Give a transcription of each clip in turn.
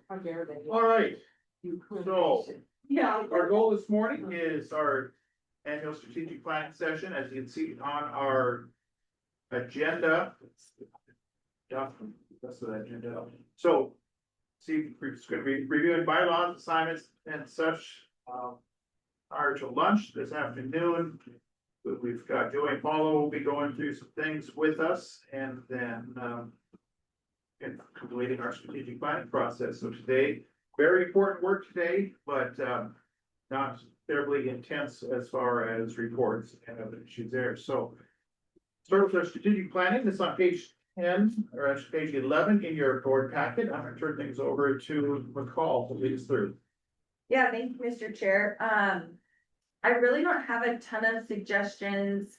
How dare they? All right, You could. so Yeah. our goal this morning is our annual strategic planning session, as you can see on our agenda. Yeah, that's the agenda. So, see, we're just gonna be reviewing bylaws, assignments and such, prior to lunch this afternoon. We've got Joey Paulo will be going through some things with us and then, and completing our strategic planning process. So today, very important work today, but, not terribly intense as far as reports and other issues there. So start with our strategic planning. This is on page 10 or actually page 11 in your board packet. I'm gonna turn things over to McCall to lead us through. Yeah, thank you, Mr. Chair. I really don't have a ton of suggestions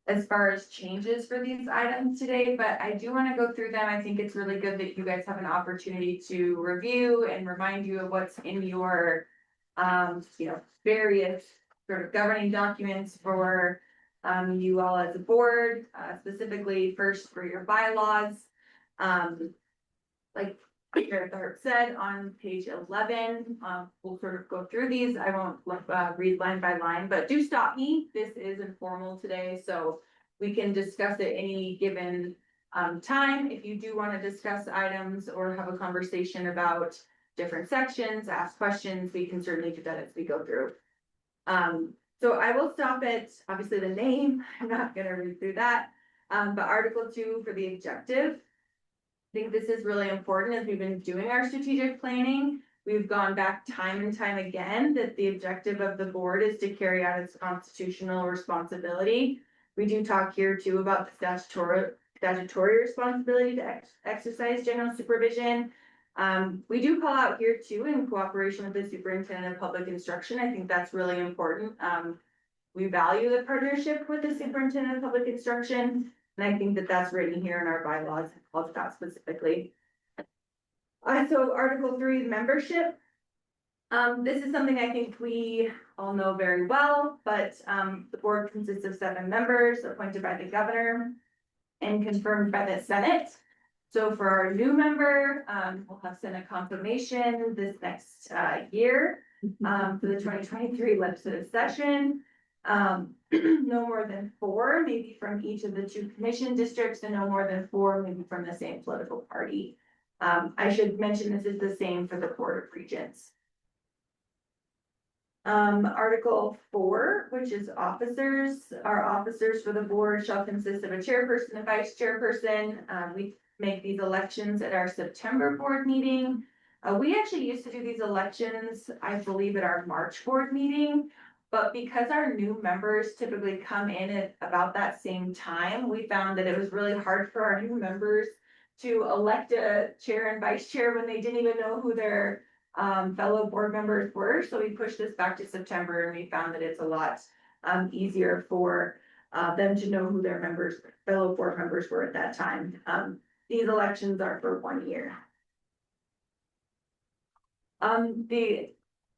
as far as changes for these items today, but I do want to go through them. I think it's really good that you guys have an opportunity to review and remind you of what's in your, various sort of governing documents for you all as a board, specifically first for your bylaws. Like Peter said on page 11, we'll sort of go through these. I won't read line by line, but do stop me. This is informal today, so we can discuss at any given time. If you do want to discuss items or have a conversation about different sections, ask questions, we can certainly do that as we go through. So I will stop at obviously the name. I'm not going to read through that, but Article 2 for the objective. I think this is really important as we've been doing our strategic planning. We've gone back time and time again that the objective of the board is to carry out its constitutional responsibility. We do talk here too about the statutory responsibility to exercise general supervision. We do call out here too in cooperation with the superintendent of public instruction. I think that's really important. We value the partnership with the superintendent of public instruction. And I think that that's written here in our bylaws, calls out specifically. So Article 3, membership. This is something I think we all know very well, but the board consists of 7 members appointed by the governor and confirmed by the Senate. So for our new member, we'll have Senate confirmation this next year for the 2023 legislative session. No more than 4, maybe from each of the 2 commission districts, and no more than 4, maybe from the same political party. I should mention this is the same for the Board of Regents. Article 4, which is officers. Our officers for the board shall consist of a chairperson and vice chairperson. We make these elections at our September board meeting. We actually used to do these elections, I believe, at our March board meeting. But because our new members typically come in at about that same time, we found that it was really hard for our new members to elect a chair and vice chair when they didn't even know who their fellow board members were. So we pushed this back to September, and we found that it's a lot easier for them to know who their fellow board members were at that time. These elections are for 1 year.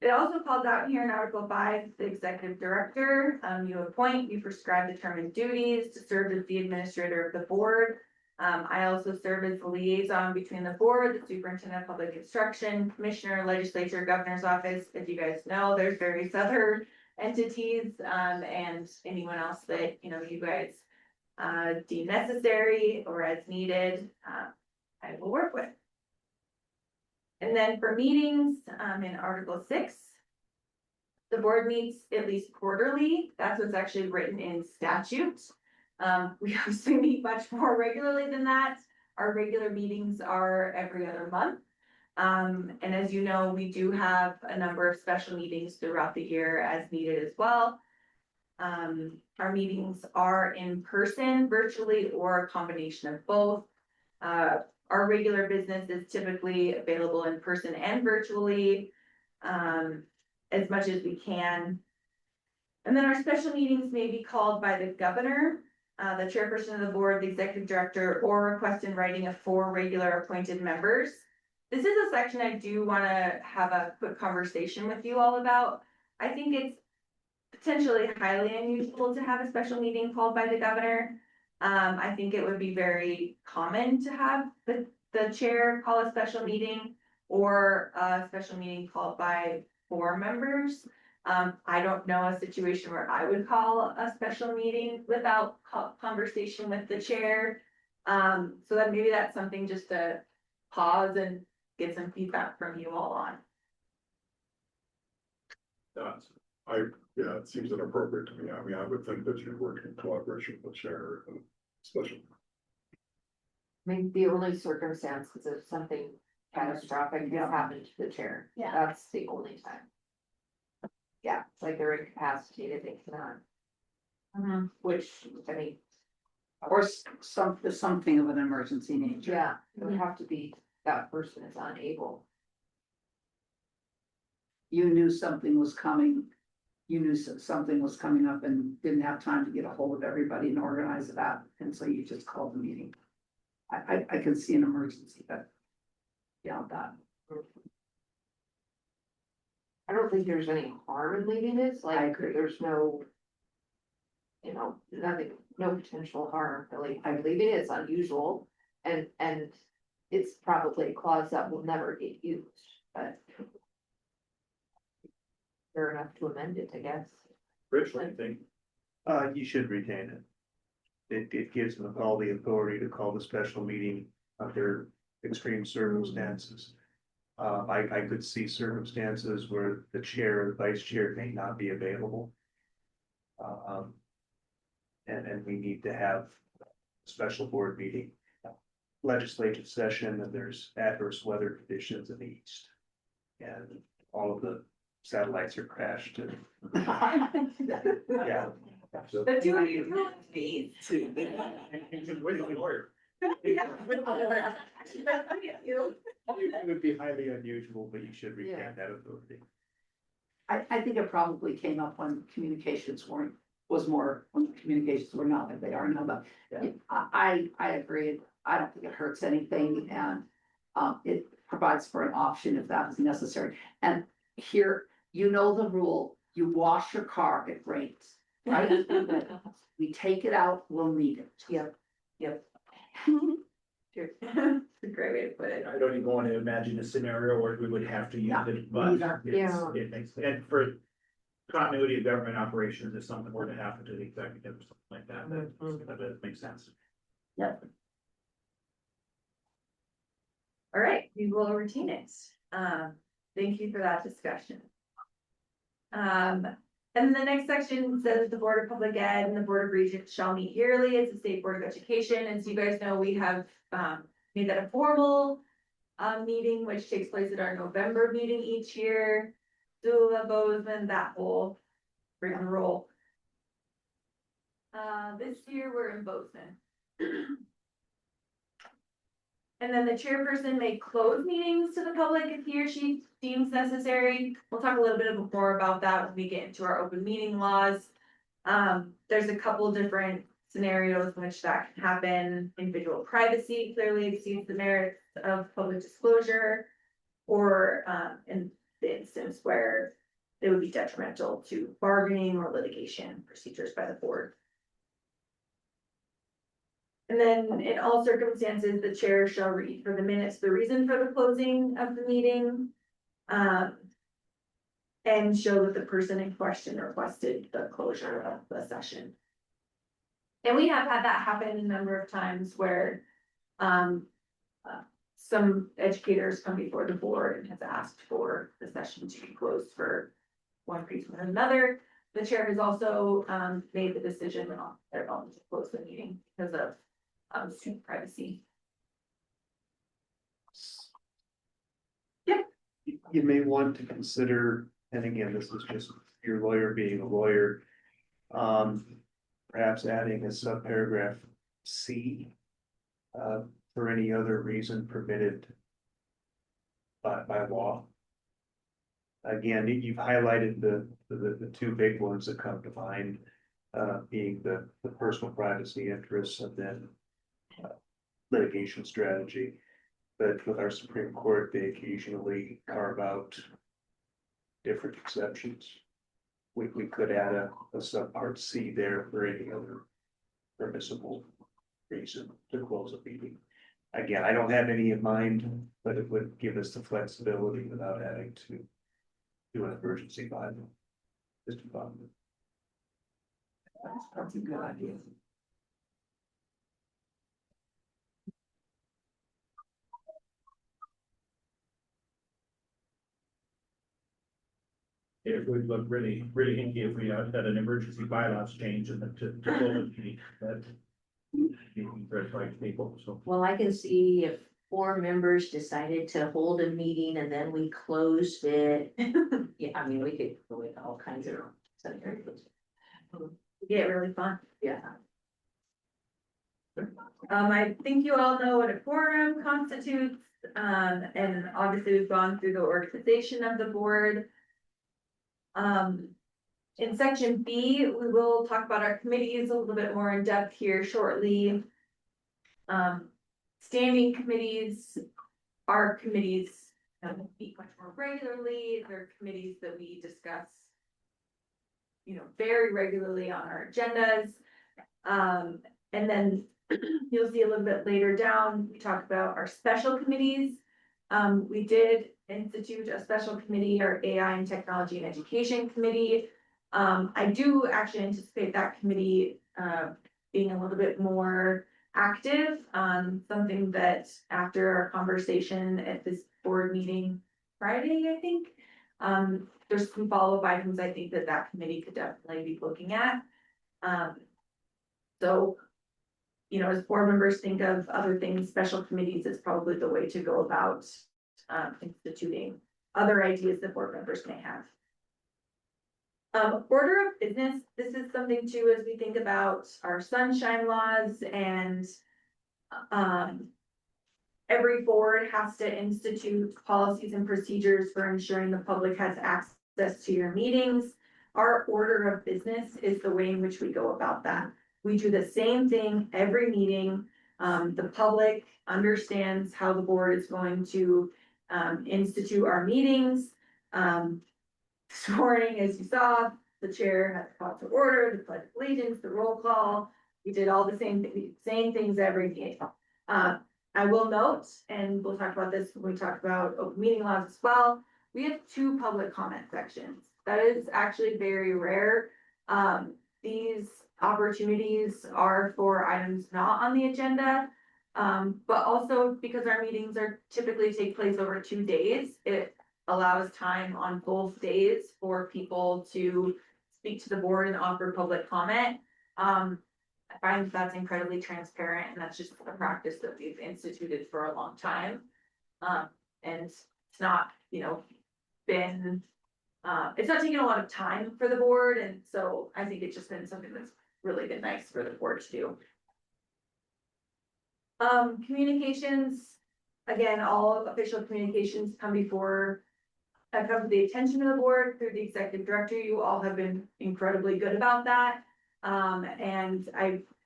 It also calls out here in Article 5, the executive director. You appoint, you prescribe determined duties to serve as the administrator of the board. I also serve as the liaison between the board, the superintendent of public instruction, commissioner, legislature, governor's office. As you guys know, there's various other entities and anyone else that you guys deem necessary or as needed, I will work with. And then for meetings, in Article 6, the board meets at least quarterly. That's what's actually written in statute. We obviously meet much more regularly than that. Our regular meetings are every other month. And as you know, we do have a number of special meetings throughout the year as needed as well. Our meetings are in person, virtually, or a combination of both. Our regular business is typically available in person and virtually, as much as we can. And then our special meetings may be called by the governor, the chairperson of the board, the executive director, or request in writing of 4 regular appointed members. This is a section I do want to have a quick conversation with you all about. I think it's potentially highly unusual to have a special meeting called by the governor. I think it would be very common to have the the chair call a special meeting or a special meeting called by 4 members. I don't know a situation where I would call a special meeting without conversation with the chair. So that maybe that's something just to pause and get some feedback from you all on. Yeah, it seems inappropriate to me. I mean, I would think that you work in collaboration with the chair and special. I mean, the only circumstance is if something catastrophic has happened to the chair. Yeah. That's the only time. Yeah, it's like they're incapacitated, they cannot, which, I mean, Or something of an emergency nature. yeah, it would have to be that person is unable. You knew something was coming. You knew something was coming up and didn't have time to get a hold of everybody and organize that, and so you just called the meeting. I can see an emergency, but beyond that. I don't think there's any harm in leaving this, I like, agree. there's no. You know, nothing, no potential harm, really, I believe it is unusual, and it's probably a clause that will never get used, but. Fair enough to amend it, I guess. Rich, what do you think? You should retain it. It gives them all the authority to call the special meeting under extreme circumstances. I could see circumstances where the chair or the vice chair may not be available. And we need to have a special board meeting, legislative session, and there's adverse weather conditions in the east. And all of the satellites are crashed and, yeah. So The two of you. With the lawyer. it would be highly unusual, but you should retain Yeah. that authority. I think it probably came up when communications when communications were not like they are now, but I agree. I don't think it hurts anything, and it provides for an option if that is necessary. And here, you know the rule, you wash your car, it rains, right? We take it out, we'll need it. Yep. It's a great way to put it. I don't even want to imagine a scenario where we would have to use it, but neither. it makes, and for continuity of government operations, if something were to happen to the executive or something like that, that makes sense. All right, we will retain it. Thank you for that discussion. And the next section says the Board of Public Ed and the Board of Regents shall meet yearly as the State Board of Education. As you guys know, we have made that a formal meeting, which takes place at our November meeting each year. Zula, Bozeman, that whole rigmarole. This year we're in Bozeman. And then the chairperson may close meetings to the public if he or she deems necessary. We'll talk a little bit more about that when we get into our open meeting laws. There's a couple different scenarios in which that can happen. Individual privacy clearly exceeds the merits of public disclosure. Or in the instance where it would be detrimental to bargaining or litigation procedures by the board. And then in all circumstances, the chair shall read for the minutes the reason for the closing of the meeting. And show that the person in question requested the closure of the session. And we have had that happen a number of times where some educators come before the board and has asked for the session to be closed for one reason or another. The chair has also made the decision on their own to close the meeting because of student privacy. You may want to consider, and again, this is just your lawyer being a lawyer. Perhaps adding a subparagraph C. For any other reason permitted by law. Again, you've highlighted the two big ones that come to mind, being the personal privacy interests and then litigation strategy. But with our Supreme Court, they occasionally carve out different exceptions. We could add a subpart C there for any other permissible reason to close a meeting. Again, I don't have any in mind, but it would give us the flexibility without having to do an emergency bylaw. Just a thought. That's a good idea. It would look really, really hinky if we had an emergency bylaws change and then to close the meeting, that. Very right people, so. Well, I can see if 4 members decided to hold a meeting and then we closed it. Yeah, I mean, we could go with all kinds of scenarios. Get really fun. Yeah. I think you all know what a quorum constitutes, and obviously we've gone through the organization of the board. In section B, we will talk about our committees a little bit more in depth here shortly. Standing committees, our committees meet much more regularly. They're committees that we discuss, very regularly on our agendas. And then you'll see a little bit later down, we talk about our special committees. We did institute a special committee, our AI and Technology and Education Committee. I do actually anticipate that committee being a little bit more active, something that after our conversation at this board meeting Friday, I think, there's some follow-up items I think that committee could definitely be looking at. So, as board members think of other things, special committees is probably the way to go about instituting other ideas that board members may have. Order of business, this is something too, as we think about our sunshine laws and every board has to institute policies and procedures for ensuring the public has access to your meetings. Our order of business is the way in which we go about that. We do the same thing every meeting. The public understands how the board is going to institute our meetings. This morning, as you saw, the chair had the call to order, the pledge of allegiance, the roll call. We did all the same things every meeting. I will note, and we'll talk about this when we talk about open meeting laws as well. We have 2 public comment sections. That is actually very rare. These opportunities are for items not on the agenda. But also because our meetings are typically take place over 2 days, it allows time on both days for people to speak to the board and offer public comment. I find that's incredibly transparent, and that's just a practice that we've instituted for a long time. And it's not, been, it's not taken a lot of time for the board, and so I think it's just been something that's really been nice for the board to do. Communications, again, all official communications come to the attention of the board through the executive director. You all have been incredibly good about that. And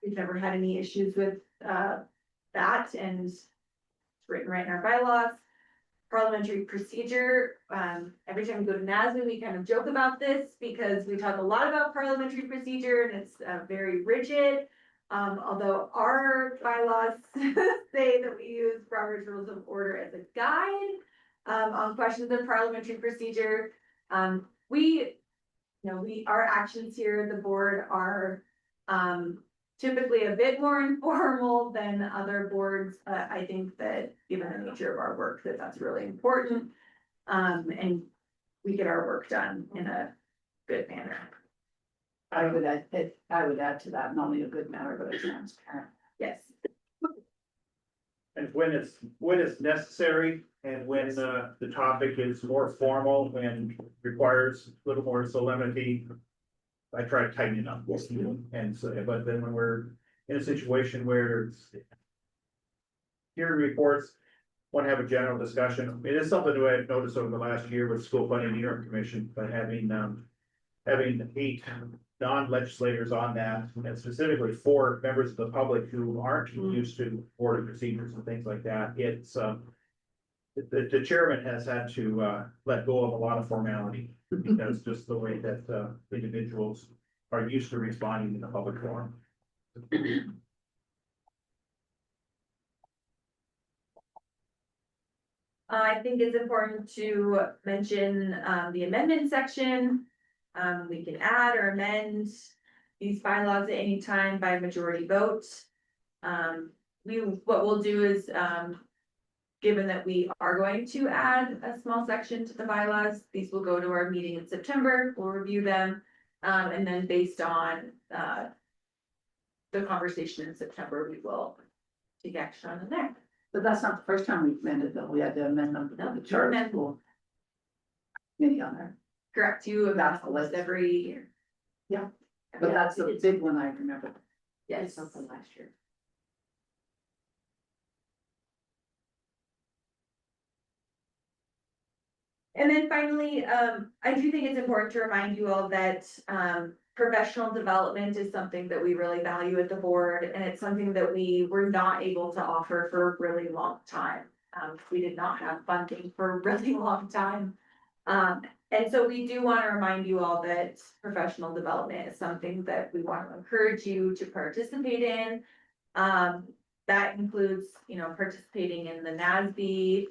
we've never had any issues with that, and it's written right in our bylaws. Parliamentary procedure, every time we go to NASB, we kind of joke about this because we talk a lot about parliamentary procedure and it's very rigid. Although our bylaws say that we use Robert's Rules of Order as a guide on questions of parliamentary procedure. Our actions here at the board are typically a bit more informal than other boards. I think that given the nature of our work, that's really important. And we get our work done in a good manner. I would add to that, not only a good manner, but a transparent. Yes. And when it's necessary and when the topic is more formal and requires a little more solemnity, I try to tighten it up. And so, but then when we're in a situation where it's hearing reports, want to have a general discussion. It is something that I've noticed over the last year with School Funding and Interim Commission, but having 8 non-legislators on that, and specifically 4 members of the public who aren't used to board procedures and things like that, it's the chairman has had to let go of a lot of formality because just the way that individuals are used to responding in the public forum. I think it's important to mention, the amendment section. We can add or amend these bylaws at any time by majority vote. What we'll do is, given that we are going to add a small section to the bylaws, these will go to our meeting in September, we'll review them. And then based on, the conversation in September, we will take action on them there. But that's not the first time we've amended them, we had to amend them to the charter amend. school. Maybe on there, Correct, you amend That's the almost list. every year. but that's the big one I remember. Yes. Something last year. And then finally, I do think it's important to remind you all that, professional development is something that we really value at the board, and it's something that we were not able to offer for a really long time. We did not have funding for a really long time. And so we do want to remind you all that professional development is something that we want to encourage you to participate in. That includes, participating in the NASB,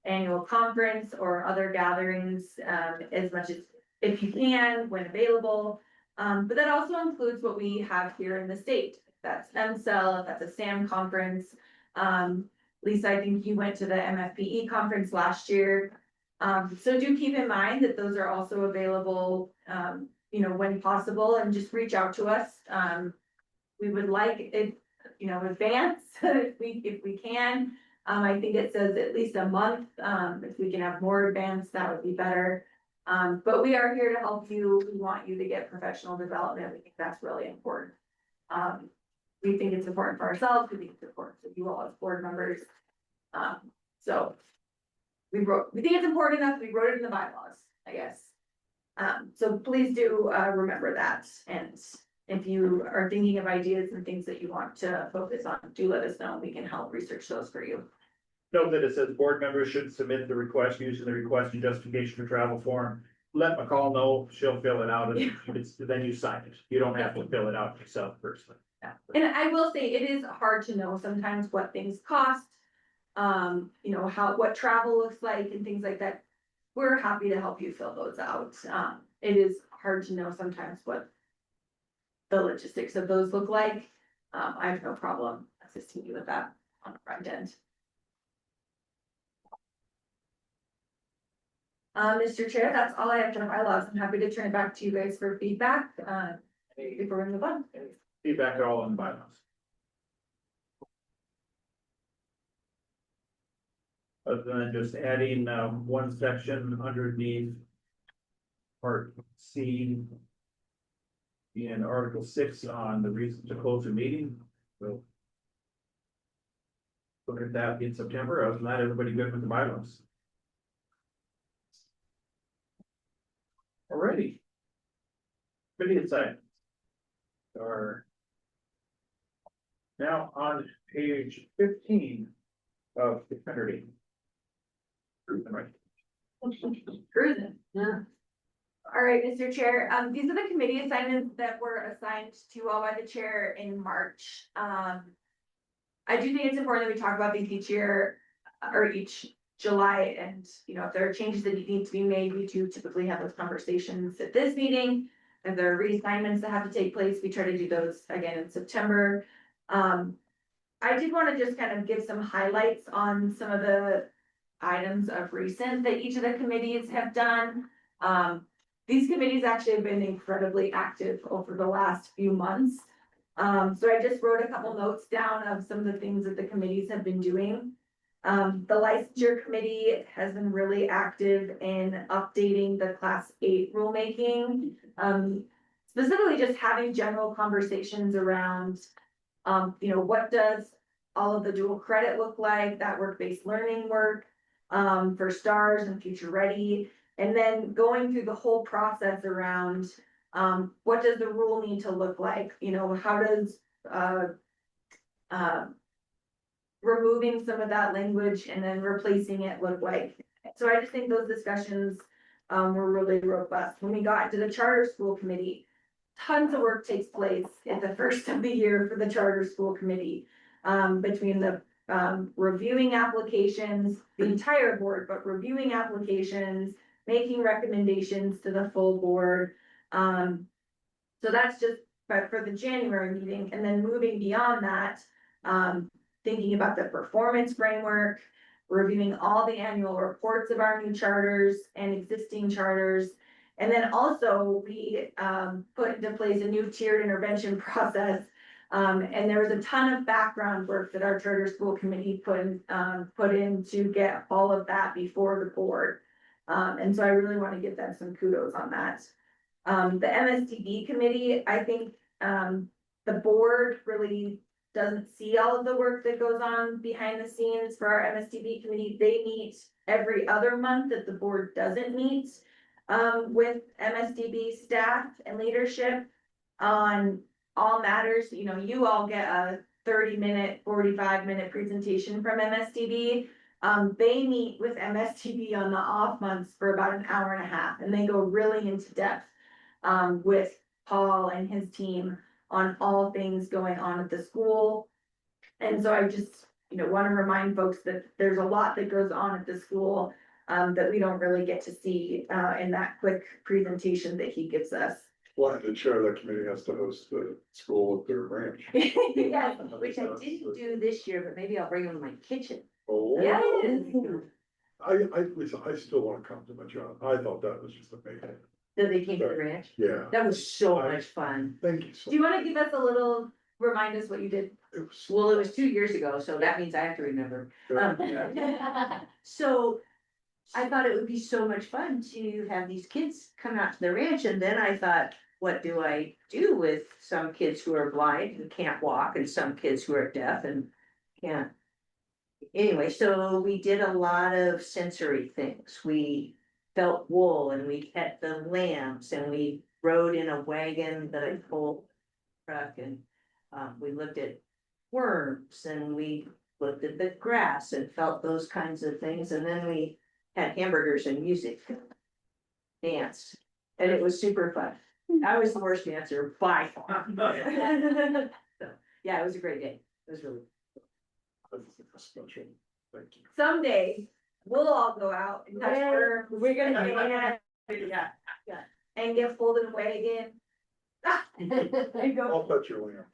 annual conference or other gatherings, as much as if you can, when available. But that also includes what we have here in the state. That's MCEL, that's a SAM conference. Lisa, I think you went to the MFPE conference last year. So do keep in mind that those are also available, when possible, and just reach out to us. We would like it, advance if we can. I think it says at least a month. If we can have more advance, that would be better. But we are here to help you. We want you to get professional development. We think that's really important. We think it's important for ourselves. We think it's important for you all as board members. So we think it's important enough. We wrote it in the bylaws, I guess. So please do remember that. And if you are thinking of ideas and things that you want to focus on, do let us know. We can help research those for you. Note that it says board members should submit the request using the request and justification for travel form. Let McCall know, she'll fill it out, and then you sign it. You don't have to fill it out yourself personally. Yeah. And I will say, it is hard to know sometimes what things cost. What travel looks like and things like that. We're happy to help you fill those out. It is hard to know sometimes what the logistics of those look like. I have no problem assisting you with that on the front end. Mr. Chair, that's all I have for bylaws. I'm happy to turn it back to you guys for feedback, before we move on. Feedback at all on the bylaws. Other than just adding, one section underneath part C in Article 6 on the reason to close a meeting. We'll look at that in September. Other than that, everybody good with the bylaws? Alrighty. Committee assignments are now on page 15 of the Kennedy. Cruising. Yeah. All right, Mr. Chair, these are the committee assignments that were assigned to you all by the chair in March. I do think it's important that we talk about these each year or each July, and if there are changes that need to be made, we do typically have those conversations at this meeting. If there are reassignments that have to take place, we try to do those again in September. I did want to just kind of give some highlights on some of the items of recent that each of the committees have done. These committees actually have been incredibly active over the last few months. So I just wrote a couple notes down of some of the things that the committees have been doing. The licensure committee has been really active in updating the class 8 rulemaking. Specifically just having general conversations around, what does all of the dual credit look like, that work-based learning work, for STARS and Future Ready, and then going through the whole process around, what does the rule need to look like? How does, removing some of that language and then replacing it look like? So I just think those discussions, were really robust. When we got into the charter school committee, tons of work takes place at the first of the year for the charter school committee, between the reviewing applications, the entire board, but reviewing applications, making recommendations to the full board. So that's just for the January meeting, and then moving beyond that, thinking about the performance framework, reviewing all the annual reports of our new charters and existing charters. And then also we put into place a new tiered intervention process. And there was a ton of background work that our charter school committee put in to get all of that before the board. And so I really want to give them some kudos on that. The MSTB committee, I think, the board really doesn't see all of the work that goes on behind the scenes for our MSTB committee. They meet every other month that the board doesn't meet with MSTB staff and leadership on all matters. You know, you all get a 30-minute, 45-minute presentation from MSTB. They meet with MSTB on the off months for about an hour and a half, and they go really into depth with Paul and his team on all things going on at the school. And so I just, want to remind folks that there's a lot that goes on at the school that we don't really get to see in that quick presentation that he gives us. Well, the chair of that committee has to host the school at their ranch. Yeah, which I didn't do this year, but maybe I'll bring them to my kitchen. Oh. Yes. Lisa, I still wanna come to my job. I thought that was just amazing. So they came to the ranch. Yeah, That was so much fun. thank you so Do you much. want to give us a little, remind us what you did? It was. Well, it was 2 years ago, so that means I have to remember. So I thought it would be so much fun to have these kids come out to the ranch, and then I thought, what do I do with some kids who are blind and can't walk, and some kids who are deaf and can't? Anyway, so we did a lot of sensory things. We felt wool, and we pet the lambs, and we rode in a wagon that I pulled truck, and we looked at worms, and we looked at the grass and felt those kinds of things, and then we had hamburgers and music, danced, and it was super fun. I was the worst dancer by far. So, yeah, it was a great day. It was really. That's special. Thank you. Someday, we'll all go out and touch Yeah, worms. we're gonna do Yeah, yeah, and get pulled in a wagon. And go. I'll bet you lamb.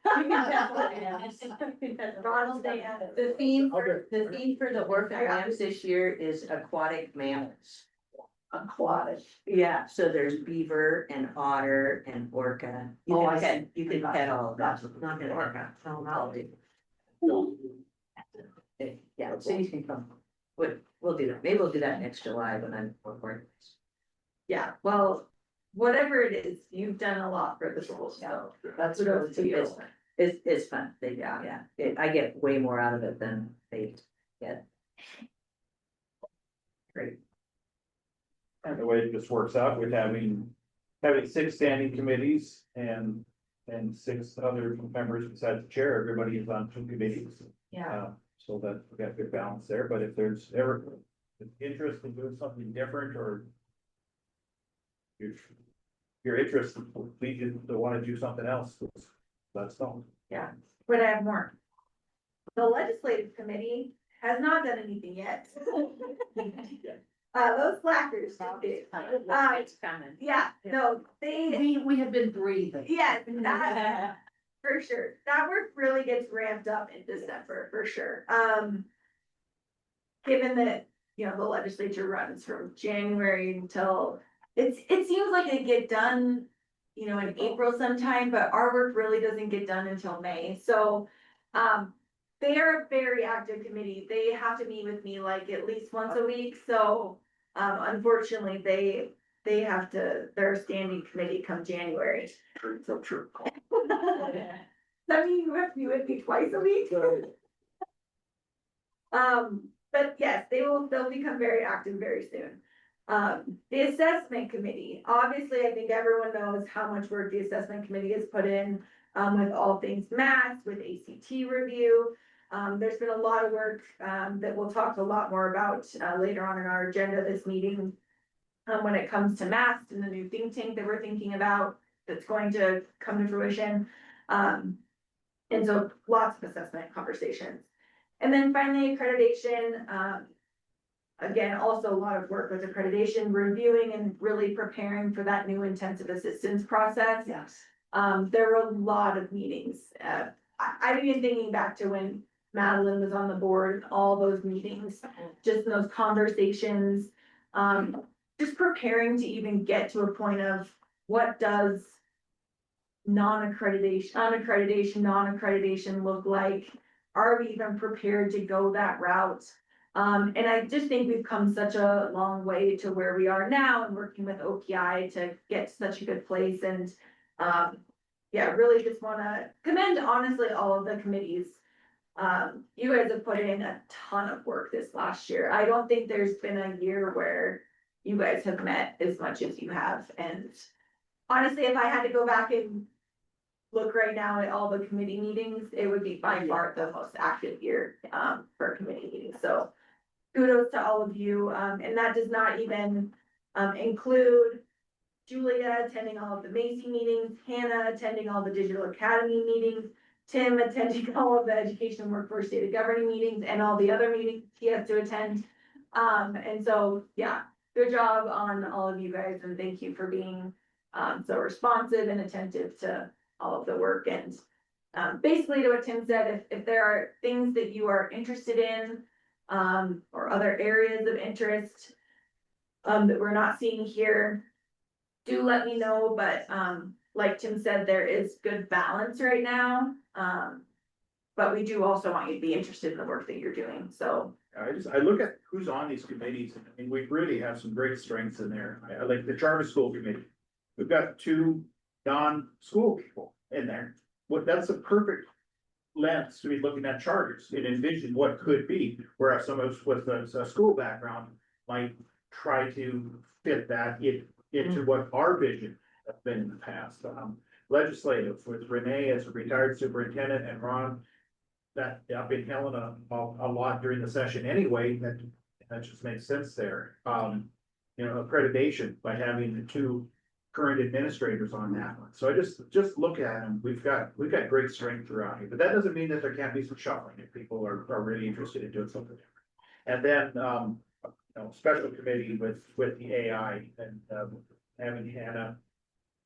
Ronald Day. The theme for the orphan lambs this year is aquatic mammals. Aquatic. Yeah, so there's beaver and otter and orca. You Oh, can I pet, see. you can pet all of that, not an orca, no, I'll do. Yeah, so you can come. We'll do that. Maybe we'll do that next July when I'm working. Yeah, well, whatever it is, you've done a lot for the school, so That's kudos to you. It's fun. I get way more out of it than they get. Great. And the way it just works out with having 6 standing committees and 6 other members besides the chair, everybody is on 2 committees. Yeah, So that we got a good balance there, but if there's ever interest in doing something different or you're interested, please to want to do something else, let's know. but I have more. The legislative committee has not done anything yet. Those slackers. It's coming. Yeah, no, they, We have been breathing. yeah, that, for sure. That work really gets ramped up in December, for sure. Given that, the legislature runs from January until, it seems like they get done, in April sometime, but our work really doesn't get done until May. So, they are a very active committee. They have to meet with me like at least once a week. So, unfortunately, they're a standing committee come January. So true. That means you have to be with me twice a week. But yes, they'll become very active very soon. The assessment committee, obviously, I think everyone knows how much work the assessment committee has put in, with all things math, with ACT review. There's been a lot of work, that we'll talk a lot more about, later on in our agenda this meeting. When it comes to math and the new think tank that we're thinking about, that's going to come to fruition. And so lots of assessment conversations. And then finally, accreditation, again, also a lot of work with accreditation, reviewing and really preparing for that new intensive assistance process. Yes. There were a lot of meetings. I'm even thinking back to when Madeline was on the board, all those meetings, just those conversations. Just preparing to even get to a point of what does non-accreditation look like? Are we even prepared to go that route? And I just think we've come such a long way to where we are now and working with OPI to get to such a good place and, yeah, really just wanna commend honestly all of the committees. You guys have put in a ton of work this last year. I don't think there's been a year where you guys have met as much as you have. And honestly, if I had to go back and look right now at all the committee meetings, it would be by far the most active year, for committee meetings. So kudos to all of you. And that does not even, include Julia attending all of the Macy meetings, Hannah attending all the Digital Academy meetings, Tim attending all of the Education and Workforce Data Governing meetings and all the other meetings he has to attend. And so, yeah, good job on all of you guys and thank you for being so responsive and attentive to all of the work. And basically to what Tim said, if there are things that you are interested in or other areas of interest that we're not seeing here, do let me know. But like Tim said, there is good balance right now. But we do also want you to be interested in the work that you're doing. So I look at who's on these committees and we really have some great strengths in there. I like the charter school committee. We've got 2 non-school people in there. That's a perfect lens to be looking at charters and envision what could be, whereas some of us with a school background might try to fit that into what our vision has been in the past. Legislative with Renee as a retired superintendent and Ron, that I've been yelling a lot during the session anyway, that just makes sense there. Accreditation by having the 2 current administrators on that one. So I just look at them. We've got great strength around here, but that doesn't mean that there can't be some shuffling if people are really interested in doing something different. And then, special committee with the AI and having Hannah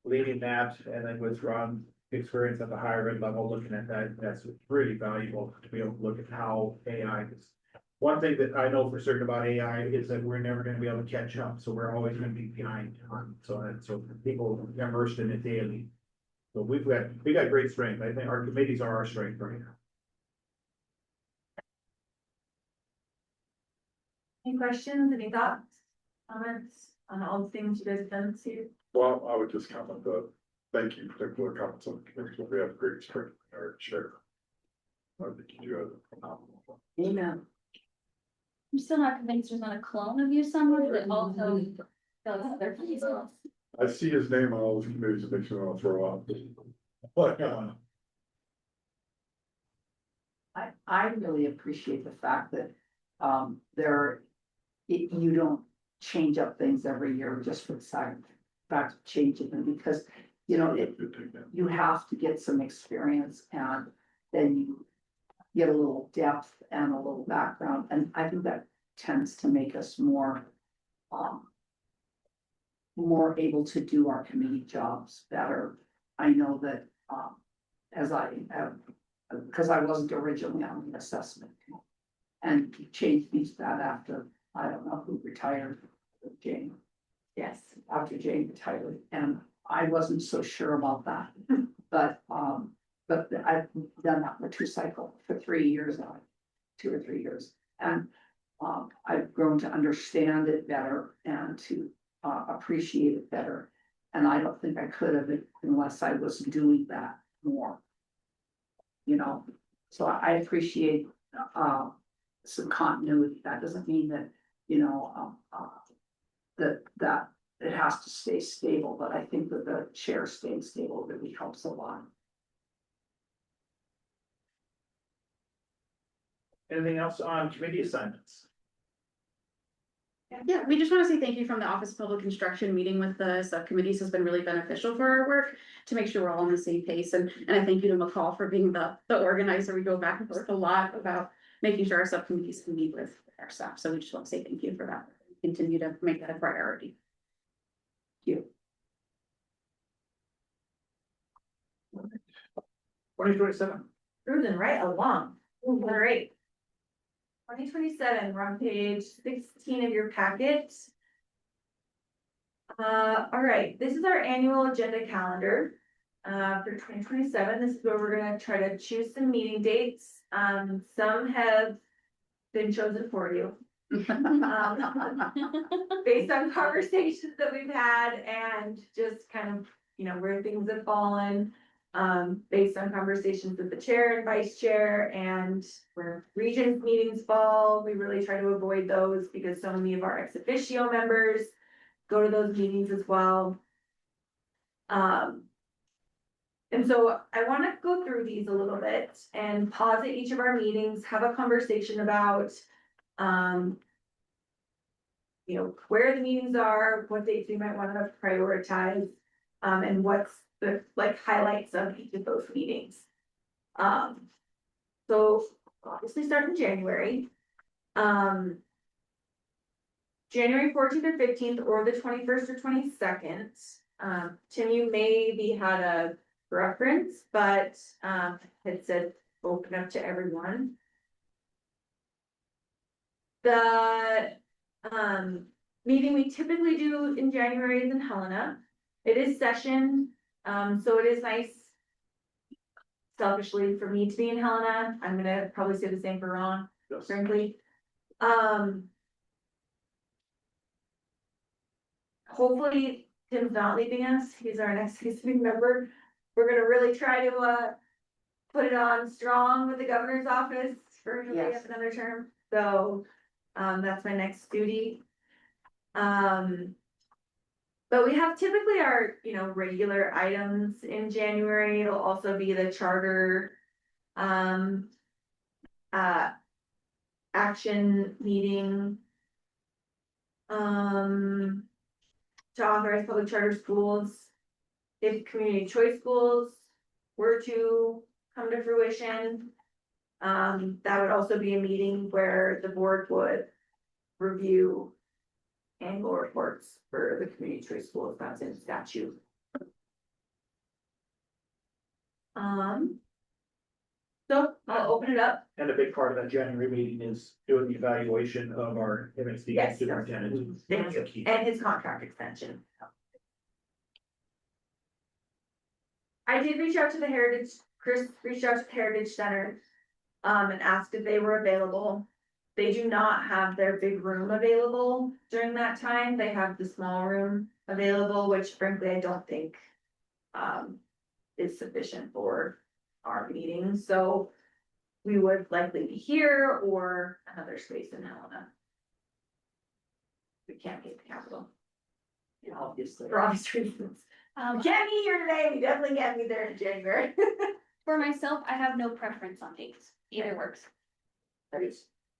leading that, and then with Ron experience at the higher ed level, looking at that's really valuable to be able to look at how AI is. One thing that I know for certain about AI is that we're never gonna be able to catch up, so we're always gonna be behind on, so people immersed in it daily. So we got great strength. I think our committees are our strength right now. any questions, any thoughts, comments on all the things you guys have done this year? Well, I would just comment that, thank you, particular comments on the committee, we have great strength in our chair. I think you do have a phenomenal one. Amen. I'm still not convinced there's not a clone of you somewhere that also does other things. I see his name on all those committees, it makes me want to throw up. But, I really appreciate the fact that, you don't change up things every year just for the fact of changing them, because, you have to get some experience and then you get a little depth and a little background, and I think that tends to make us more able to do our committee jobs better. I know that, as I have, because I wasn't originally on the assessment committee, and you changed me to that after, I don't know who retired, Jane. Yes, after Jane retired, and I wasn't so sure about that, but I've done that for 3 years now, 2 or 3 years, and I've grown to understand it better and to appreciate it better. And I don't think I could have unless I was doing that more. So I appreciate some continuity. That doesn't mean that, that it has to stay stable, but I think that the chair staying stable really helps a lot. Anything else on committee assignments? Yeah, we just want to say thank you from the Office of Public Instruction. Meeting with the subcommittees has been really beneficial for our work to make sure we're all on the same pace. And I thank you to McCall for being the organizer. We go back and forth a lot about making sure our subcommittees can meet with our staff. So we just want to say thank you for that. Continue to make that a priority. Thank you. 2027. Cruising right along. All right. 2027, we're on page 16 of your packet. All right, this is our annual agenda calendar. For 2027, this is where we're gonna try to choose some meeting dates. Some have been chosen for you. Based on conversations that we've had and just kind of, where things have fallen. Based on conversations with the chair and vice chair and where regions meetings fall, we really try to avoid those because so many of our ex officio members go to those meetings as well. And so I want to go through these a little bit and pause at each of our meetings, have a conversation about, where the meetings are, what dates we might want to prioritize, and what's the highlights of each of those meetings. So obviously start in January. January 14th or 15th, or the 21st or 22nd. Tim, you maybe had a preference, but had said open up to everyone. The meeting we typically do in January is in Helena. It is session, so it is nice selfishly for me to be in Helena. I'm gonna probably say the same for Ron, Yes. frankly. Hopefully Tim's not leaving us. He's our next visiting member. We're gonna really try to put it on strong with the governor's office for him to Yes. have another term. So that's my next duty. But we have typically our, regular items in January. It'll also be the charter action meeting. To authorize public charter schools. If community choice schools were to come to fruition. That would also be a meeting where the board would review annual reports for the community choice schools, that's in statute. So I'll open it up. And a big part of that January meeting is doing the evaluation of our MSD Yes. superintendent. Thank you. And his contract extension. I did reach out to Chris reached out to the Heritage Center. And asked if they were available. They do not have their big room available during that time. They have the small room available, which frankly, I don't think. Is sufficient for our meeting, so. We would likely be here or another space in Helena. We can't meet the Capitol. Obviously. For obvious reasons. We can't meet here today, we definitely can't meet there in January. For myself, I have no preference on dates. Either works.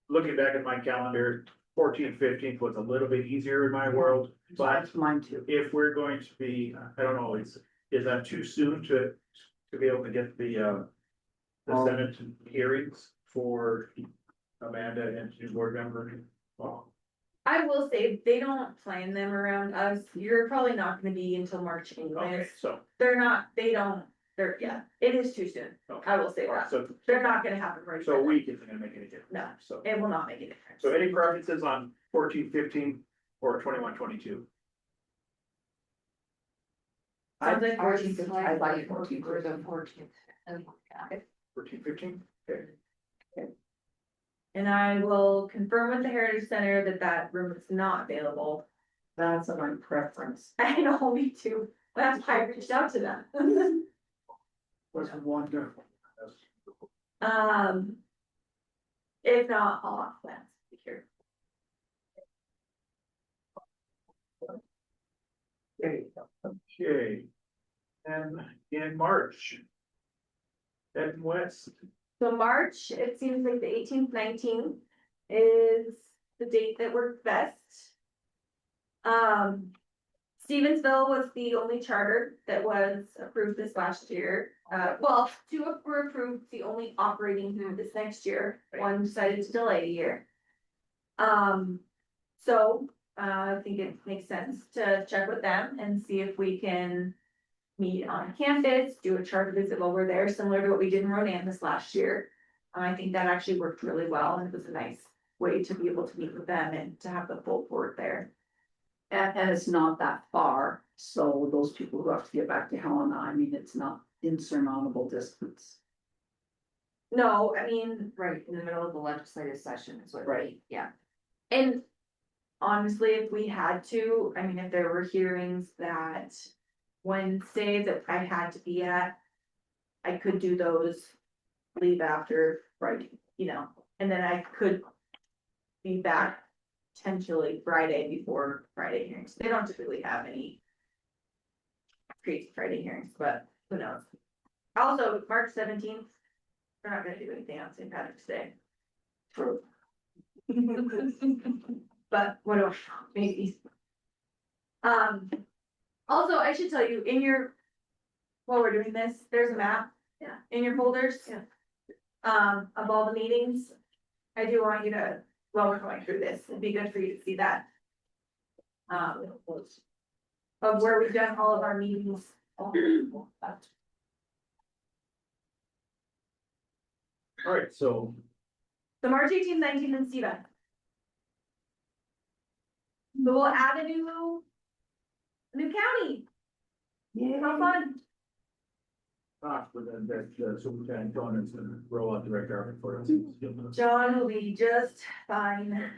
Looking back at my calendar, 14th, 15th was a little bit easier in my world, but Mine too. if we're going to be, I don't know, is that too soon to be able to get the Senate hearings for Amanda and two board members? Well, I will say, they don't plan them around us, you're probably not gonna be until March okay, anyways. so, It is too soon, okay. I will say that, So, they're not gonna happen right so a away. week isn't gonna make any difference. No. So, It will not make a difference. so any preferences on 14, 15, or 21, 22? Sounds like I would 14th, like 14th. 14th or the 14th. And, yeah. 14, 15? Okay. And I will confirm with the Heritage Center that that room is not available. That's my preference. I know, me too, that's why I reached out to them. Was wonderful. If not, I'll have plans to be here. Okay. And in March. Heading west. So March, it seems like the 18th, 19th is the date that works best. Stevensville was the only charter that was approved this last year. Well, two were approved, the only operating this next year, one decided to delay a year. So, I think it makes sense to check with them and see if we can meet on campus, do a charter visit while we're there, similar to what we did in Ronan this last year. I think that actually worked really well, and it was a nice way to be able to meet with them and to have the full board there. And it's not that far, so those people who have to get back to Helena, I mean, it's not insurmountable distance. No, I mean, Right, in the middle of the legislative session is what. Right. Yeah. and honestly, if we had to, I mean, if there were hearings that Wednesday that I had to be at, I could do those, leave after, Right. you know, and then I could be back potentially Friday before Friday hearings. They don't typically have any crazy Friday hearings, but who knows? Also, March 17th, we're not gonna do anything on St. Patrick's Day. True. But what else, maybe. Also, I should tell you, while we're doing this, there's a map. Yeah. In your folders. Yeah. Of all the meetings. I do want you to, while we're going through this, it'd be good for you to see that. Of where we've done all of our meetings. All right, so The March 18th, 19th, and Stephen. So we'll add a new county. How fun. but then that superintendent John is gonna roll out director for us. John will be just fine.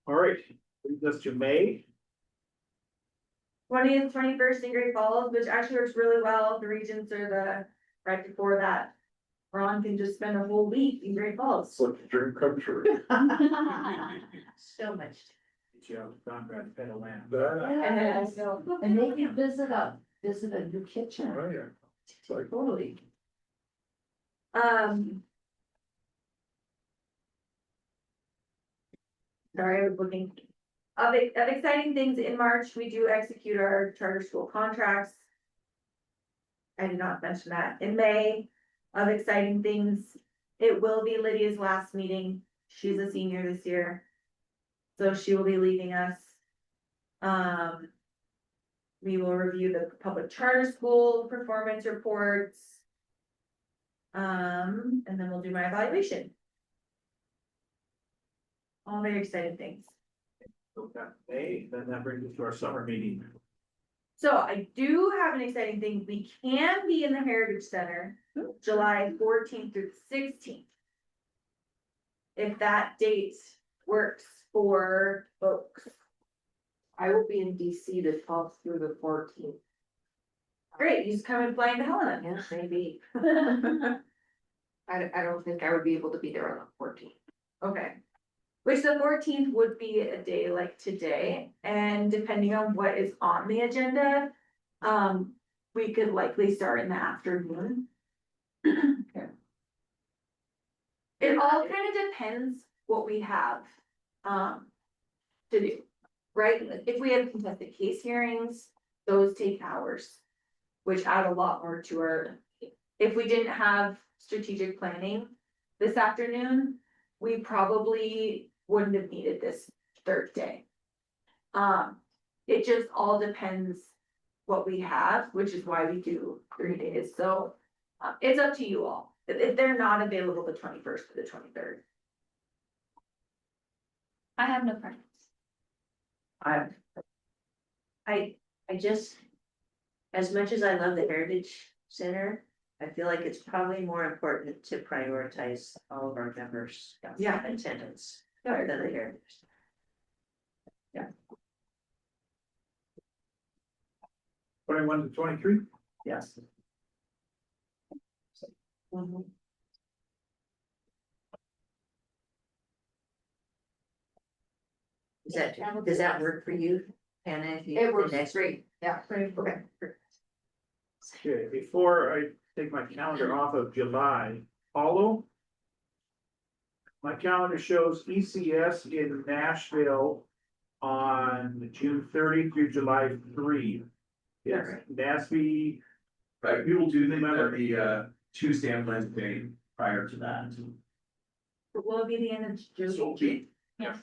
All right, brings us to May. 20th, 21st in Great Falls, which actually works really well. The Regents are right before that. Ron can just spend a whole week in Great Falls. It's like a dream come true. So much. Yeah, Conrad Pedal Land. That, And maybe visit a new kitchen. oh, yeah. It's like, Totally. Sorry, I was looking. Of exciting things in March, we do execute our charter school contracts. I did not mention that. In May, of exciting things, it will be Lydia's last meeting. She's a senior this year. So she will be leaving us. We will review the public charter school performance reports. And then we'll do my evaluation. All very exciting things. So that's May, then that brings us to our summer meeting. So I do have an exciting thing. We can be in the Heritage Center, July 14th through 16th. If that date works for folks. I will be in DC the 12th through the 14th. Great, you just come and fly into Helena. Yeah, maybe. I don't think I would be able to be there on the 14th. Okay. Which the 14th would be a day like today, and depending on what is on the agenda, we could likely start in the afternoon. Okay. It all kind of depends what we have, to do, right? If we have contested case hearings, those take hours, which add a lot more to our, if we didn't have strategic planning this afternoon, we probably wouldn't have needed this third day. It just all depends what we have, which is why we do 3 days, so it's up to you all. If they're not available the 21st to the 23rd. I have no preference. I just, as much as I love the Heritage Center, I feel like it's probably more important to prioritize all of our members' Yeah. attendance rather than the Heritage. Yeah. 21 to 23. Yes. Does that work for you, Hannah? If you- It the works next great, yeah. Okay. Okay, before I take my calendar off of July, Paulo. My calendar shows ECS in Nashville on June 30 through July 3. Yes, NASB, Right, we will do them at the Tuesday and Wednesday prior to that. Will it be the end of So June? it'll be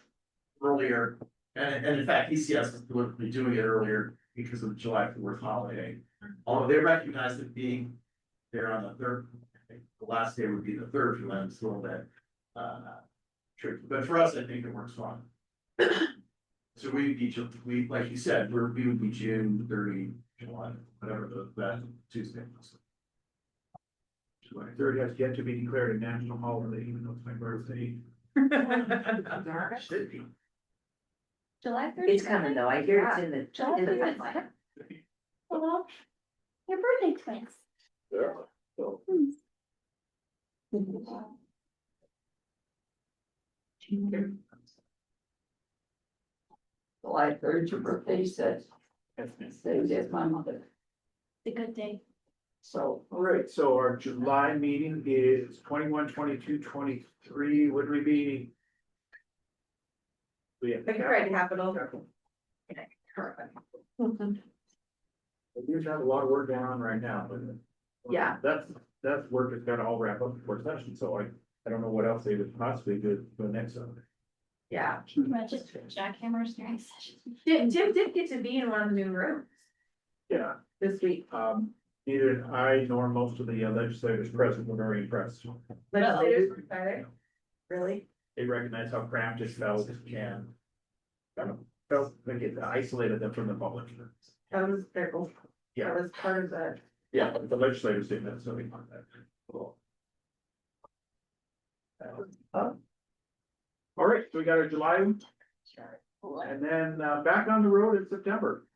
earlier, and in fact, ECS is deliberately doing it earlier because of the July 4th holiday. Although they recognize that being there on the third, I think the last day would be the third for them, it's a little bit tricky, but for us, I think it works fine. So we, like you said, we would be June 30, July, whatever that Tuesday was. July 3rd has yet to be declared a national holiday, even though it's my birthday. Should be. July 30th. It's coming though, I hear it's in the, July in the 30th. pipeline. Hello, your birthday twins. Yeah. So, July 3rd, your birthday, you said, same day as my mother, It's a good day. so. All right, so our July meeting is 21, 22, 23. Would we be? We have. Right, capital. We usually have a lot of work going on right now, but. Yeah. That's work that's gotta all wrap up before session, so I don't know what else they would possibly do for the next one. Yeah. Just jackhammers during session. Jim did get to be in one of the new rooms Yeah, this week. neither I nor most of the legislators present were very impressed. Legislators were excited. Really? They recognized how cramped it felt and kind of felt like it isolated them from the public. That was their goal. Yeah. That was part of the. Yeah, but the legislators didn't necessarily want that. Cool. All right, so we got our July, and then back on the road in September.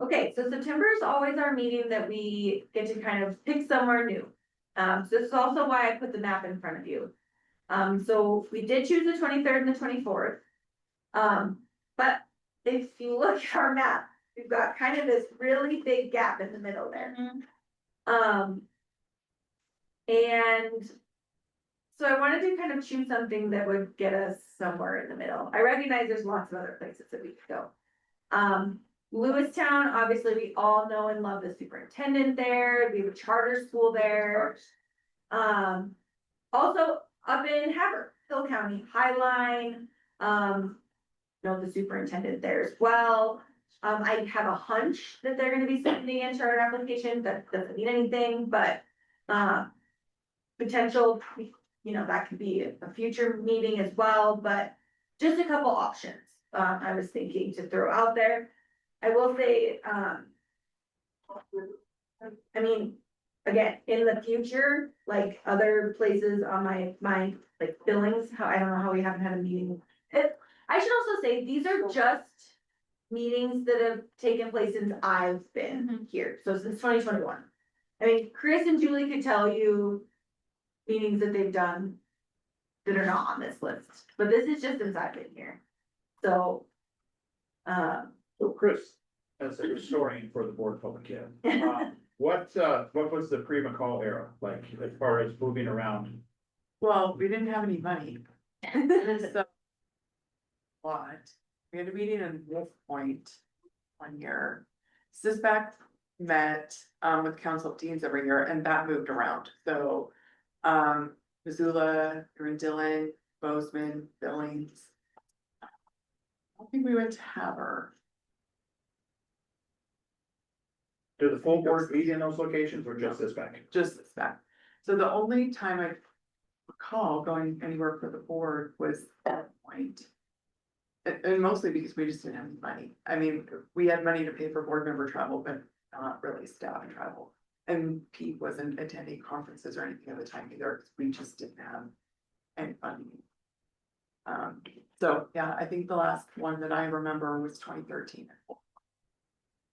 Okay, so September is always our meeting that we get to kind of pick somewhere new. So this is also why I put the map in front of you. So we did choose the 23rd and the 24th. But if you look at our map, we've got kind of this really big gap in the middle there. And so I wanted to kind of choose something that would get us somewhere in the middle. I recognize there's lots of other places that we could go. Lewistown, obviously, we all know and love the superintendent there. We have a charter school there. Also up in Havre, Hill County, Highline, know the superintendent there as well. I have a hunch that they're gonna be sending in charter application. That doesn't mean anything, but potential, that could be a future meeting as well, but just a couple options. I was thinking to throw out there. I will say, I mean, again, in the future, like other places on my mind, like Billings, I don't know how we haven't had a meeting. I should also say, these are just meetings that have taken place since I've been here, so since 2021. I mean, Chris and Julie could tell you meetings that they've done that are not on this list, but this is just since I've been here. So, So Chris, as a historian for the Board of Public Health, what was the pre-McCall era like as far as moving around? Well, we didn't have any money. So. What? We had a meeting in Wolf Point one year. CISBAC met with Council of Deans every year and that moved around. So Missoula, Dillon, Bozeman, Billings. I don't think we went to Havre. Do the full board meet in those locations or just this back? Just CISBAC. So the only time I recall going anywhere for the board was that point. And mostly because we just didn't have any money. I mean, we had money to pay for board member travel, but not really staff travel. And Pete wasn't attending conferences or anything at the time either, because we just didn't have any funding. So, yeah, I think the last one that I remember was 2013.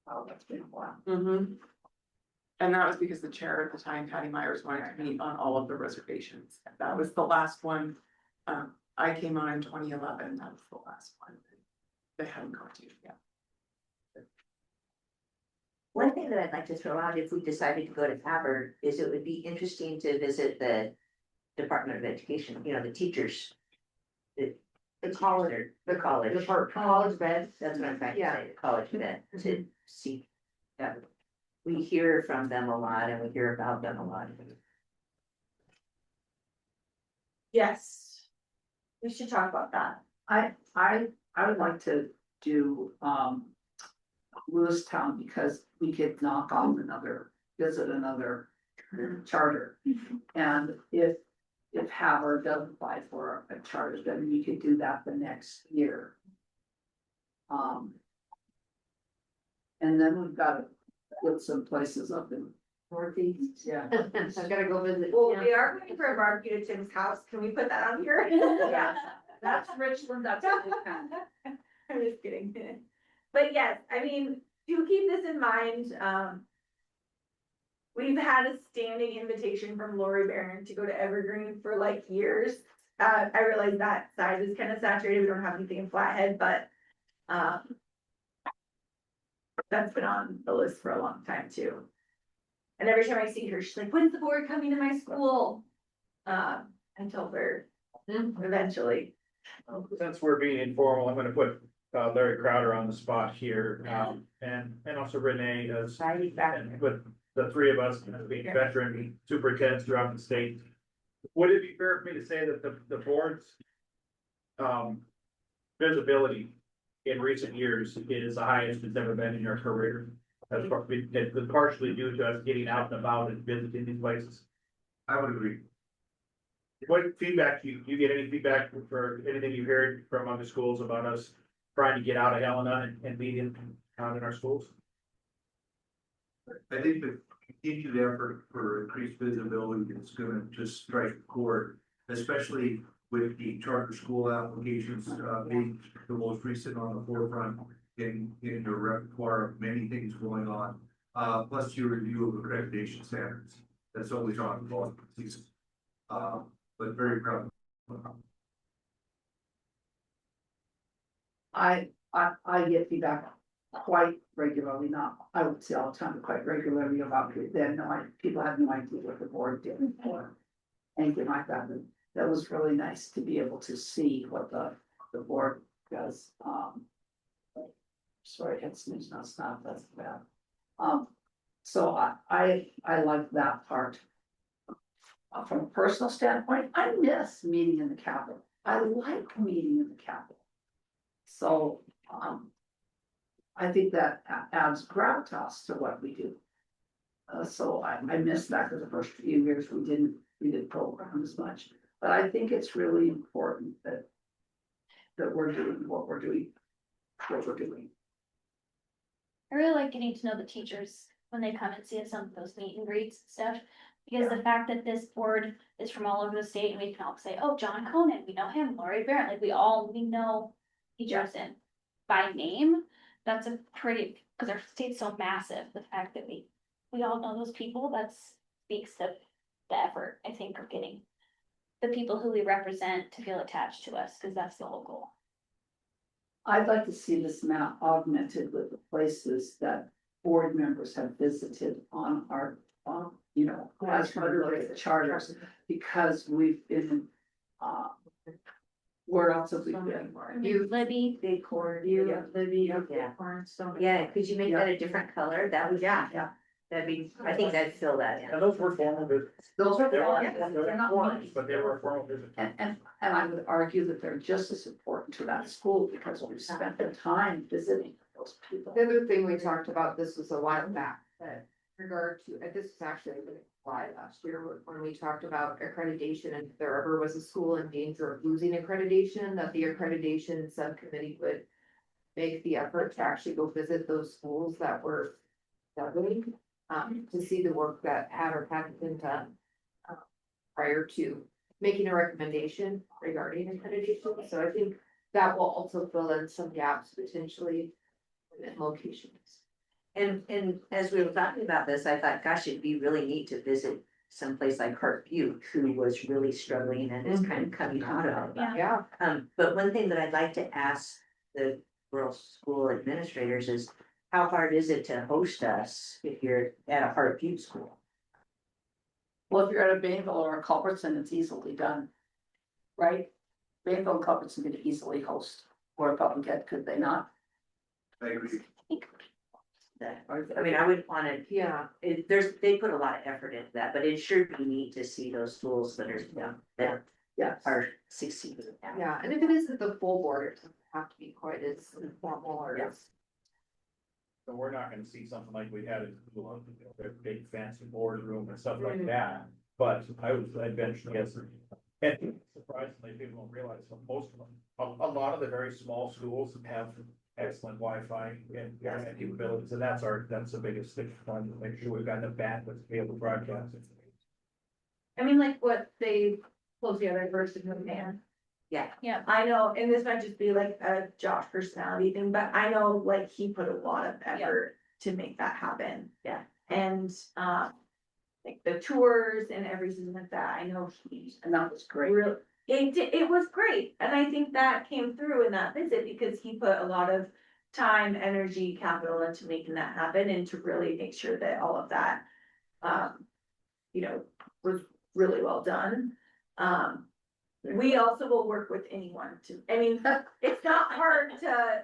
Oh, that's been a while. And that was because the chair at the time, Patty Myers, wanted to meet on all of the reservations. That was the last one. I came on in 2011, that was the last one. They hadn't gone to yet. One thing that I'd like to throw out, if we decided to go to Havre, is it would be interesting to visit the Department of Education, the teachers. The college, The college. the college beds. That's what I'm trying to Yeah. say, the college event, to see. Yeah. We hear from them a lot and we hear about them a lot. Yes. We should talk about that. I would like to do, Lewistown because we could knock on visit another charter. And if Havard does apply for a charter, then we could do that the next year. And then we've got to put some places up in Northeast, yeah. I gotta go visit. Well, we are going for a barbecue at Tim's house. Can we put that on here? Yeah. That's Richland, that's. I'm just kidding. But yes, I mean, do keep this in mind, we've had a standing invitation from Lori Barron to go to Evergreen for like years. I realize that size is kind of saturated, we don't have anything in Flathead, but, that's been on the list for a long time too. And every time I see her, she's like, when's the board coming to my school? I told her, eventually. Since we're being informal, I'm gonna put Larry Crowder on the spot here, and also Renee as, and with the three of us being veteran superintendents throughout the state. Would it be fair for me to say that the board's visibility in recent years is the highest it's ever been in your career? That's partially due to us getting out and about and visiting these places. I would agree. What feedback, do you get any feedback for anything you've heard from other schools about us trying to get out of Helena and being out in our schools? I think the continued effort for increased visibility is gonna just strike a chord, especially with the charter school applications, being the most recent on the forefront in your repertoire of many things going on. Plus your review of accreditation standards, that's always on the ball season. But very proud. I get feedback quite regularly, not, I would say all the time, but quite regularly about it. Then people have no idea what the board did or anything like that. And that was really nice to be able to see what the board does. Sorry, it's not, that's bad. So I like that part. From a personal standpoint, I miss meeting in the Capitol. I like meeting in the Capitol. So, I think that adds gravitas to what we do. So I miss that for the first few years, we didn't program as much, but I think it's really important that we're doing what we're doing. I really like getting to know the teachers when they come and see us on those meet and greets and stuff. Because the fact that this board is from all over the state and we can all say, oh, John Conan, we know him, Lori Barrett, like we know teachers and by name. That's a pretty, because our state's so massive, the fact that we all know those people, that speaks to the effort, I think, of getting the people who we represent to feel attached to us, because that's the whole goal. I'd like to see this map augmented with the places that board members have visited on our, as part of the charters, because we've been, where else have we been? Libby, Big cord. Libby, Yeah. so. Yeah, could you make that a different color? That would, Yeah. that'd be, I think that'd fill that in. And those were formal visits. Those are, They were, yeah, they were they're not formal, meetings. but they were formal visits. And I would argue that they're just as important to that school because we've spent the time visiting those people. The other thing we talked about, this was a while back, regard to, and this was actually July last year, when we talked about accreditation, and if there ever was a school in danger of losing accreditation, that the accreditation subcommittee would make the effort to actually go visit those schools that were struggling, to see the work that had or hadn't been done prior to making a recommendation regarding accreditation. So I think that will also fill in some gaps potentially in locations. And as we were talking about this, I thought, gosh, it'd be really neat to visit someplace like Hart Butte, who was really struggling and is kind of coming out of it. Yeah. Yeah, But one thing that I'd like to ask the rural school administrators is, how hard is it to host us if you're at a Hart Butte school? Well, if you're at a Bayville or a Culbertson, it's easily done. Right? Bayville Culbertson could easily host Board of Public Ed, could they not? I agree. I mean, I wouldn't wanna, Yeah, they put a lot of effort into that, but it sure be neat to see those schools that are, that Yeah. are succeeding. yeah, and if it isn't the full board, it doesn't have to be quite as formal or as. So we're not gonna see something like we had in school, a big fancy boardroom and stuff like that, but I'd venture to guess. And surprisingly, people don't realize, that most of them, a lot of the very small schools have excellent Wi-Fi and internet capabilities, and that's the biggest thing, trying to make sure we've got enough bandwidth to be able to broadcast it. I mean, like what they pulled together versus the man. Yeah, I know, and this might just be like a Josh personality thing, but I know like he put a lot of effort to make that happen. Yeah. And, like the tours and everything like that, I know he And that was great. it was great, and I think that came through in that visit because he put a lot of time, energy, capital into making that happen and to really make sure that all of that. You know, was really well done. We also will work with anyone to, I mean, it's not hard to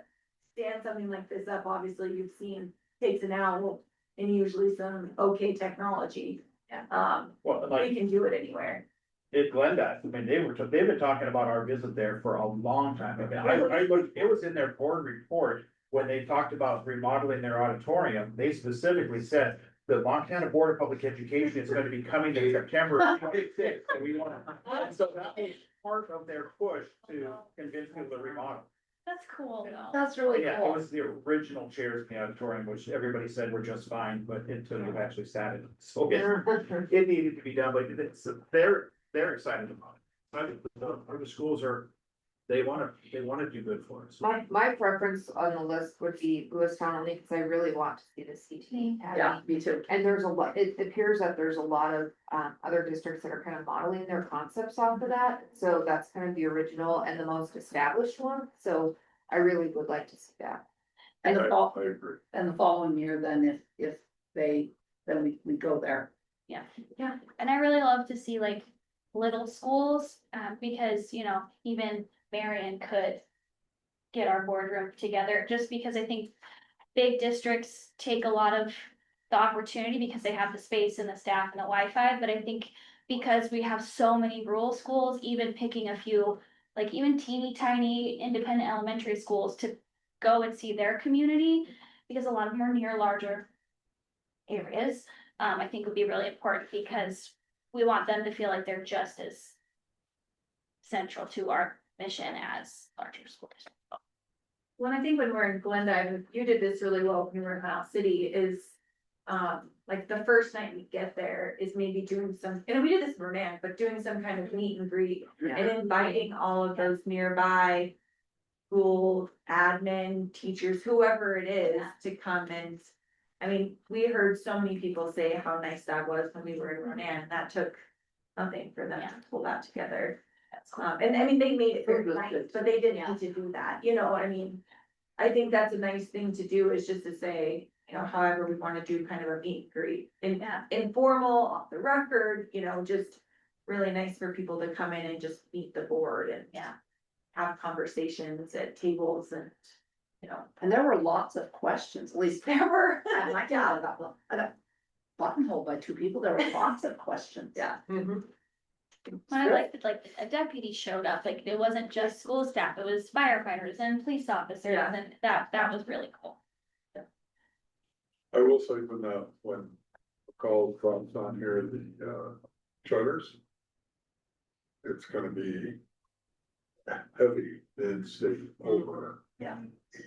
stand something like this up, obviously, you've seen, takes an hour and usually some okay technology. Well, We like, can do it anywhere. Glenda, I mean, they've been talking about our visit there for a long time. I mean, I looked, it was in their board report, when they talked about remodeling their auditorium, they specifically said. The Montana Board of Public Education is gonna be coming in September 26th, and we wanna, and so that was part of their push to convince people to remodel. That's cool though. That's really Yeah, it cool. was the original chairs in the auditorium, which everybody said were just fine, but until you actually sat in it, so it needed to be done, but they're excited about it. I think the schools are, they wanna do good for us. My preference on the list would be Lewistown only because I really want to see the CT Yeah, Academy. me too. And there's a lot, it appears that there's a lot of, other districts that are kind of modeling their concepts off of that. So that's kind of the original and the most established one, so I really would like to see that. And the fall, I agree. and the following year, then if they, then we go there. Yeah, and I really love to see like little schools, because, you know, even Marion could get our boardroom together, just because I think big districts take a lot of the opportunity because they have the space and the staff and the Wi-Fi, but I think because we have so many rural schools, even picking a few, like even teeny tiny independent elementary schools to go and see their community, because a lot of them are near larger areas, I think would be really important because we want them to feel like they're just as central to our mission as larger schools. When I think when we're in Glendive, you did this really well when you were in Mount City, is. Like the first night we get there is maybe doing some, and we did this in Vernon, but doing some kind of meet and greet. And inviting all of those nearby. School admin, teachers, whoever it is, to come and. I mean, we heard so many people say how nice that was when we were in Ronan, and that took nothing for them to pull that together. And I mean, they made it very Food was nice, good. but they didn't need to do that, you know, I mean. I think that's a nice thing to do, is just to say, you know, however we wanna do kind of a meet and greet. And informal, off the record, you know, just really nice for people to come in and just meet the board and. Have conversations at tables and, you know. And there were lots of questions, at least There were. I got buttonholed by two people. There were lots of questions. Yeah. Mm-hmm. When I liked it, like a deputy showed up, like it wasn't just school staff, it was firefighters and police officers, Yeah. and that was really cool. I will say when the call drops on here, the charters. It's gonna be heavy in state over. Yeah.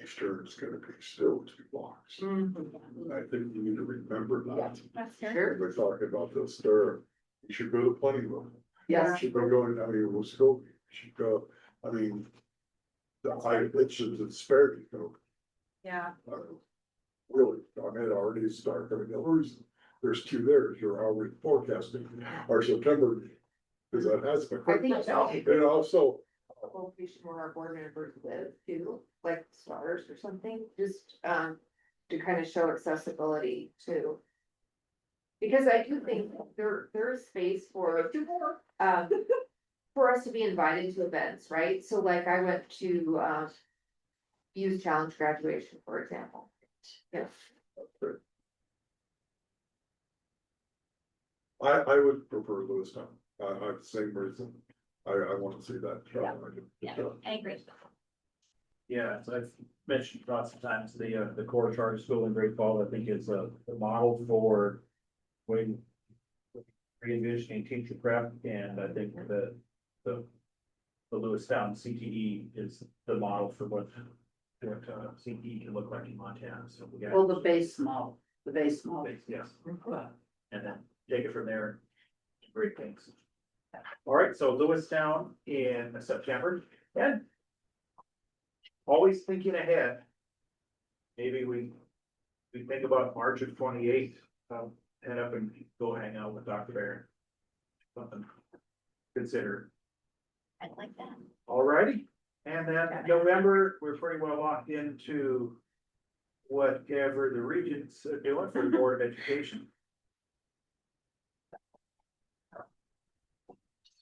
Eastern is gonna be still 2 blocks. I think you need to remember that. That's fair. Sure. We're talking about this there, you should go to Plentyville. You Yes, should go going down here, we'll still, you should go, I mean. It's just a disparity, you know. Yeah. Really, I mean, it already started, I mean, there's 2 there, you're already forecasting our September. Cause that has been. I think so. And also, A location where our board members live too, like stars or something, just, to kind of show accessibility to. Because I do think there is space for, for us to be invited to events, right? So like I went to, Youth Challenge graduation, for example. Yeah. I would prefer Lewistown. I have the same reason. I want to see that. Yeah, I agree. Yeah, so I've mentioned lots of times the core charter school in Great Falls, I think is a model for when re-envisioning teacher prep, and I think the Lewistown CTE is the model for what CTE can look like in Montana, so we got. Well, the base model. Yes, and then take it from there. Great things. All right, so Lewistown in September, and always thinking ahead. Maybe we think about March of 28, head up and go hang out with Dr. Barron. Something to consider. I like that. All righty, and then November, we're pretty well locked into whatever the regents are doing for the Board of Education.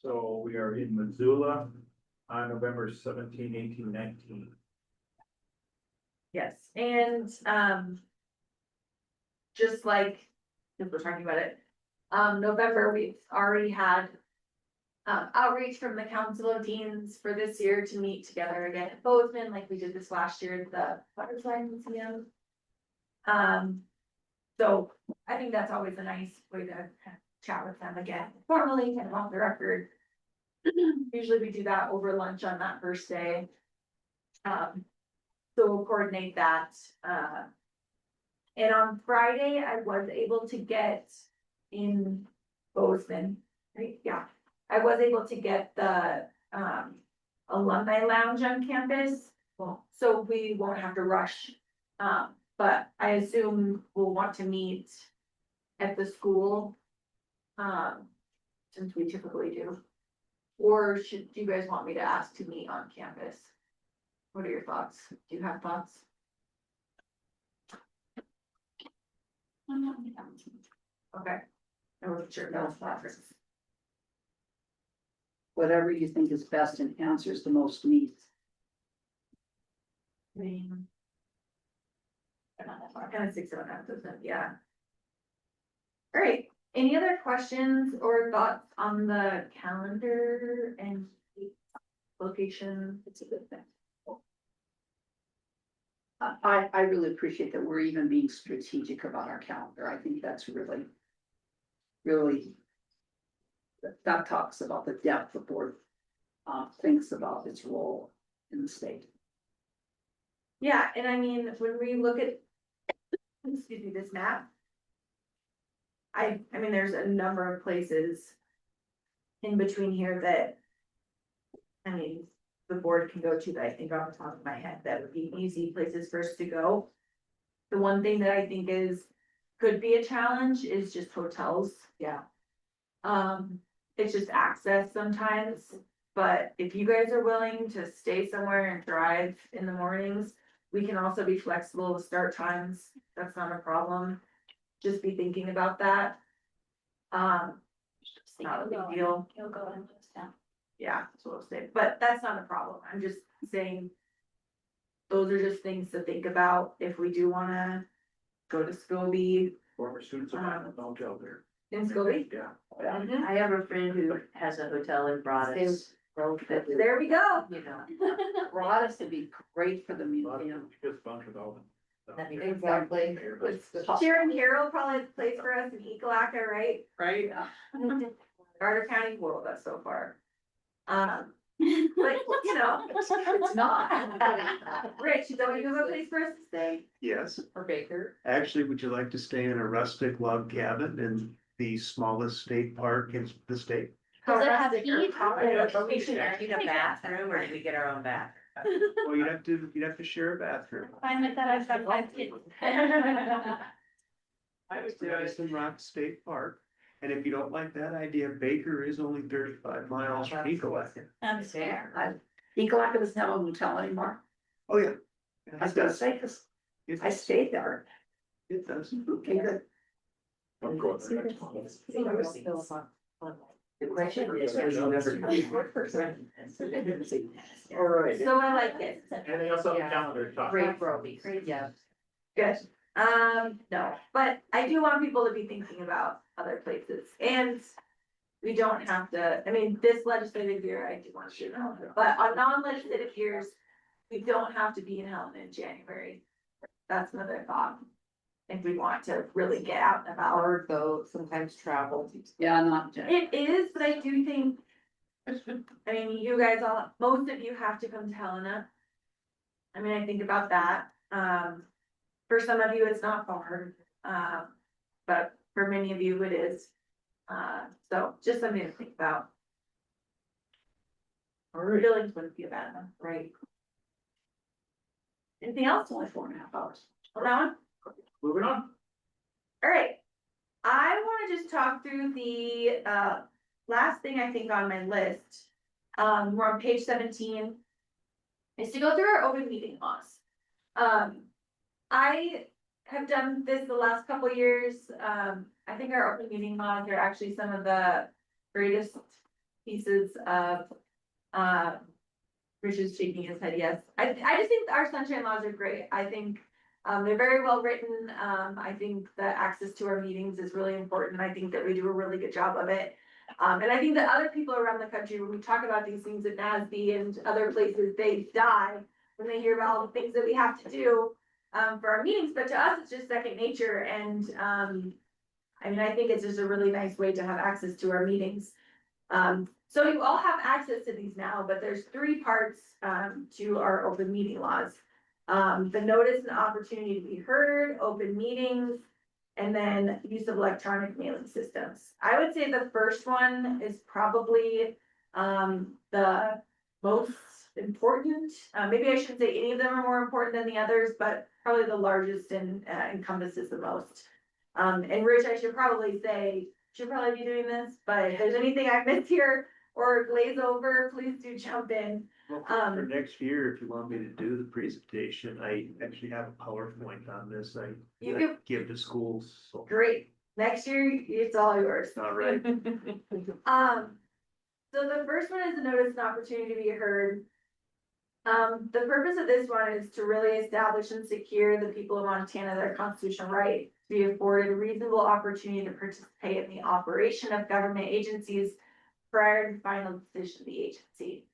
So we are in Missoula on November 17, 18, 19. Yes, and, just like, if we're talking about it, November, we've already had outreach from the Council of Deans for this year to meet together again at Bozeman, like we did this last year at the Butterfly Museum. So I think that's always a nice way to kind of chat with them again, formally, kind of off the record. Usually we do that over lunch on that first day. So we'll coordinate that, and on Friday, I was able to get in Bozeman, right, yeah. I was able to get the, alumni lounge on campus, so we won't have to rush. But I assume we'll want to meet at the school, since we typically do. Or do you guys want me to ask to meet on campus? What are your thoughts? Do you have thoughts? Okay. I wasn't sure. That was thoughts. Whatever you think is best and answers the most needs. I mean. Kind of 6 7 doesn't, yeah. All right, any other questions or thoughts on the calendar and location? It's a good thing. I really appreciate that we're even being strategic about our calendar. I think that's really. That talks about the depth the board thinks about its role in the state. Yeah, and I mean, when we look at, excuse me, this map. I mean, there's a number of places in between here that, I mean, the board can go to that I think off the top of my head, that would be easy places for us to go. The one thing that I think could be a challenge is just hotels. Yeah. It's just access sometimes, but if you guys are willing to stay somewhere and drive in the mornings, we can also be flexible with start times. That's not a problem. Just be thinking about that. Not a big deal. You'll go and lose down. Yeah, that's what I'll say, but that's not a problem. I'm just saying. Those are just things to think about if we do wanna go to Scobie. Former students of mine don't go there. In Scobie? Yeah. Mhm. I have a friend who has a hotel in Broadus. There we go. You know, Broadus would be great for the museum. Just bunch of all. Exactly. Sharon Carroll probably has a place for us in Ekalaka, right? Right? Carter County, well, that's so far. But, you know, It's not. Rich, don't you have a place for us to stay? Yes, Or Baker? actually, would you like to stay in a rustic log cabin in the smallest state park in the state? Does it have heat? do we need a bathroom or do we get our own bathroom? Well, you'd have to share a bathroom. Fine with that, I've got 5 kids. I was in Rock State Park, and if you don't like that idea, Baker is only 35 miles from Ecolab. That's fair. Ecolaka doesn't have a hotel anymore. Oh, yeah. I was gonna say, cause I stayed there. It does. Okay, good. I'm going there next month. The question is. All right. So I like this. Anything else on the Yeah. calendar? Todd? Great, Roby, yeah. Good. No, but I do want people to be thinking about other places and we don't have to, I mean, this legislative year, I do want to, but on non-legislative years, we don't have to be in Helena in January. That's another thought. If we want to really get out and about. Or though sometimes travel. Yeah, not. It is, but I do think, I mean, you guys all, most of you have to come to Helena. I mean, I think about that. For some of you, it's not far, but for many of you, it is. So just something to think about. Billings wouldn't be a bad one, right? Anything else? Only 4.5 hours. On that one? Moving on. All right. I wanna just talk through the, last thing I think on my list. We're on page 17. Is to go through our open meeting laws. I have done this the last couple years. I think our open meeting laws are actually some of the greatest pieces of, Rich is shaking his head, yes. I just think our sunshine laws are great. I think, they're very well written. I think that access to our meetings is really important. I think that we do a really good job of it. And I think that other people around the country, when we talk about these things at NASB and other places, they die when they hear about all the things that we have to do for our meetings, but to us, it's just second nature. And I mean, I think it's just a really nice way to have access to our meetings. So you all have access to these now, but there's 3 parts to our open meeting laws. The notice and opportunity to be heard, open meetings, and then use of electronic mailing systems. I would say the first one is probably the most important. Maybe I shouldn't say any of them are more important than the others, but probably the largest and encompasses the most. And Rich, I should probably say, should probably be doing this, but if there's anything I missed here or glaze over, please do jump in. Well, for next year, if you want me to do the presentation, I actually have a PowerPoint on this. You I do. give to schools, so. Great, next year, it's all yours. All right. So the first one is the notice and opportunity to be heard. The purpose of this one is to really establish and secure the people of Montana their constitutional right to be afforded a reasonable opportunity to participate in the operation of government agencies prior to final decision of the agency.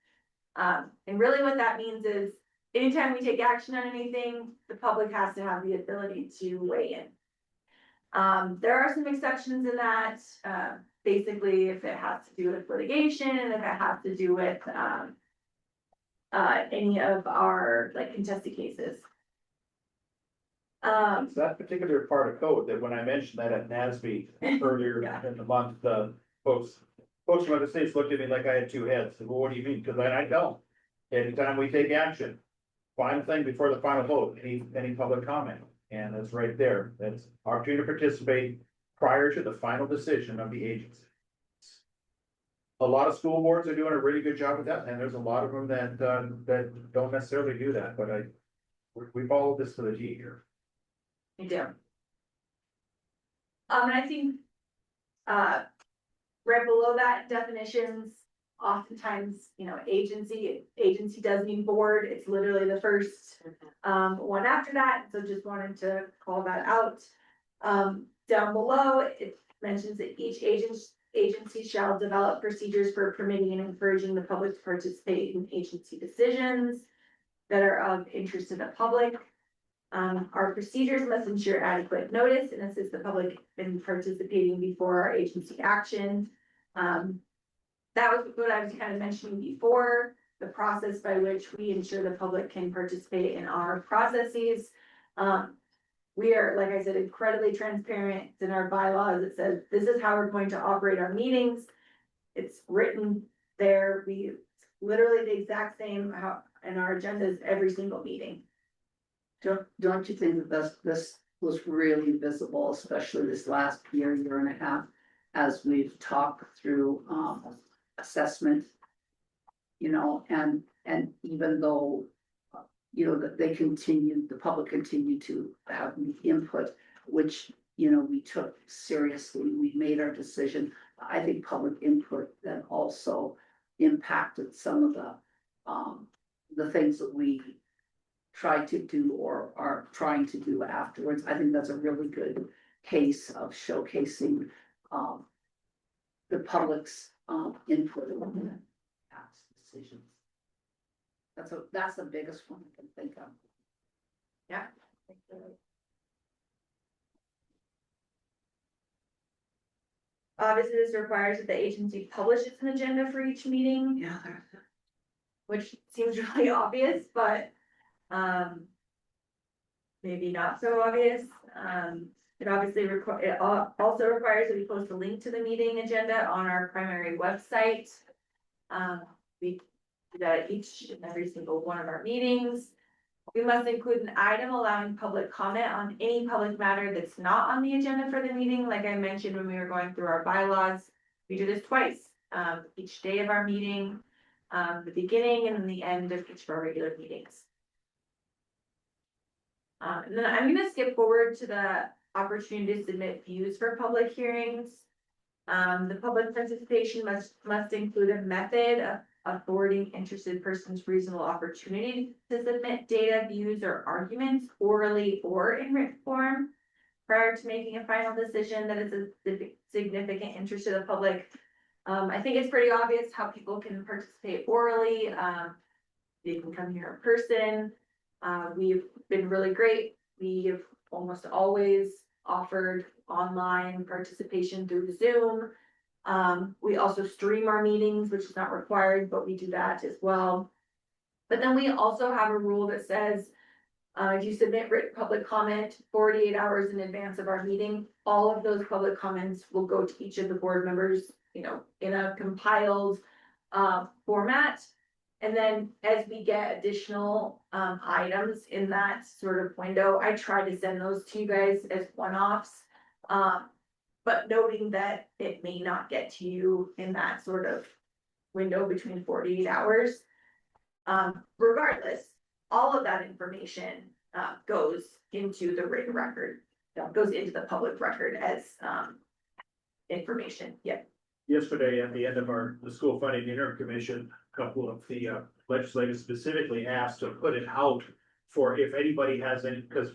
And really what that means is anytime we take action on anything, the public has to have the ability to weigh in. There are some exceptions in that, basically if it has to do with litigation, and if it has to do with, any of our like contested cases. It's that particular part of code that when I mentioned that at NASB earlier in the month, the folks from other states looked at me like I had 2 heads. Well, what do you mean? Because I don't. Anytime we take action, final thing before the final vote, any public comment, and it's right there. That's opportunity to participate prior to the final decision of the agency. A lot of school boards are doing a really good job with that, and there's a lot of them that don't necessarily do that, but we follow this to the T here. We do. And I think, right below that definitions, oftentimes, you know, agency does mean board, it's literally the first one after that, so just wanted to call that out. Down below, it mentions that each agency shall develop procedures for permitting and encouraging the public to participate in agency decisions that are of interest to the public. Our procedures must ensure adequate notice and assist the public in participating before our agency action. That was what I was kind of mentioning before, the process by which we ensure the public can participate in our processes. We are, like I said, incredibly transparent. It's in our bylaws. It says, this is how we're going to operate our meetings. It's written there. We literally the exact same how in our agendas every single meeting. Don't you think that this was really visible, especially this last year and a half, as we've talked through assessment? You know, and even though, you know, that the public continued to have input, which, you know, we took seriously, we made our decision. I think public input then also impacted some of the things that we try to do or are trying to do afterwards. I think that's a really good case of showcasing, the public's, input in past decisions. That's the biggest one I can think of. Yeah. Obviously, this requires that the agency publishes an agenda for each meeting. Yeah. Which seems really obvious, but, maybe not so obvious. It obviously also requires that we post a link to the meeting agenda on our primary website. We do that each and every single one of our meetings. We must include an item allowing public comment on any public matter that's not on the agenda for the meeting. Like I mentioned when we were going through our bylaws, we do this twice, each day of our meeting, the beginning and the end of each of our regular meetings. And then I'm gonna skip forward to the opportunity to submit views for public hearings. The public participation must include a method of affording interested persons reasonable opportunity to submit data, views, or arguments orally or in written form prior to making a final decision that is of significant interest to the public. I think it's pretty obvious how people can participate orally. They can come here in person. We've been really great. We have almost always offered online participation through Zoom. We also stream our meetings, which is not required, but we do that as well. But then we also have a rule that says, if you submit written public comment 48 hours in advance of our meeting, all of those public comments will go to each of the board members, you know, in a compiled format. And then as we get additional items in that sort of window, I try to send those to you guys as one-offs. But noting that it may not get to you in that sort of window between 48 hours. Regardless, all of that information goes into the written record, goes into the public record as information. Yeah. Yesterday, at the end of the school funding interim commission, a couple of the legislators specifically asked to put it out for if anybody has any, because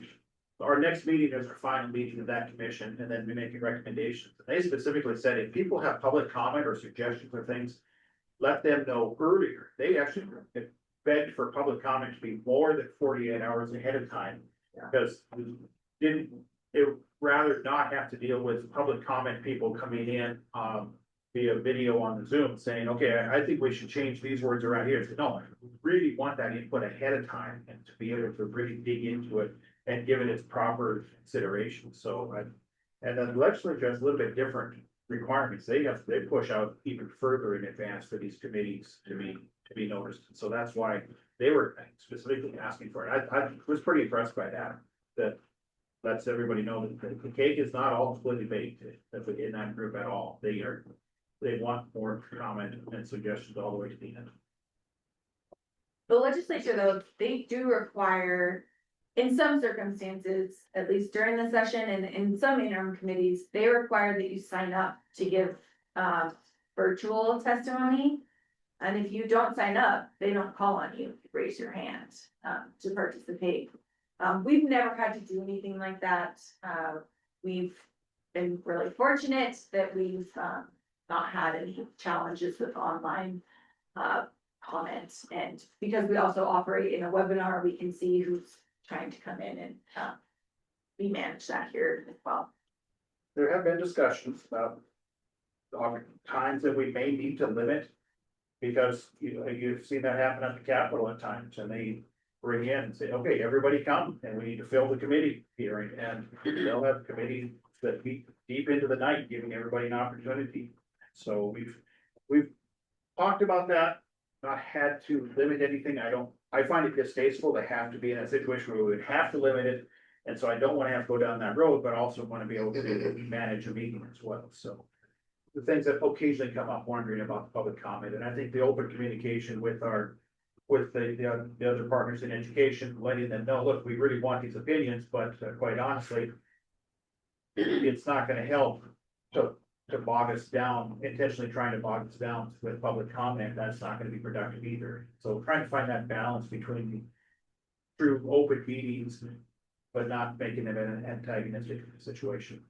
our next meeting is our final meeting of that commission, and then we make recommendations. They specifically said if people have public comment or suggestions or things, let them know earlier. They actually begged for public comment to be more than 48 hours ahead of time. Because they rather not have to deal with public comment people coming in via video on the Zoom saying, okay, I think we should change these words around here. So, no, I really want that input ahead of time and to be able to really dig into it and give it its proper consideration. So, and then the legislature has a little bit different requirements. They push out even further in advance for these committees to be noticed. So that's why they were specifically asking for it. I was pretty impressed by that. That lets everybody know that the cake is not all completely baked in that group at all. They want more comment and suggestions all the way to the end. The legislature, though, they do require, in some circumstances, at least during the session and in some interim committees, they require that you sign up to give virtual testimony. And if you don't sign up, they don't call on you to raise your hand to participate. We've never had to do anything like that. We've been really fortunate that we've not had any challenges with online comments. And because we also operate in a webinar, we can see who's trying to come in and we manage that here as well. There have been discussions about the times that we may need to limit. Because you've seen that happen at the Capitol at times, and they bring in and say, okay, everybody come, and we need to fill the committee hearing, and they'll have committees that be deep into the night, giving everybody an opportunity. So we've talked about that, not had to limit anything. I find it distasteful to have to be in a situation where we would have to limit it. And so I don't want to have to go down that road, but also want to be able to manage a meeting as well, so. The things that occasionally come up wondering about the public comment, and I think the open communication with the other partners in education, letting them know, look, we really want these opinions, but quite honestly, it's not gonna help to to bog us down, intentionally trying to bog us down with public comment, that's not gonna be productive either. So trying to find that balance between the true open meetings, but not making them an antagonistic situation.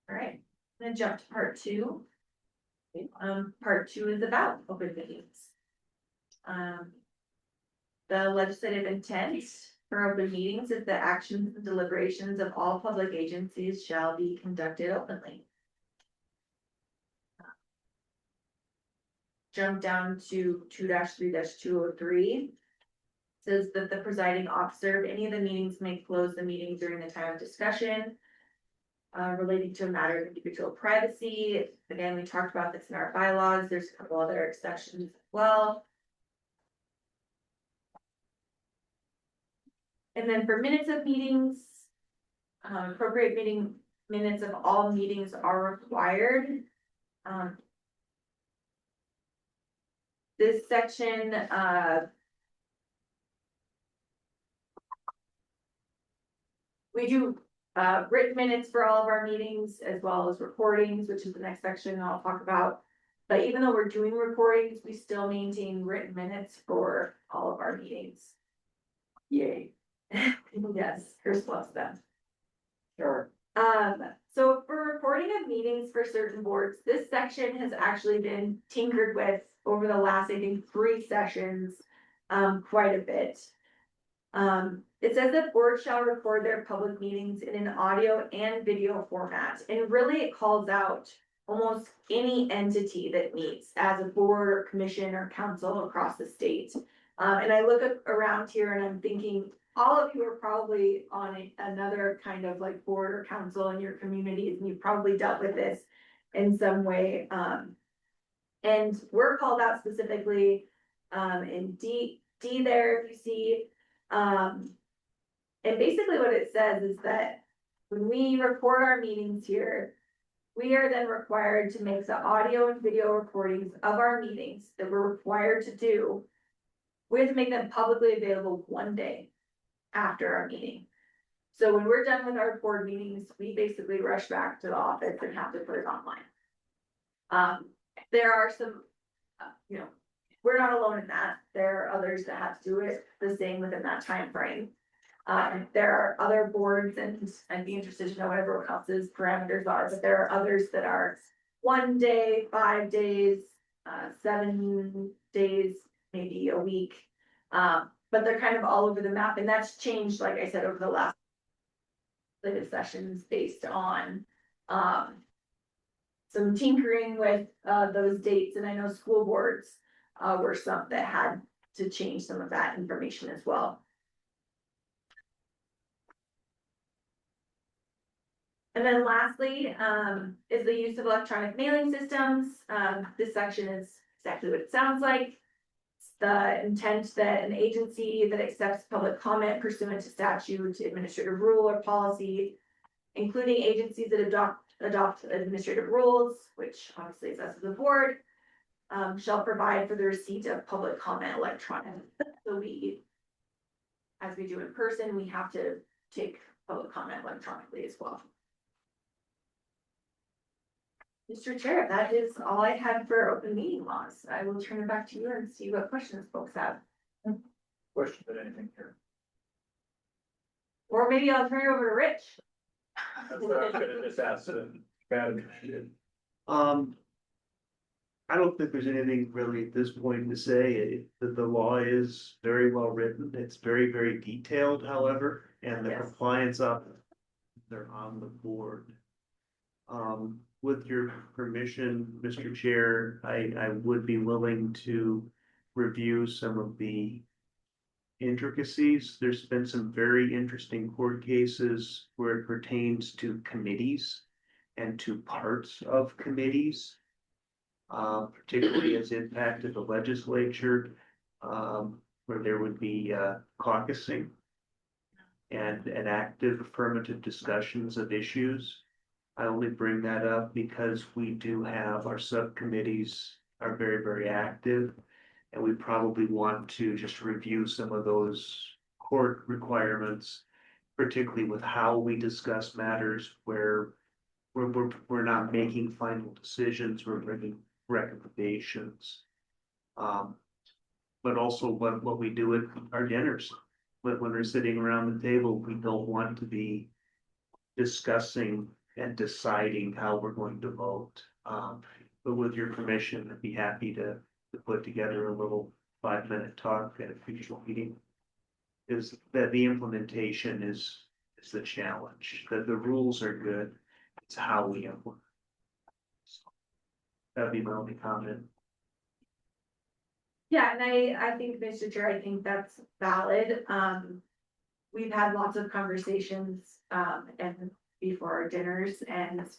All right, I'm gonna jump to part two. Part two is about open meetings. The legislative intent for open meetings is that actions and deliberations of all public agencies shall be conducted openly. Jump down to 2-3-203. Says that the presiding officer of any of the meetings may close the meeting during the time of discussion. Relating to a matter of individual privacy. Again, we talked about this in our bylaws. There's a couple other exceptions as well. And then for minutes of meetings, appropriate meeting minutes of all meetings are required. This section, we do written minutes for all of our meetings as well as recordings, which is the next section I'll talk about. But even though we're doing recordings, we still maintain written minutes for all of our meetings. Yay. Yes, Chris loves them. Sure. So for recording of meetings for certain boards, this section has actually been tinkered with over the last, I think, 3 sessions, quite a bit. It says that boards shall record their public meetings in an audio and video format, and really it calls out almost any entity that meets as a board or commission or council across the state. And I look around here and I'm thinking, all of you are probably on another kind of like board or council in your communities, and you've probably dealt with this in some way. And we're called out specifically in D there, if you see. And basically what it says is that when we record our meetings here, we are then required to make the audio and video recordings of our meetings that we're required to do. We have to make them publicly available 1 day after our meeting. So when we're done with our board meetings, we basically rush back to the office and have to put it online. There are some, we're not alone in that. There are others that have to do it the same within that time frame. There are other boards, and I'd be interested to know what everyone else's parameters are, but there are others that are 1 day, 5 days, 7 days, maybe a week. But they're kind of all over the map, and that's changed, like I said, over the last sessions based on some tinkering with those dates, and I know school boards were some that had to change some of that information as well. And then lastly, is the use of electronic mailing systems. This section is exactly what it sounds like. It's the intent that an agency that accepts public comment pursuant to statute, administrative rule, or policy, including agencies that adopt administrative rules, which obviously is us as a board, shall provide for the receipt of public comment electronic. So as we do in person, we have to take public comment electronically as well. Mr. Chair, that is all I had for open meeting laws. I will turn it back to you and see what questions folks have. Question about anything here? Or maybe I'll turn it over to Rich. That's what I was gonna just ask, bad. I don't think there's anything really at this point to say. That the law is very well written. It's very, very detailed, however, and the Yes. compliance of they're on the board. With your permission, Mr. Chair, I would be willing to review some of the intricacies. There's been some very interesting court cases where it pertains to committees and to parts of committees. Particularly as impacted the legislature, where there would be caucusing and an active affirmative discussions of issues. I only bring that up because we do have our subcommittees are very, very active. And we probably want to just review some of those court requirements particularly with how we discuss matters where we're not making final decisions, we're bringing recommendations. But also what we do at our dinners, when we're sitting around the table, we don't want to be discussing and deciding how we're going to vote. But with your permission, I'd be happy to put together a little 5-minute talk at a future meeting. Is that the implementation is the challenge, that the rules are good, it's how we implement. So, that'd be my only comment. Yeah, and I think, Mr. Chair, I think that's valid. We've had lots of conversations, and before our dinners and,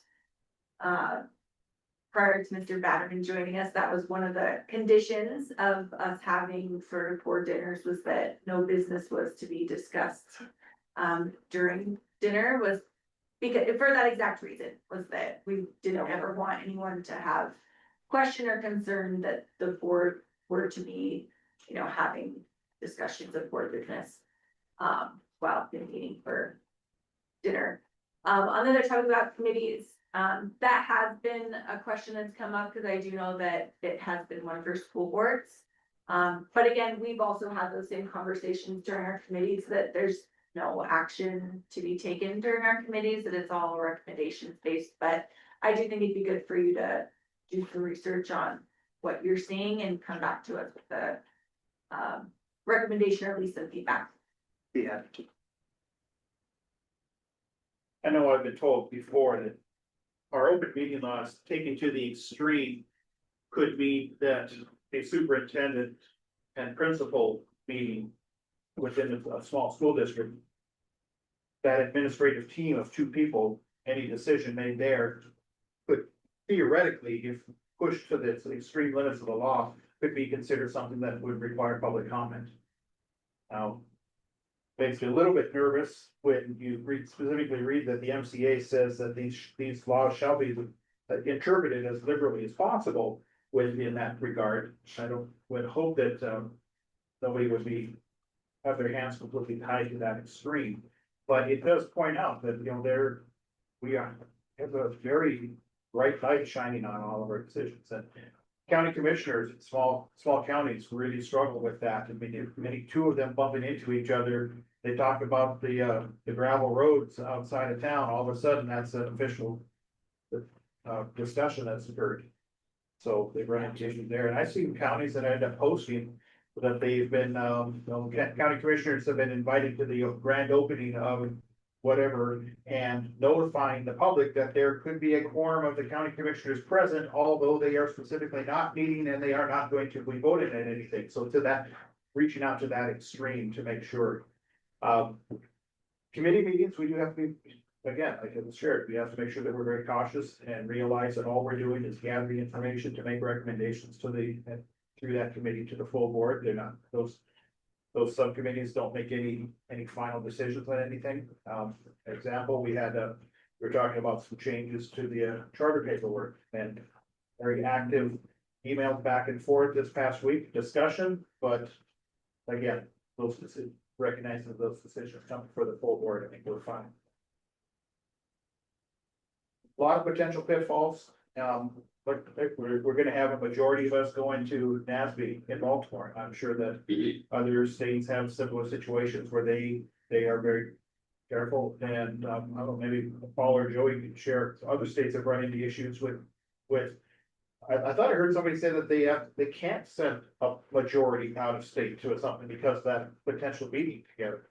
prior to Mr. Batterman joining us, that was one of the conditions of us having sort of board dinners, was that no business was to be discussed, during dinner, was because, for that exact reason, was that we didn't ever want anyone to have question or concern that the board were to be, having discussions of board business, while convening for dinner. On the topic about committees, that has been a question that's come up, because I do know that it has been one of your school boards. But again, we've also had those same conversations during our committees, that there's no action to be taken during our committees, that it's all recommendations based. But I do think it'd be good for you to do some research on what you're seeing and come back to us with a recommendation or at least some feedback. Yeah. I know I've been told before that our open meeting laws taken to the extreme could mean that a superintendent and principal meeting within a small school district, that administrative team of 2 people, any decision made there could theoretically, if pushed to the extreme limits of the law, could be considered something that would require public comment. Now, makes me a little bit nervous when you specifically read that the MCA says that these laws shall be interpreted as liberally as possible within that regard. I would hope that nobody would have their hands completely tied to that extreme. But it does point out that, we have a very bright light shining on all of our decisions, and county commissioners in small counties really struggle with that. I mean, many 2 of them bumping into each other. They talk about the gravel roads outside of town. All of a sudden, that's an official discussion that's occurred. So they run into issues there, and I've seen counties that end up posting that they've been, county commissioners have been invited to the grand opening of whatever, and notifying the public that there could be a quorum of the county commissioners present, although they are specifically not meeting and they are not going to be voted in anything. So to that, reaching out to that extreme to make sure. Committee meetings, we do have to be, again, like I shared, we have to make sure that we're very cautious and realize that all we're doing is gathering information to make recommendations to through that committee to the full board. They're not, those subcommittees don't make any final decisions on anything. Example, we're talking about some changes to the charter paperwork, and very active emails back and forth this past week, discussion, but again, those decisions, recognizing those decisions come for the full board, I think we're fine. A lot of potential pitfalls, but we're gonna have a majority of us going to NASB in Baltimore. I'm sure that other states have similar situations where they are very careful, and I don't know, maybe Paul or Joey can share. Other states have run into issues with. I thought I heard somebody say that they can't send a majority out of state to something because of that potential meeting together.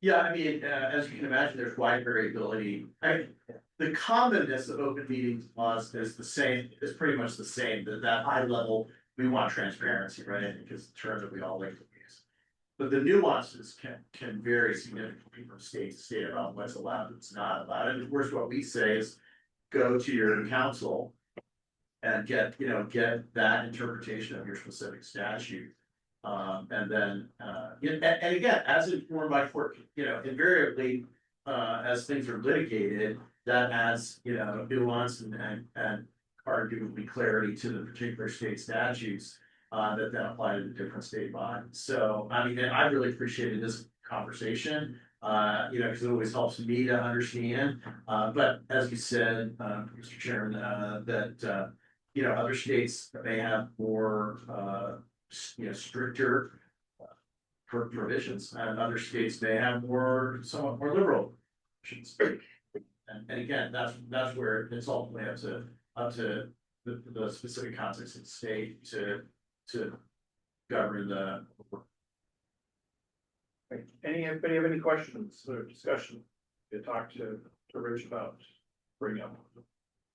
Yeah, I mean, as you can imagine, there's wide variability. The commonness of open meetings laws is pretty much the same, that high level, we want transparency, right? Because the terms that we all like to use. But the nuances can vary significantly from state to state about what's allowed and what's not allowed. And of course, what we say is go to your council and get that interpretation of your specific statute. And then, and again, as informed by court, invariably, as things are litigated, that adds, nuance and arguably clarity to the particular state statutes, that then apply to the different state bodies. So, I mean, I really appreciated this conversation. You know, because it always helps me to understand, but as you said, Mr. Chairman, that, you know, other states may have more, you know, stricter provisions, and other states may have more, somewhat more liberal provisions. And again, that's where it's ultimately up to the specific context of the state to govern the. Anybody have any questions or discussion to talk to Rich about, bring up?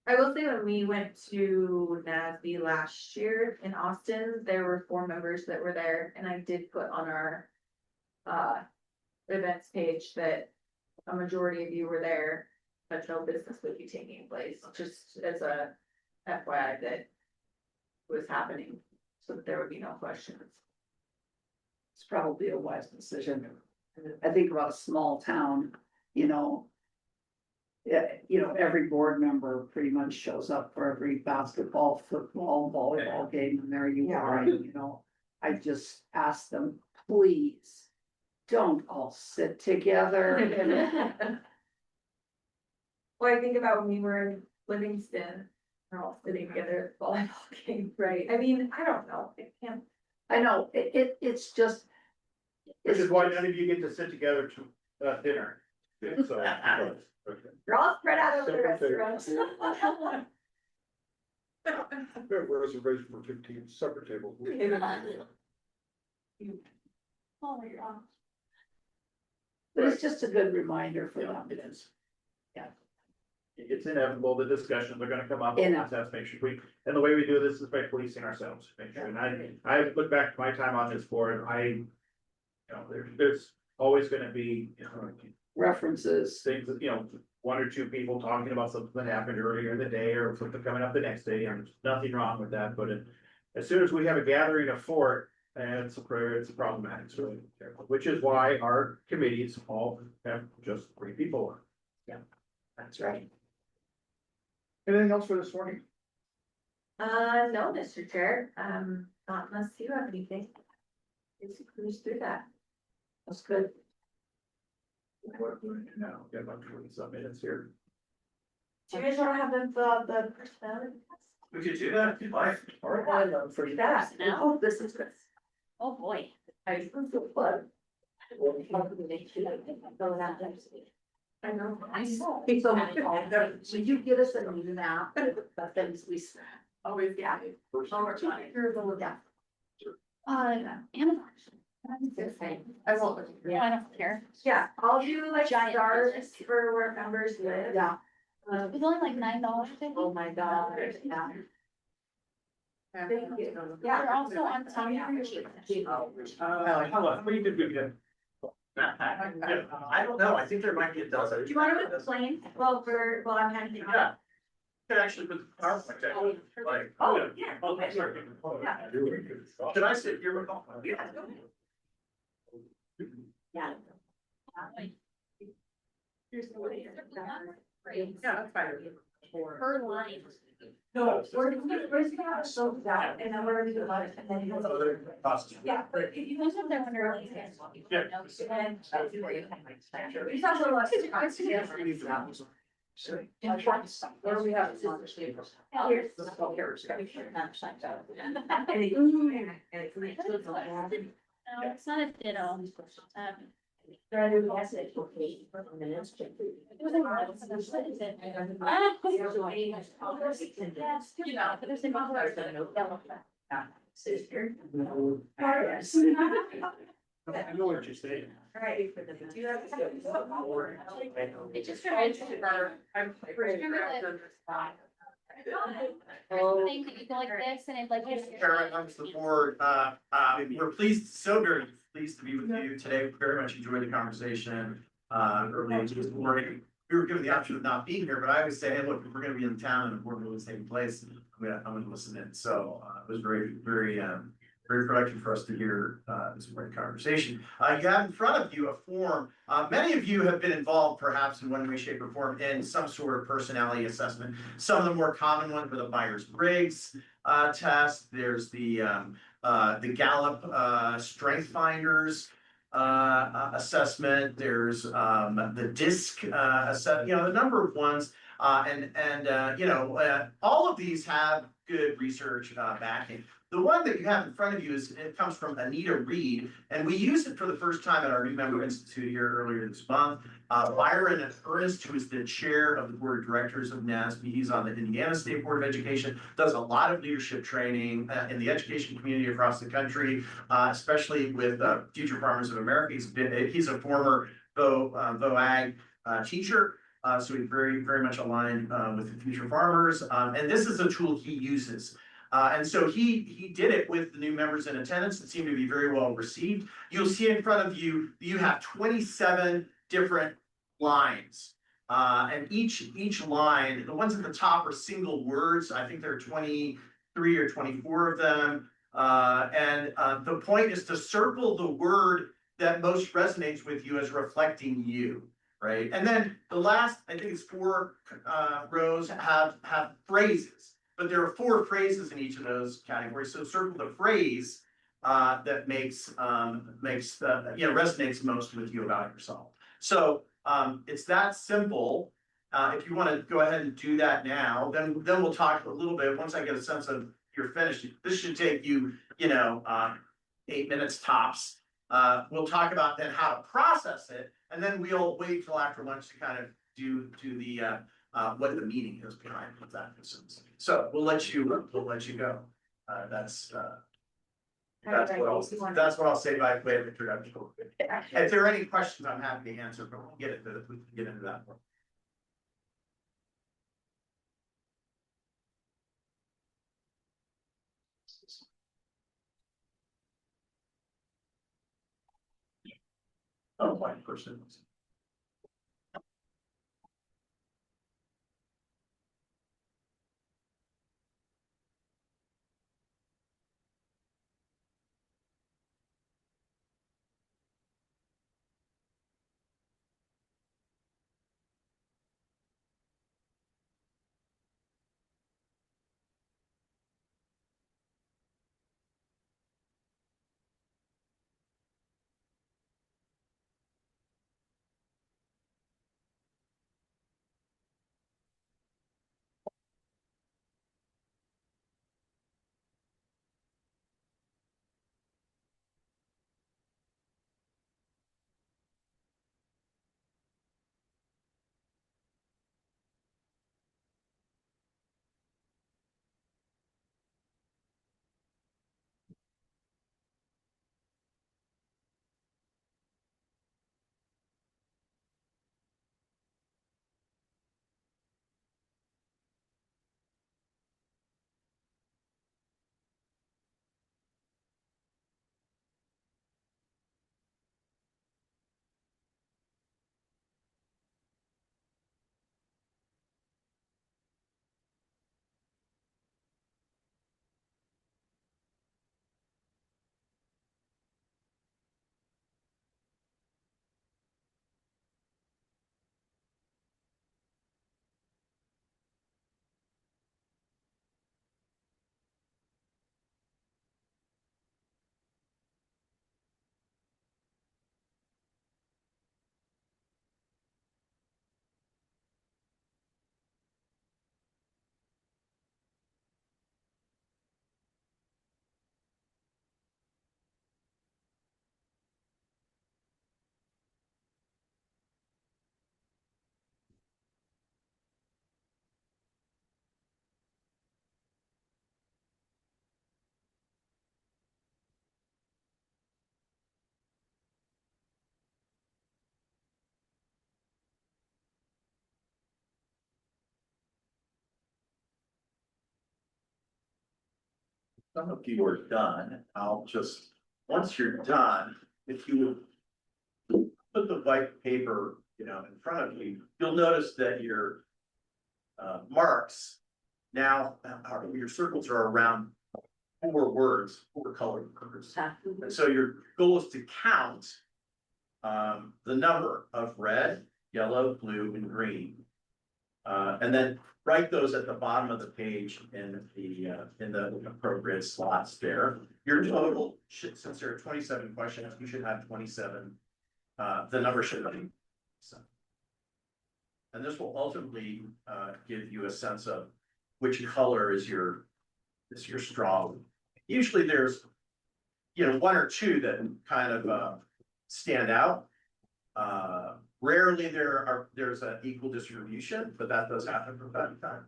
I will say when we went to NASB last year in Austin, there were 4 members that were there, and I did put on our events page that a majority of you were there, but no business would be taking place, just as a FYI that was happening, so that there would be no questions. It's probably a wise decision. I think about a small town, you know. Yeah, you know, every board member pretty much shows up for every basketball, football, volleyball game, and there you are, and, you know. I just ask them, please, don't all sit together. Well, I think about when we were in Livingston, we're all sitting together at the volleyball game, right? I mean, I don't know, it can't. I know, it's just. Which is why none of you get to sit together to dinner. So, You're all spread out over the restaurants. Reservation for 15 separate tables. Oh, my God. But it's just a good reminder for them. it is. Yeah. It's inevitable, the discussions are gonna come up, we'll have to make sure and the way we do this is by policing ourselves, make sure, and I look back to my time on this board, you know, there's always gonna be, you know, References. things that, you know, 1 or 2 people talking about something that happened earlier in the day or something coming up the next day, and there's nothing wrong with that, but as soon as we have a gathering of 4, and it's problematic, it's really terrible, which is why our committees all have just 3 people on. Yeah, that's right. Anything else for this morning? No, Mr. Chair, not unless you have anything. Let's cruise through that. That's good. What we're doing now, we have about 20-some minutes here. Do you guys wanna have the personality test? We could do that if you'd like. I love for that. Oh, this is good. Oh, boy. I feel fun. I know. So you get us a map, the things we said. Always, yeah. Yeah. Amazon. I won't. No, I don't care. Yeah, I'll do like Giant stars purchase. for where members live. Yeah. It was only like $9, I think. Oh, my God. Yeah. Thank you. They're also on Tommy How about, what you did, we did. I don't know, I think there might be a Delta. Do you wanna move the plane? Well, I'm handing it Yeah. off. Could actually put the PowerPoint deck, like. Oh, yeah. Oh, sorry. Yeah. Should I sit here with? Yeah. Yeah. Here's the way. Yeah, that's fine. Per line. No, we're gonna have a show that, and then we're gonna do lunch, and then. Yeah, but if you. Most of them are really. Yeah. And. It's also a lot. Where we have. No, it's not a ditto. You know, but there's I know what you're saying. Right. It just reminds me of our. I'm. Thing that you go like this and it like. Chairman, members of the board, we're pleased, very pleased to be with you today. Very much enjoyed the conversation. Earlier this morning, we were given the option of not being here, but I always say, hey, look, if we're gonna be in town and the board meeting is taking place, I'm gonna listen in. So, it was very productive for us to hear, this morning conversation. You have in front of you a form. Many of you have been involved perhaps in one way, shape or form in some sort of personality assessment. Some of the more common ones were the Myers-Briggs, test. There's the Gallup, Strength Finders. assessment, there's, the DISC, the number of ones. All of these have good research, backing. The one that you have in front of you it comes from Anita Reed, and we used it for the first time at our new member institute here earlier this month. Byron Ernest, who is the chair of the board of directors of NASB, he's on the Indiana State Board of Education, does a lot of leadership training in the education community across the country, especially with Future Farmers of America. He's a former VOAG teacher. So he's very, very much aligned with the Future Farmers. And this is a tool he uses. And so he did it with the new members in attendance. It seemed to be very well received. You'll see in front of you, you have 27 different lines. And each line, the ones at the top are single words. I think there are 23 or 24 of them. The point is to circle the word that most resonates with you as reflecting you, right? And then the last, I think it's 4 rows have phrases. But there are 4 phrases in each of those categories. So circle the phrase that resonates most with you about yourself. So it's that simple. If you want to go ahead and do that now, then we'll talk a little bit. Once I get a sense of you're finished, this should take you, 8 minutes tops. We'll talk about then how to process it, and then we'll wait till after lunch to kind of do the what the meaning is behind that. So we'll let you go. That's what I'll say by way of introduction. If there are any questions, I'm happy to answer, but we can get into that more. Oh, white person. Some of you are done. Once you're done, if you put the white paper, in front of you, you'll notice that your marks now, your circles are around 4 words, 4 colored words. And so your goal is to count the number of red, yellow, blue, and green And then write those at the bottom of the page in the appropriate slots there. Your total should, since there are 27 questions, you should have 27. The number should be. And this will ultimately give you a sense of which color is your strong. Usually there's, one or two that kind of stand out. Rarely there's an equal distribution, but that does happen from time to time.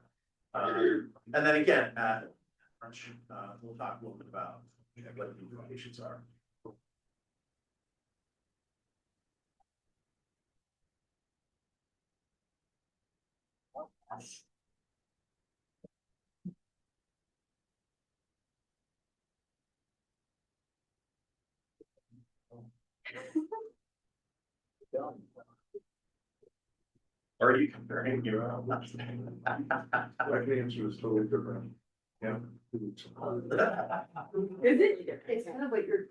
And then again, at lunch, we'll talk a little bit about what the implications are. Are you comparing your own? Like the answer is totally different. Yeah. Is it, it's kind of what you're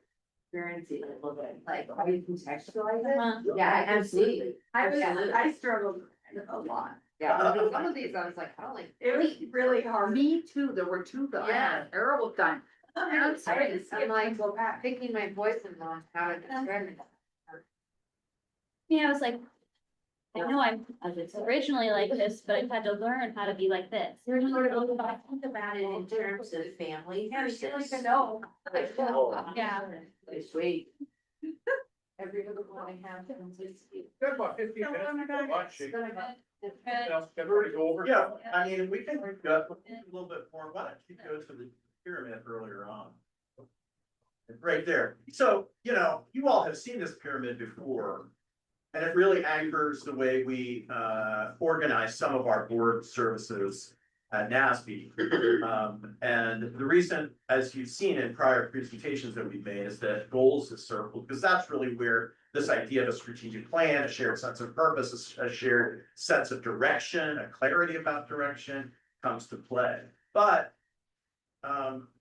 experiencing a little bit, like how you contextualize it. Yeah, absolutely. I struggled a lot. Yeah, some of these I was like, I don't like. It was really hard. Me too, there were two that I had a terrible time. I'm like, well, picking my voice and on how to describe it. Yeah, I was like, I know I'm originally like this, but I've had to learn how to be like this. You're sort of, I think about it in terms of family versus. know. Yeah. Sweet. Every other one I have. Got about 15 minutes. Watch it. Good. Everybody go over. Yeah, I mean, we can go a little bit more. Why don't you go to the pyramid earlier on? Right there. So, you all have seen this pyramid before. And it really anchors the way we organize some of our board services at NASB. And the reason, as you've seen in prior presentations that we've made, is that goals is circled, because that's really where this idea of a strategic plan, a shared sense of purpose, a shared sense of direction, a clarity about direction comes to play. But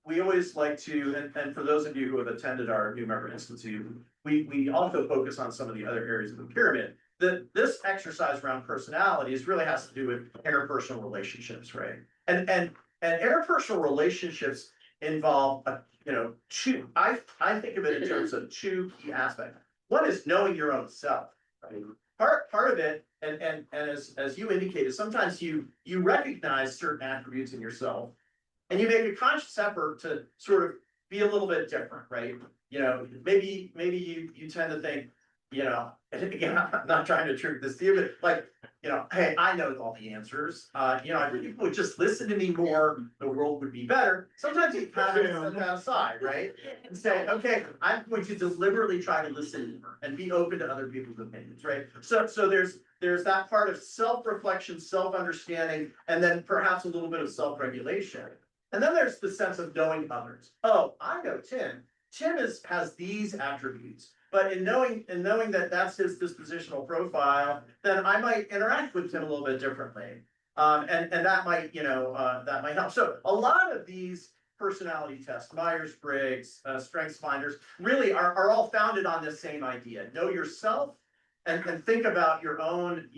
we always like to, and for those of you who have attended our New Member Institute, we also focus on some of the other areas of the pyramid. This exercise around personalities really has to do with interpersonal relationships, right? And interpersonal relationships involve, two. I think of it in terms of two key aspects. One is knowing your own self, right? Part of it, and as you indicated, sometimes you recognize certain attributes in yourself, and you make a conscious effort to sort of be a little bit different, right? Maybe you tend to think, and again, I'm not trying to trick this to you, but like, hey, I know all the answers. If people would just listen to me more, the world would be better. Sometimes you kind of set that aside, right? And say, okay, I'm going to deliberately try to listen more and be open to other people's opinions, right? So there's that part of self-reflection, self-understanding, and then perhaps a little bit of self-regulation. And then there's the sense of knowing others. Oh, I know Tim. Tim has these attributes, but in knowing that that's his dispositional profile, then I might interact with Tim a little bit differently. And that might, that might help. So a lot of these personality tests, Myers-Briggs, StrengthsFinders, really are all founded on this same idea. Know yourself and think about your own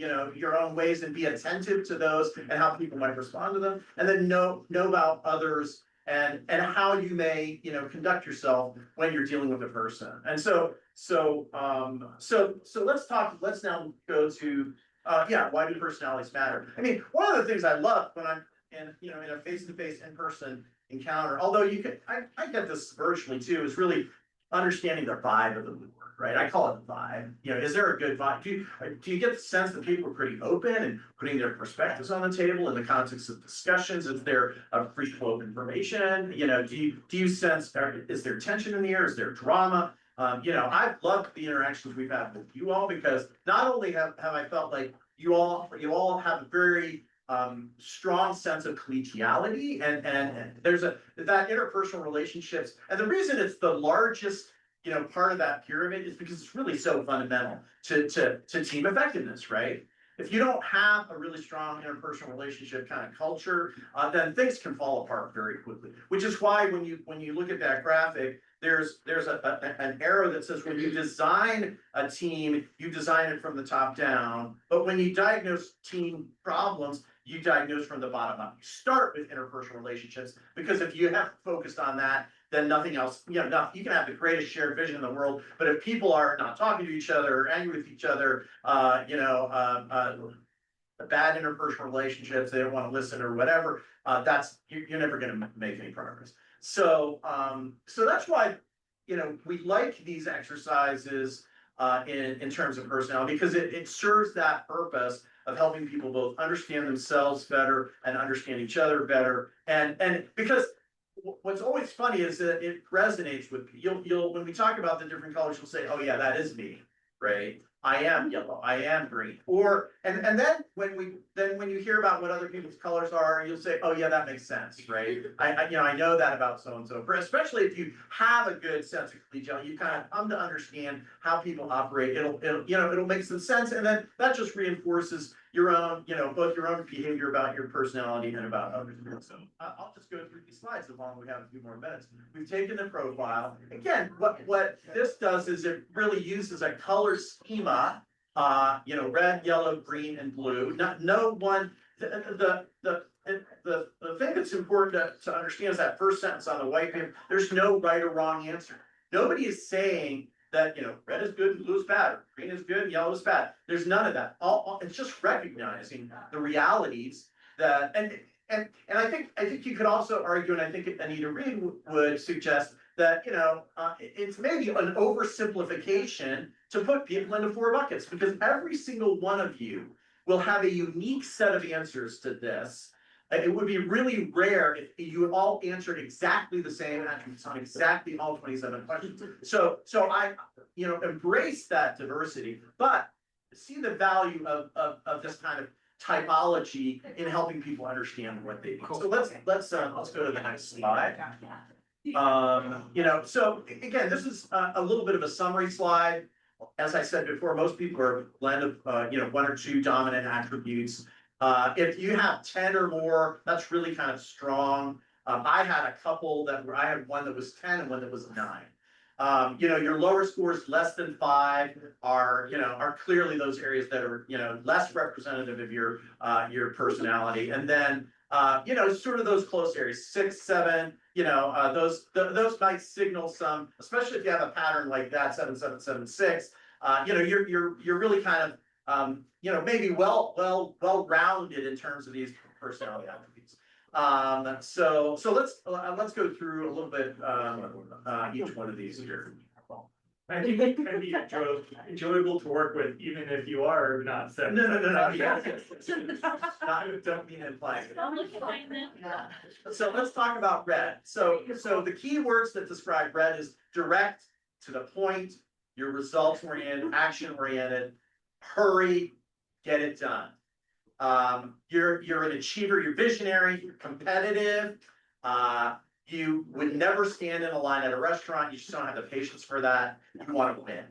ways and be attentive to those and how people might respond to them. And then know about others and how you may, conduct yourself when you're dealing with a person. And so let's now go to, why do personalities matter? I mean, one of the things I love when I'm in a face-to-face in-person encounter, although I get this virtually too, is really understanding the vibe of the board, right? I call it the vibe. Is there a good vibe? Do you get the sense that people are pretty open and putting their perspectives on the table in the context of discussions? Is there a free flow of information? Do you sense, is there tension in the air? Is there drama? I've loved the interactions we've had with you all, because not only have I felt like you all have a very strong sense of collegiality and there's that interpersonal relationships. And the reason it's the largest, part of that pyramid is because it's really so fundamental to team effectiveness, right? If you don't have a really strong interpersonal relationship kind of culture, then things can fall apart very quickly, which is why when you look at that graphic, there's an arrow that says when you design a team, you design it from the top down. But when you diagnose team problems, you diagnose from the bottom up. You start with interpersonal relationships, because if you haven't focused on that, then nothing else, you know, you can have the greatest shared vision in the world, but if people are not talking to each other, or angry with each other, bad interpersonal relationships, they don't want to listen or whatever, you're never gonna make any progress. So that's why, you know, we like these exercises in terms of personality, because it serves that purpose of helping people both understand themselves better and understand each other better. And because what's always funny is that it resonates with, you'll, when we talk about the different colors, you'll say, oh yeah, that is me, right? I am yellow, I am green, or, and then when you hear about what other people's colors are, you'll say, oh yeah, that makes sense, right? I know that about so-and-so, especially if you have a good sense of collegiality, you kind of come to understand how people operate, it'll make some sense, and then that just reinforces your own, both your own behavior about your personality and about others. So I'll just go through these slides as long as we have a few more minutes. We've taken the profile. Again, what this does is it really uses a color schema, red, yellow, green, and blue. No one, the thing that's important to understand is that first sentence on the white paper, there's no right or wrong answer. Nobody is saying that, red is good and blue is bad, or green is good and yellow is bad. There's none of that. It's just recognizing the realities that, and I think you could also argue, and I think Anita Reed would suggest that, it's maybe an oversimplification to put people into 4 buckets, because every single one of you will have a unique set of answers to this. It would be really rare if you all answered exactly the same attributes on exactly all 27 questions. So I, embrace that diversity, but see the value of this kind of typology in helping people understand what they need. So let's go to the next slide. So again, this is a little bit of a summary slide. As I said before, most people are a blend of 1 or 2 dominant attributes. If you have 10 or more, that's really kind of strong. I had a couple I had one that was 10 and one that was 9. Your lower scores less than 5 are clearly those areas that are, less representative of your personality. And then, sort of those close areas, 6, 7, those might signal some, especially if you have a pattern like that, 7, 7, 7, 6, you're really kind of, maybe well-rounded in terms of these personality attributes. So let's go through a little bit, each one of these here. I think it can be enjoyable to work with, even if you are not 7. No. Yes. Don't mean implying. So let's talk about red. So the key words that describe red is direct, to the point, you're results oriented, action oriented, hurry, get it done. You're an achiever, you're visionary, you're competitive. You would never stand in a line at a restaurant. You just don't have the patience for that. You want to win.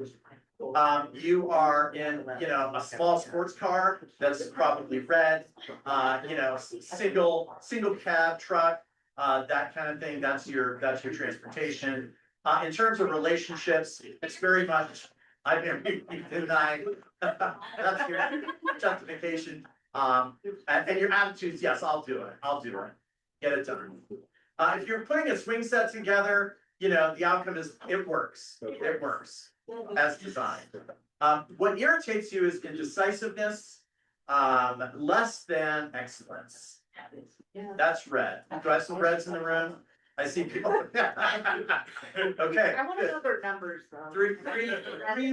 You are in, a small sports car that's probably red, single cab truck, that kind of thing. That's your transportation. In terms of relationships, it's very much, I've been denied. That's your justification. And your attitudes, yes, I'll do it. Get it done. If you're putting a swing set together, the outcome is it works. It works as designed. What irritates you is indecisiveness, less than excellence. That's red. Do I have some reds in the room? I see people. Okay. I want to know their numbers though. Three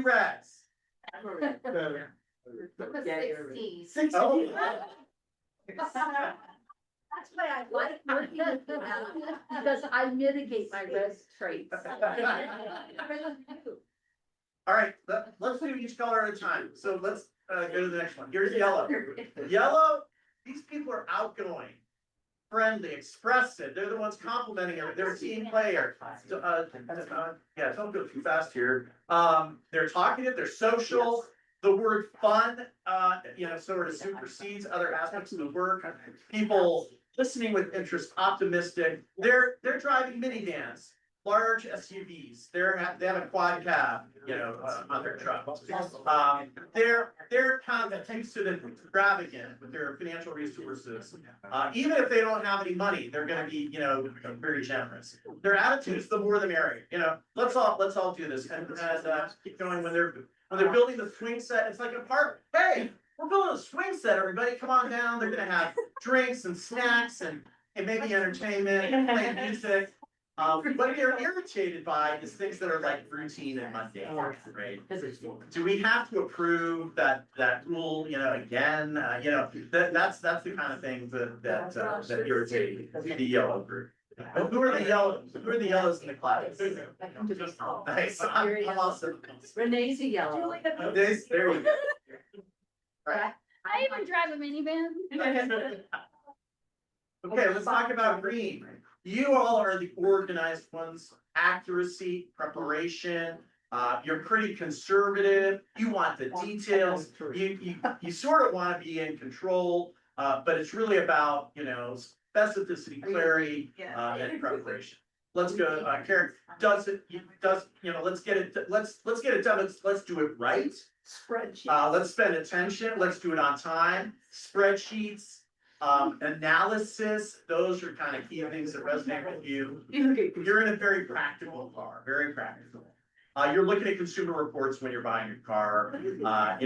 reds. Oh. That's why I like working with you, because I mitigate my red traits. All right, let's do each color at a time. So let's go to the next one. Here's yellow. Yellow, these people are outgoing, friendly, expressive. They're the ones complimenting everyone. They're a team player. Yeah, don't go too fast here. They're talkative, they're social. The word fun, sort of supersedes other aspects of the work. People listening with interest, optimistic. They're driving minivans. large SUVs, they have a quad cab, you know, on their truck. They're kind of used to the extravagant with their financial resources. Even if they don't have any money, they're gonna be, you know, very generous. Their attitudes, the more the merrier, you know, let's all do this and keep going when they're building the swing set, it's like a park. Hey, we're building a swing set, everybody, come on down, they're gonna have drinks and snacks and maybe entertainment, and play music. What they're irritated by is things that are like routine and mundane, right? Do we have to approve that rule, you know, again, you know, that's the kind of thing that irritate the yellow group. And who are the yellows in the class? Nice, I'm also. Renee's a yellow. This, there you go. Right. I even drive a minivan. Okay, let's talk about green. You all are the organized ones, accuracy, preparation, you're pretty conservative, you want the details, you sort of wanna be in control, but it's really about, you know, specificity, clarity, and preparation. Let's go, Karen, you know, let's get it done, let's do it right. Spreadsheet. Let's spend attention, let's do it on time, spreadsheets, analysis, those are kind of key things that resonate with you. You're in a very practical car, very practical. You're looking at consumer reports when you're buying your car, you know,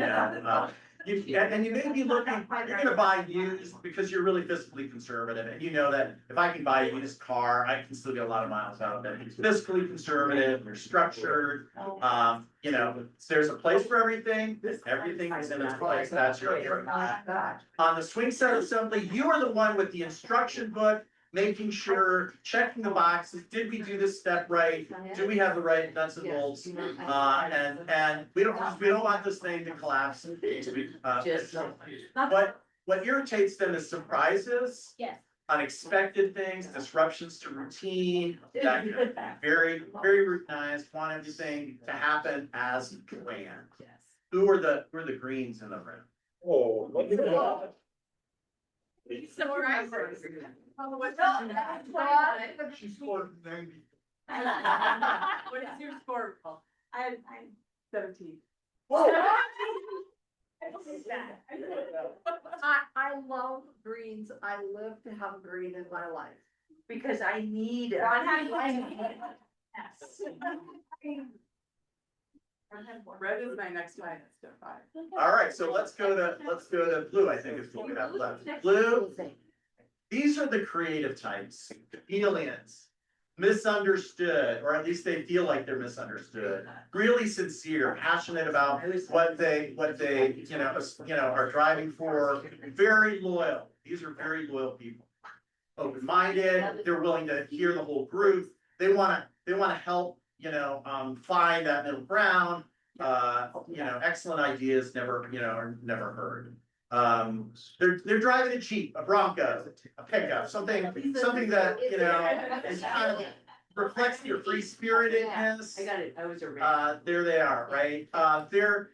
and you may be looking, you're gonna buy used because you're really fiscally conservative, and you know that if I can buy a used car, I can still get a lot of miles out of it. It's fiscally conservative, you're structured, you know, there's a place for everything, everything is in its place, that's your. On the swing set assembly, you are the one with the instruction book, making sure, checking the boxes, did we do this step right? Do we have the right nuts and bolts? And we don't want this thing to collapse. What irritates them is surprises. Yes. Unexpected things, disruptions to routine, that kind of thing. Very, very routinized, want everything to happen as planned. Who are the greens in the room? Oh, look at that. So remember. She scored 90. What is your score, Paul? I'm 17. I love greens. I live to have green in my life. Because I need it. Red is my next one, it's step 5. All right, so let's go to blue, I think is what we have left. Blue, these are the creative types, aliens, misunderstood, or at least they feel like they're misunderstood, really sincere, passionate about what they, you know, are driving for, very loyal. These are very loyal people. Open-minded, they're willing to hear the whole group, they wanna help, you know, find that middle ground, you know, excellent ideas never, you know, are never heard. They're driving a Jeep, a Bronco, a pickup, something that, you know, is kind of reflects your free spiritedness. I got it, I was a red. There they are, right? They're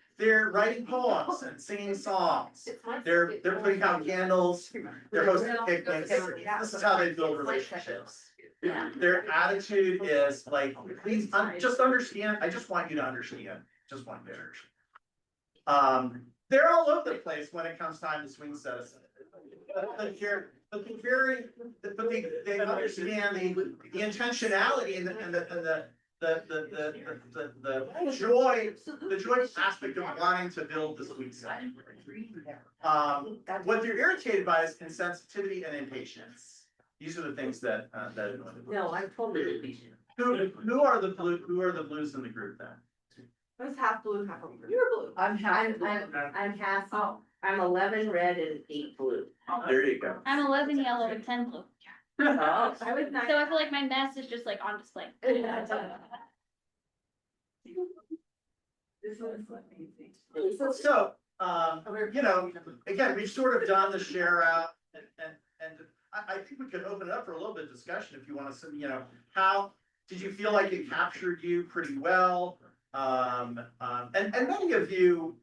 writing poems and singing songs. They're putting out candles, they're hosting picnics. This is how they build relationships. Their attitude is like, please, just understand, I just want you to understand, just want you to understand. They're all over the place when it comes time to swing sets. But they understand the intentionality and the joy aspect of wanting to build the swing set. What they're irritated by is insensitivity and impatience. These are the things that No, I'm totally impatient. who are the blues in the group then? Who's half blue, half blue? You're blue. I'm happy. I'm half, I'm 11 red and 8 blue. There you go. I'm 11 yellow and 10 blue. Oh, I was So I feel like my mess is just like on display. This is amazing. So, you know, again, we've sort of done the share out and I think we could open it up for a little bit of discussion if you want to, you know, how did you feel like it captured you pretty well? And many of you,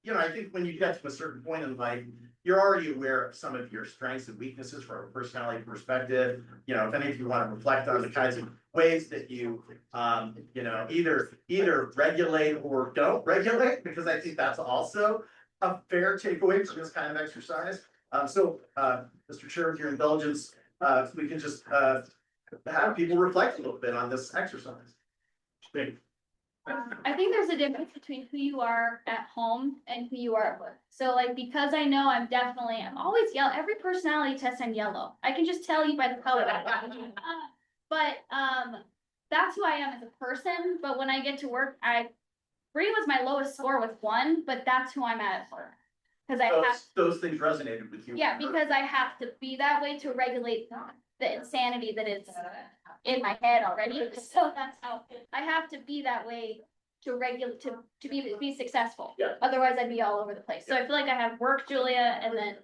you know, I think when you get to a certain point in life, you're already aware of some of your strengths and weaknesses from a personality perspective. You know, if any of you want to reflect on the kinds of ways that you, you know, either regulate or don't regulate, because I think that's also a fair takeaway from this kind of exercise. Mr. Chair, with your indulgence, we can just, have people reflect a little bit on this exercise. I think there's a difference between who you are at home and who you are at work. So like, because I know I'm always yellow, every personality test I'm yellow. I can just tell you by the color. But that's who I am as a person, but when I get to work, Bree was my lowest score with 1, but that's who I'm at work. Cause I have. Those things resonated with you. Yeah, because I have to be that way to regulate the insanity that is in my head already, so that's how, I have to be that way to regulate, to be successful. Yeah. Otherwise I'd be all over the place, so I feel like I have work Julia, and then,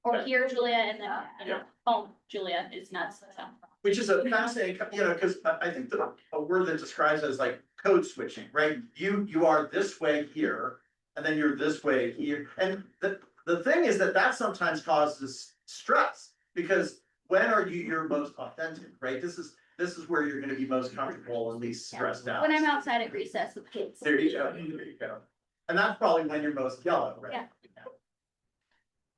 or here Julia, and then, you know, home Julia is nuts, so. Which is a fascinating, you know, because I think a word that describes it as like code switching, right? You are this way here, and then you're this way here. And the thing is that sometimes causes stress, because when are you your most authentic, right? This is where you're gonna be most comfortable and least stressed out. When I'm outside at recess with kids. There you go. And that's probably when you're most yellow, right? Yeah.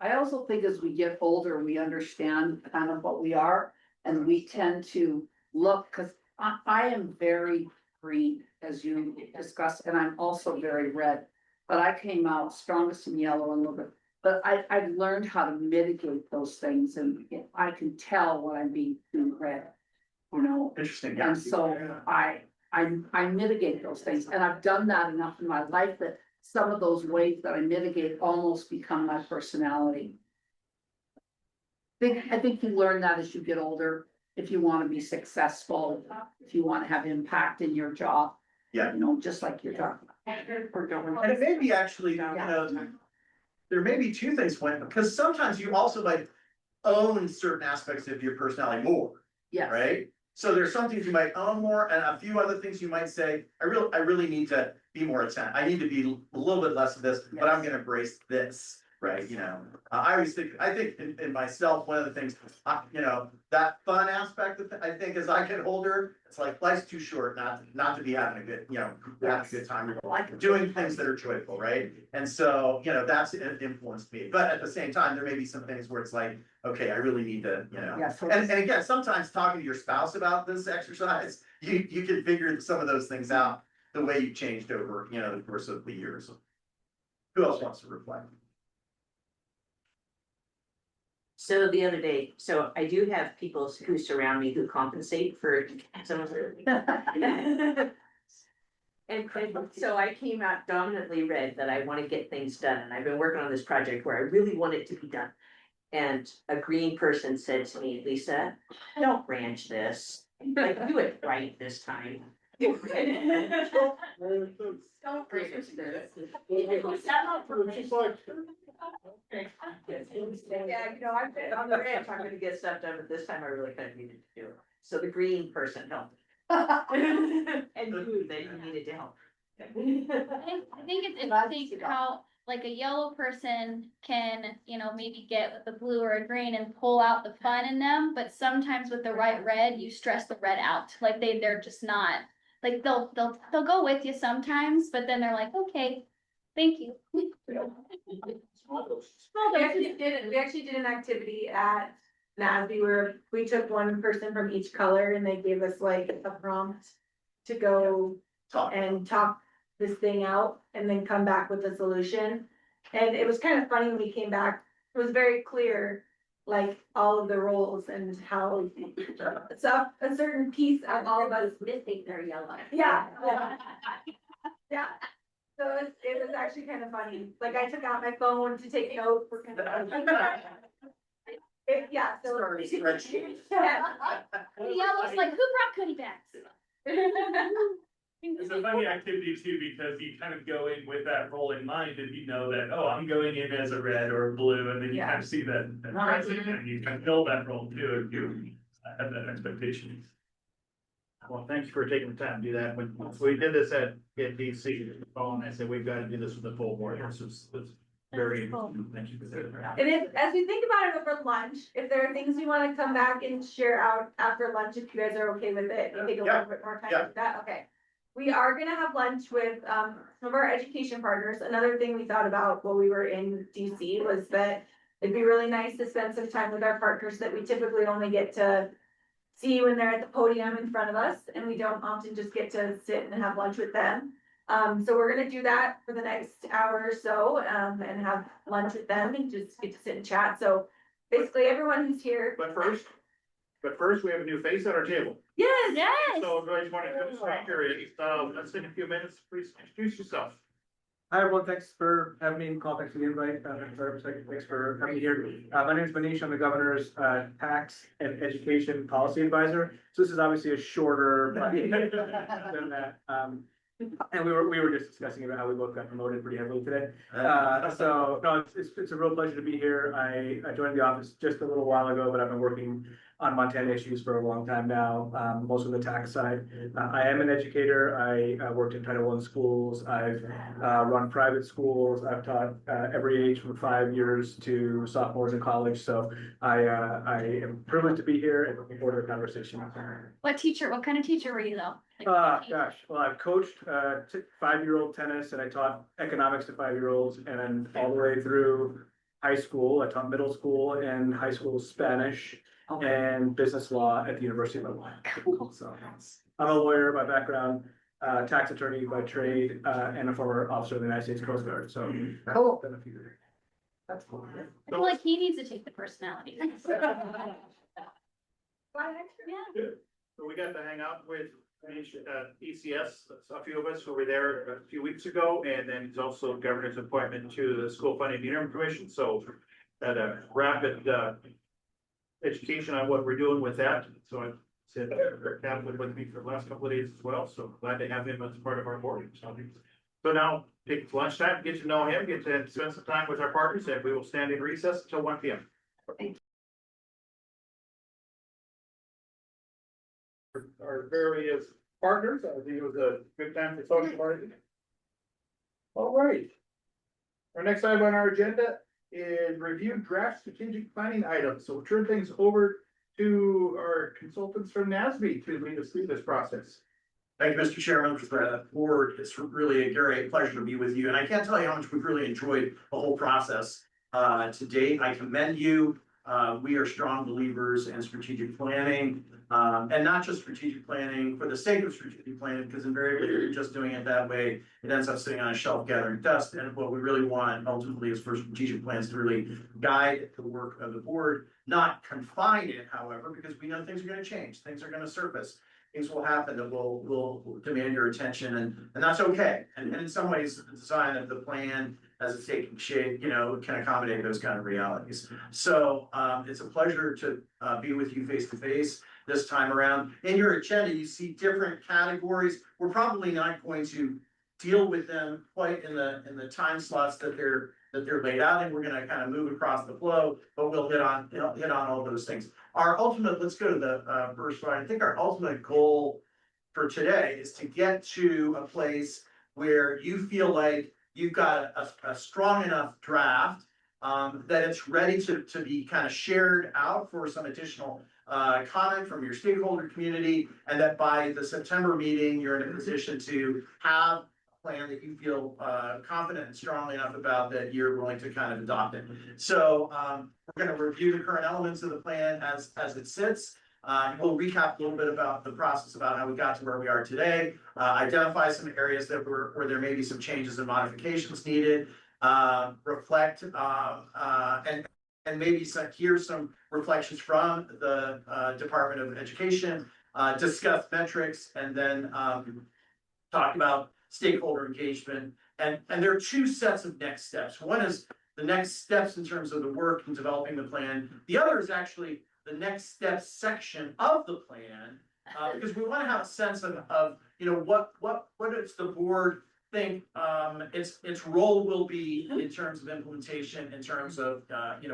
I also think as we get older, we understand kind of what we are, and we tend to look, cause I am very green, as you discussed, and I'm also very red. But I came out strongest in yellow and a little bit, but I've learned how to mitigate those things, and I can tell when I'm being too red, you know? Interesting, yeah. And so I mitigate those things, and I've done that enough in my life that some of those ways that I mitigate almost become my personality. I think you learn that as you get older, if you wanna be successful, if you wanna have impact in your job. Yeah. You know, just like you're talking about. And it may be actually, you know, there may be two things when, because sometimes you also like own certain aspects of your personality more, Yes. right? So there's some things you might own more, and a few other things you might say, I really need to be more attentive. I need to be a little bit less of this, but I'm gonna embrace this, right? You know, I think in myself, one of the things, you know, that fun aspect of it, I think as I get older, it's like life's too short not to be having a good, you know, having a good time, doing things that are joyful, right? And so, you know, that's influenced me. But at the same time, there may be some things where it's like, okay, I really need to, you know. Yes. And again, sometimes talking to your spouse about this exercise, you can figure some of those things out the way you changed over, you know, the course of the years. Who else wants to reflect? So the other day, so I do have people who surround me who compensate for some of the. And so I came out dominantly red that I want to get things done, and I've been working on this project where I really want it to be done. And a green person said to me, Lisa, don't ranch this, like do it right this time. Don't ranch this. Yeah, you know, I've been on the ranch, I'm gonna get stuff done, but this time I really kind of needed to do it. So the green person helped. And you, that you needed to help. I think it's interesting how, like, a yellow person can, you know, maybe get with a blue or a green and pull out the fun in them, but sometimes with the right red, you stress the red out, like they're just not, like, they'll go with you sometimes, but then they're like, okay, thank you. We actually did an activity at NASB where we took one person from each color and they gave us like a prompt to go and talk this thing out and then come back with a solution. And it was kind of funny when we came back, it was very clear, like all of the roles and how a certain piece of all of us missing their yellow. Yeah. Yeah. So it was actually kind of funny. Like I took out my phone to take notes. Yeah, so. The yellow's like, who brought goodie bags? It's a funny activity too, because you kind of go in with that role in mind and you know that, oh, I'm going in as a red or a blue, and then you kind of see that present and you kind of build that role too, and you have that expectation. Well, thank you for taking the time to do that. When we did this at DC, Paul and I said, we've got to do this with the full board. This Very, That's cool. thank you. And if, as we think about it over lunch, if there are things we wanna come back and share out after lunch, if you guys are okay with it, we take a little bit more time to do that, okay. We are gonna have lunch with, some of our education partners. Another thing we thought about while we were in DC was that it'd be really nice to spend some time with our partners that we typically only get to see when they're at the podium in front of us, and we don't often just get to sit and have lunch with them. So we're gonna do that for the next hour or so, and have lunch with them and just get to sit and chat. So basically, everyone who's here. But first, we have a new face at our table. Yes, Yes. So if you just want to introduce stranger, let's take a few minutes, please introduce yourself. Hi, everyone. Thanks for having me in call. Thanks for the invite. Thanks for having me here. My name is Manish. I'm the governor's tax and education policy advisor. So this is obviously a shorter than that. And we were just discussing about how we both got promoted pretty heavily today. So no, it's a real pleasure to be here. I joined the office just a little while ago, but I've been working on Montana issues for a long time now, most of the tax side. I am an educator. I worked in Title I schools. I've run private schools. I've taught every age from 5 years to sophomores in college. So I am privileged to be here and looking forward to the conversation. What kind of teacher were you though? Gosh, well, I've coached 5-year-old tennis and I taught economics to 5-year-olds and then all the way through high school. I taught middle school and high school Spanish and business law at the University of Illinois. So I'm a lawyer by background, tax attorney by trade, and a former officer of the United States Coast Guard. So Cool. been a few years. That's cool. I feel like he needs to take the personality. Yeah. So we got to hang out with ECS, a few of us who were there a few weeks ago, and then he's also governor's appointment to the School Funding Interim Commission, so had a rapid education on what we're doing with that, so I said Captain with me for the last couple of days as well, so glad to have him as part of our board. So now, take lunchtime, get to know him, get to spend some time with our partners, and we will stand in recess until 1 p.m. Our various partners, I think it was a good time for social party. All right. Our next item on our agenda is review draft strategic planning items, so we'll turn things over to our consultants from NASB to lead us through this process. Thank you, Mr. Chairman, for the board. It's really a great pleasure to be with you, and I can't tell you how much we've really enjoyed the whole process to date. I commend you. We are strong believers in strategic planning, and not just strategic planning for the sake of strategic planning, because invariably you're just doing it that way. It ends up sitting on a shelf gathering dust. And what we really want ultimately is for strategic plans to really guide the work of the board, not confine it, however, because we know things are going to change. Things are going to surface. Things will happen that will demand your attention, and that's okay. And in some ways, the design of the plan as it's taking shape, can accommodate those kind of realities. So it's a pleasure to be with you face to face this time around. In your agenda, you see different categories. We're probably not going to deal with them quite in the time slots that they're laid out, and we're going to kind of move across the flow, but we'll hit on all those things. Let's go to the first slide. I think our ultimate goal for today is to get to a place where you feel like you've got a strong enough draft that it's ready to be kind of shared out for some additional comment from your stakeholder community, and that by the September meeting, you're in a position to have a plan that you feel confident and strongly enough about that you're willing to kind of adopt it. So we're going to review the current elements of the plan as it sits. We'll recap a little bit about the process, about how we got to where we are today, identify some areas where there may be some changes and modifications needed, reflect, and maybe hear some reflections from the Department of Education, discuss metrics, and then talk about stakeholder engagement. And there are two sets of next steps. One is the next steps in terms of the work in developing the plan. The other is actually the next steps section of the plan, because we want to have a sense of what is the board think, its role will be in terms of implementation, in terms of,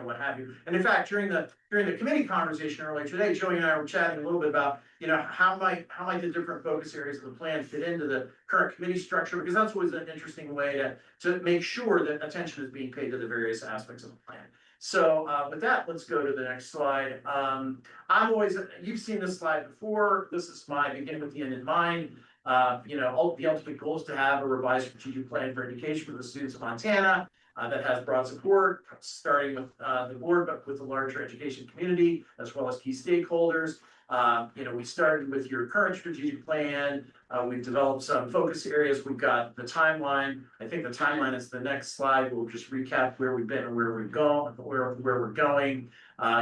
what have you. And in fact, during the committee conversation earlier today, Joey and I were chatting a little bit about, how might the different focus areas of the plan fit into the current committee structure, because that's always an interesting way to make sure that attention is being paid to the various aspects of the plan. So, with that, let's go to the next slide. You've seen this slide before. This is my begin with the end in mind. The ultimate goal is to have a revised strategic plan for education for the students of Montana that has broad support, starting with the board, but with the larger education community, as well as key stakeholders. We started with your current strategic plan. We've developed some focus areas. We've got the timeline. I think the timeline is the next slide. We'll just recap where we've been and where we're going.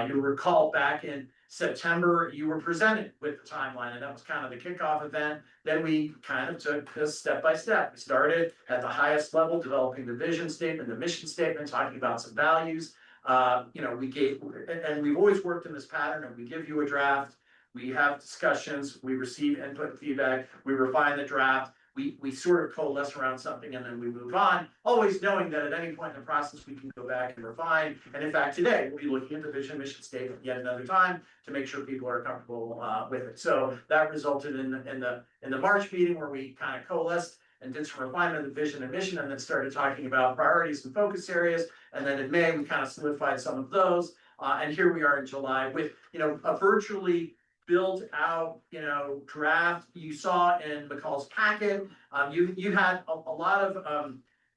You'll recall back in September, you were presented with the timeline, and that was kind of the kickoff event. Then we kind of took this step by step. We started at the highest level, developing the vision statement, the mission statement, talking about some values. We've always worked in this pattern, and we give you a draft. We have discussions, we receive input and feedback, we refine the draft, we sort of coalesce around something, and then we move on, always knowing that at any point in the process, we can go back and refine. And in fact, today, we'll be looking at the vision mission statement yet another time to make sure people are comfortable with it. So that resulted in the March meeting, where we kind of coalesced and did some refinement of the vision and mission, and then started talking about priorities and focus areas. And then in May, we kind of solidified some of those. And here we are in July with, a virtually built out, draft. You saw in McCall's packet, you had a lot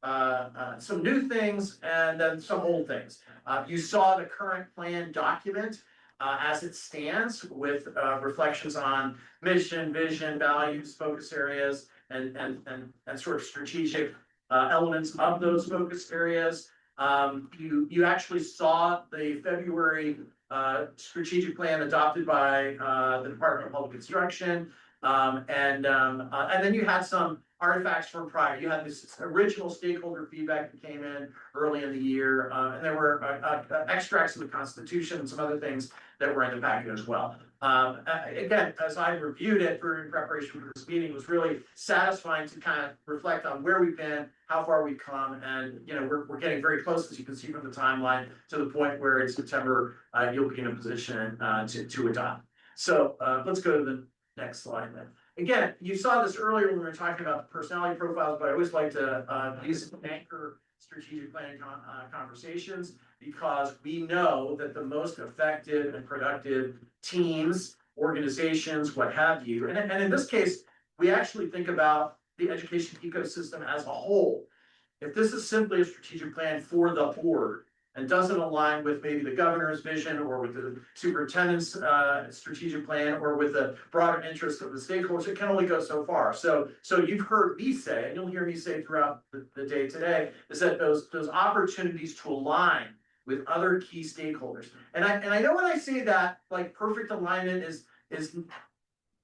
of some new things and then some old things. You saw the current plan document as it stands, with reflections on mission, vision, values, focus areas, and sort of strategic elements of those focus areas. You actually saw the February strategic plan adopted by the Department of Public Instruction. And then you had some artifacts from prior. You had this original stakeholder feedback that came in early in the year, and there were extracts of the Constitution and some other things that were in the packet as well. Again, as I reviewed it in preparation for this meeting, it was really satisfying to kind of reflect on where we've been, how far we've come, and we're getting very close, as you can see from the timeline, to the point where in September you'll be in a position to adopt. So let's go to the next slide then. Again, you saw this earlier when we were talking about the personality profiles, but I always like to use anchor strategic planning conversations, because we know that the most effective and productive teams, organizations, what have you, and in this case, we actually think about the education ecosystem as a whole. If this is simply a strategic plan for the board and doesn't align with maybe the governor's vision, or with the superintendent's strategic plan, or with the broader interest of the stakeholders, it can only go so far. So you've heard me say, and you'll hear me say throughout the day today, is that those opportunities to align with other key stakeholders. And I know when I say that, like, perfect alignment is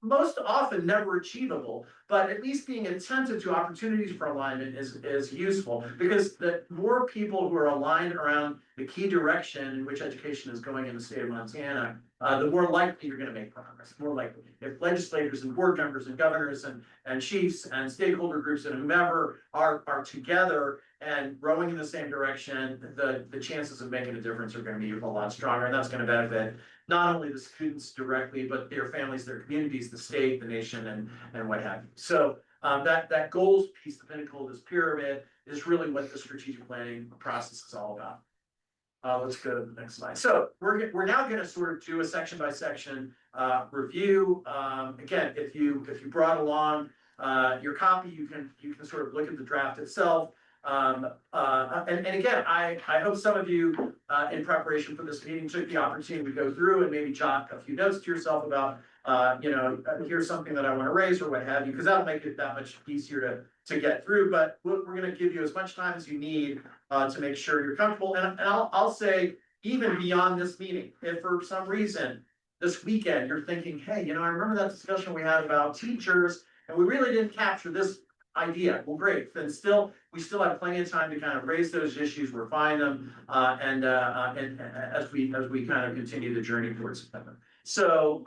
most often never achievable, but at least being attentive to opportunities for alignment is useful, because the more people who are aligned around the key direction in which education is going in the state of Montana, the more likely you're going to make progress. More likely, if legislators and board members and governors and chiefs and stakeholder groups and whomever are together and rowing in the same direction, the chances of making a difference are going to be a lot stronger, and that's going to benefit not only the students directly, but their families, their communities, the state, the nation, and what have you. So that goals piece, the pinnacle of this pyramid, is really what the strategic planning process is all about. Let's go to the next slide. So we're now going to sort of do a section by section review. Again, if you brought along your copy, you can sort of look at the draft itself. And again, I hope some of you in preparation for this meeting took the opportunity to go through and maybe jot a few notes to yourself about here's something that I want to raise, or what have you, because that'll make it that much easier to get through. But we're going to give you as much time as you need to make sure you're comfortable. And I'll say, even beyond this meeting, if for some reason this weekend you're thinking, hey, I remember that discussion we had about teachers, and we really didn't capture this idea. Well, great. Then we still have plenty of time to kind of raise those issues, refine them, and as we kind of continue the journey towards September. So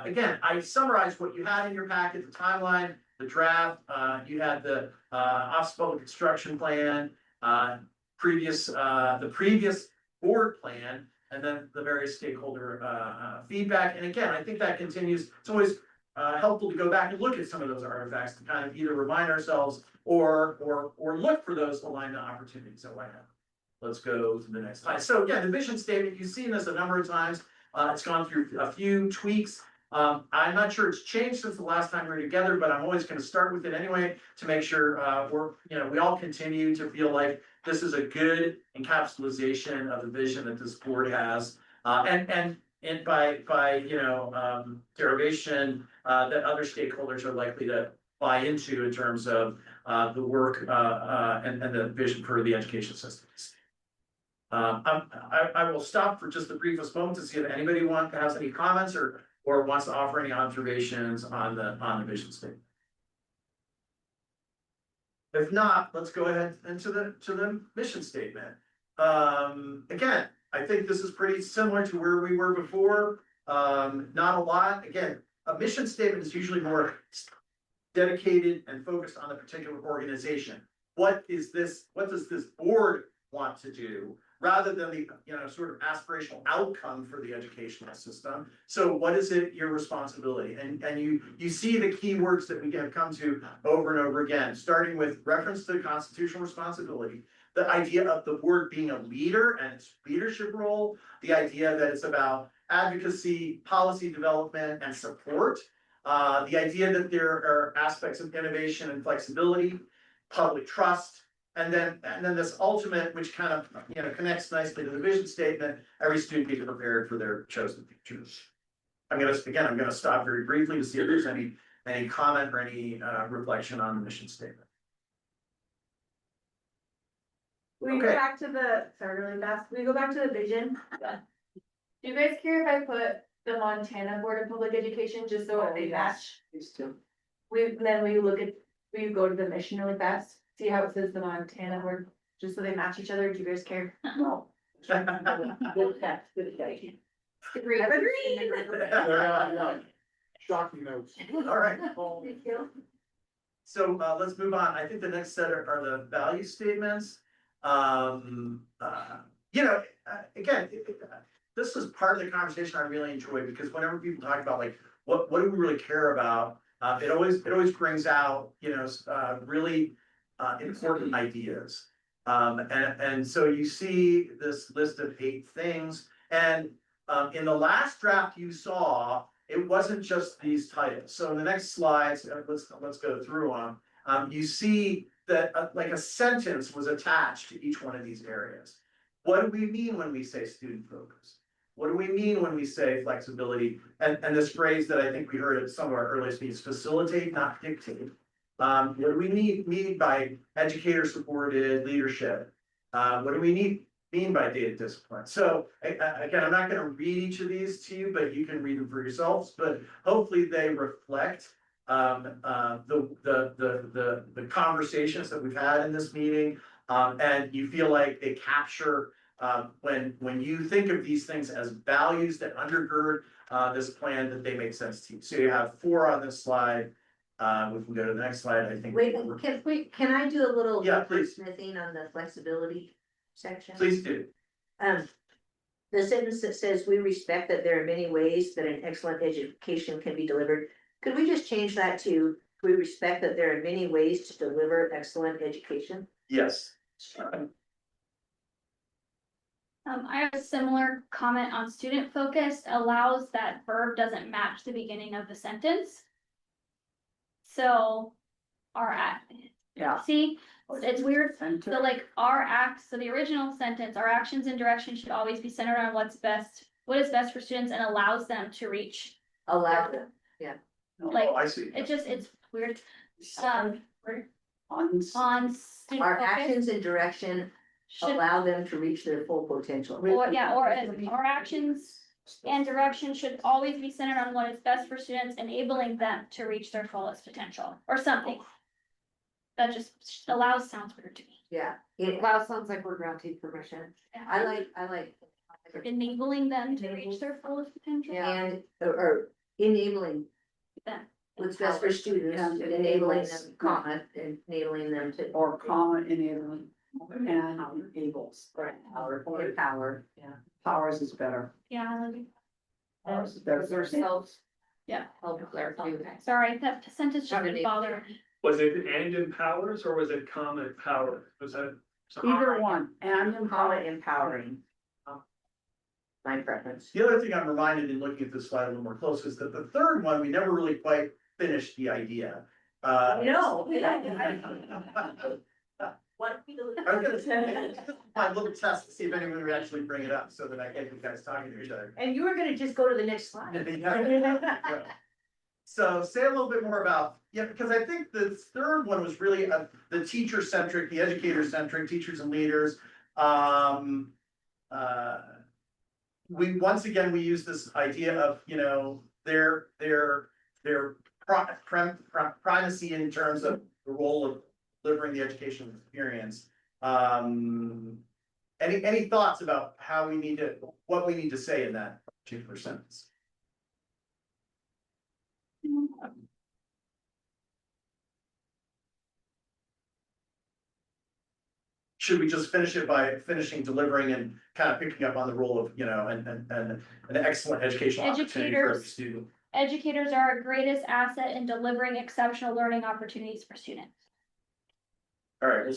again, I summarized what you had in your packet, the timeline, the draft, you had the, Office of Public Construction plan, the previous board plan, and then the various stakeholder, feedback. And again, I think that continues. It's always, helpful to go back and look at some of those artifacts to kind of either remind ourselves or look for those alignment opportunities that might happen. Let's go to the next slide. So yeah, the vision statement, you've seen this a number of times. It's gone through a few tweaks. I'm not sure it's changed since the last time we were together, but I'm always gonna start with it anyway to make sure, we all continue to feel like this is a good encapsulation of the vision that this board has. And by derivation, that other stakeholders are likely to buy into in terms of, the work, and the vision for the education system. I will stop for just the briefest moment to see if anybody has any comments or wants to offer any observations on the vision statement. If not, let's go ahead into the mission statement. Again, I think this is pretty similar to where we were before. Not a lot. Again, a mission statement is usually more dedicated and focused on a particular organization. What does this board want to do? Rather than the, sort of aspirational outcome for the educational system. So what is it, your responsibility? And you see the key words that we have come to over and over again, starting with reference to constitutional responsibility, the idea of the board being a leader and its leadership role, the idea that it's about advocacy, policy development, and support, the idea that there are aspects of innovation and flexibility, public trust, and then this ultimate, which kind of, connects nicely to the vision statement, every student be prepared for their chosen futures. I'm gonna stop very briefly to see if there's any comment or any reflection on the mission statement. We go Okay. back to really fast, we go back to the vision. Do you guys care if I put the Montana Board of Public Education, just so they match? Used to. We go to the mission really fast, see how it says the Montana Board, just so they match each other, do you guys care? No. Good catch, good catch. Agree. Shocking notes. All right, Thank you. so let's move on. I think the next set are the value statements. Again, this is part of the conversation I really enjoy, because whenever people talk about like, what do we really care about? It always brings out, really important ideas. And so you see this list of 8 things, and in the last draft you saw, it wasn't just these titles. So in the next slides, let's go through them. You see that like a sentence was attached to each one of these areas. What do we mean when we say student focus? What do we mean when we say flexibility? And this phrase that I think we heard at some of our earliest meetings, facilitate, not dictate. What do we mean by educator supported leadership? What do we mean by data discipline? So again, I'm not going to read each of these to you, but you can read them for yourselves. But hopefully they reflect the conversations that we've had in this meeting, and you feel like they capture when you think of these things as values that undergird this plan, that they make sense to you. So you have 4 on this slide. We can go to the next slide. I think. Can I do a little? Yeah, please. Smithing on the flexibility section? Please do. The sentence that says, we respect that there are many ways that an excellent education can be delivered. Could we just change that to, we respect that there are many ways to deliver excellent education? Yes. I have a similar comment on student focused, allows that verb doesn't match the beginning of the sentence. So Yeah. see, it's weird. So like so the original sentence, our actions and direction should always be centered on what is best for students and allows them to reach. Allow. Like, Oh, I see. it's weird. On. On student Our focus actions and direction should, allow them to reach their full potential. or our actions and direction should always be centered on what is best for students, enabling them to reach their fullest potential, or something. That just allows sounds weird to me. Yeah, Wow, sounds like we're granting permission. I like. Enabling them to reach their fullest potential. And, or enabling Them. What's best for students, And enabling enables- them, comma, enabling them to. or comma enabling and enables. Empower, yeah. Powers is better. Yeah, I love you. Powers is better. Themselves. Yeah. Help there too. Sorry, that sentence just didn't Underneath. bother me. Was it and empowers or was it comment power? Was that? Either one, and Comma empower. empowering. My preference. The other thing I'm reminded in looking at this slide a little more close is that the third one, we never really quite finished the idea. No. What? I was gonna say, my little test to see if anyone would actually bring it up so that I get you guys talking to each other. And you were gonna just go to the next slide. So say a little bit more about, yeah, because I think the third one was really the teacher centric, the educator centric, teachers and leaders. We, once again, we use this idea of, you know, their primacy in terms of the role of delivering the educational experience. Any thoughts about how we need to, what we need to say in that particular sentence? Should we just finish it by finishing delivering and kind of picking up on the role of, you know, and an excellent educational opportunity for every Educators. student? Educators are our greatest asset in delivering exceptional learning opportunities for students. All right, we'll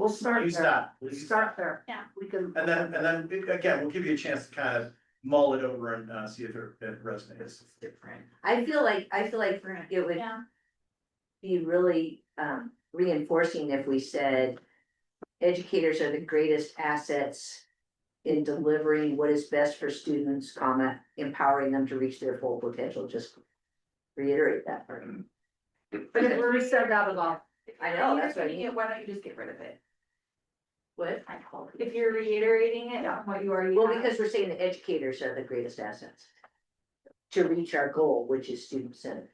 start use there. that. We'll use Start there. Yeah. We can. And then, again, we'll give you a chance to kind of mull it over and see if it resonates. Different. I feel like it would Yeah. be really reinforcing if we said. Educators are the greatest assets in delivering what is best for students, comma, empowering them to reach their full potential, just reiterate that part. But if we said that about. I know, that's what I mean. Why don't you just get rid of it? What? If you're reiterating it, what you already Well, have. because we're saying the educators are the greatest assets. To reach our goal, which is student centered.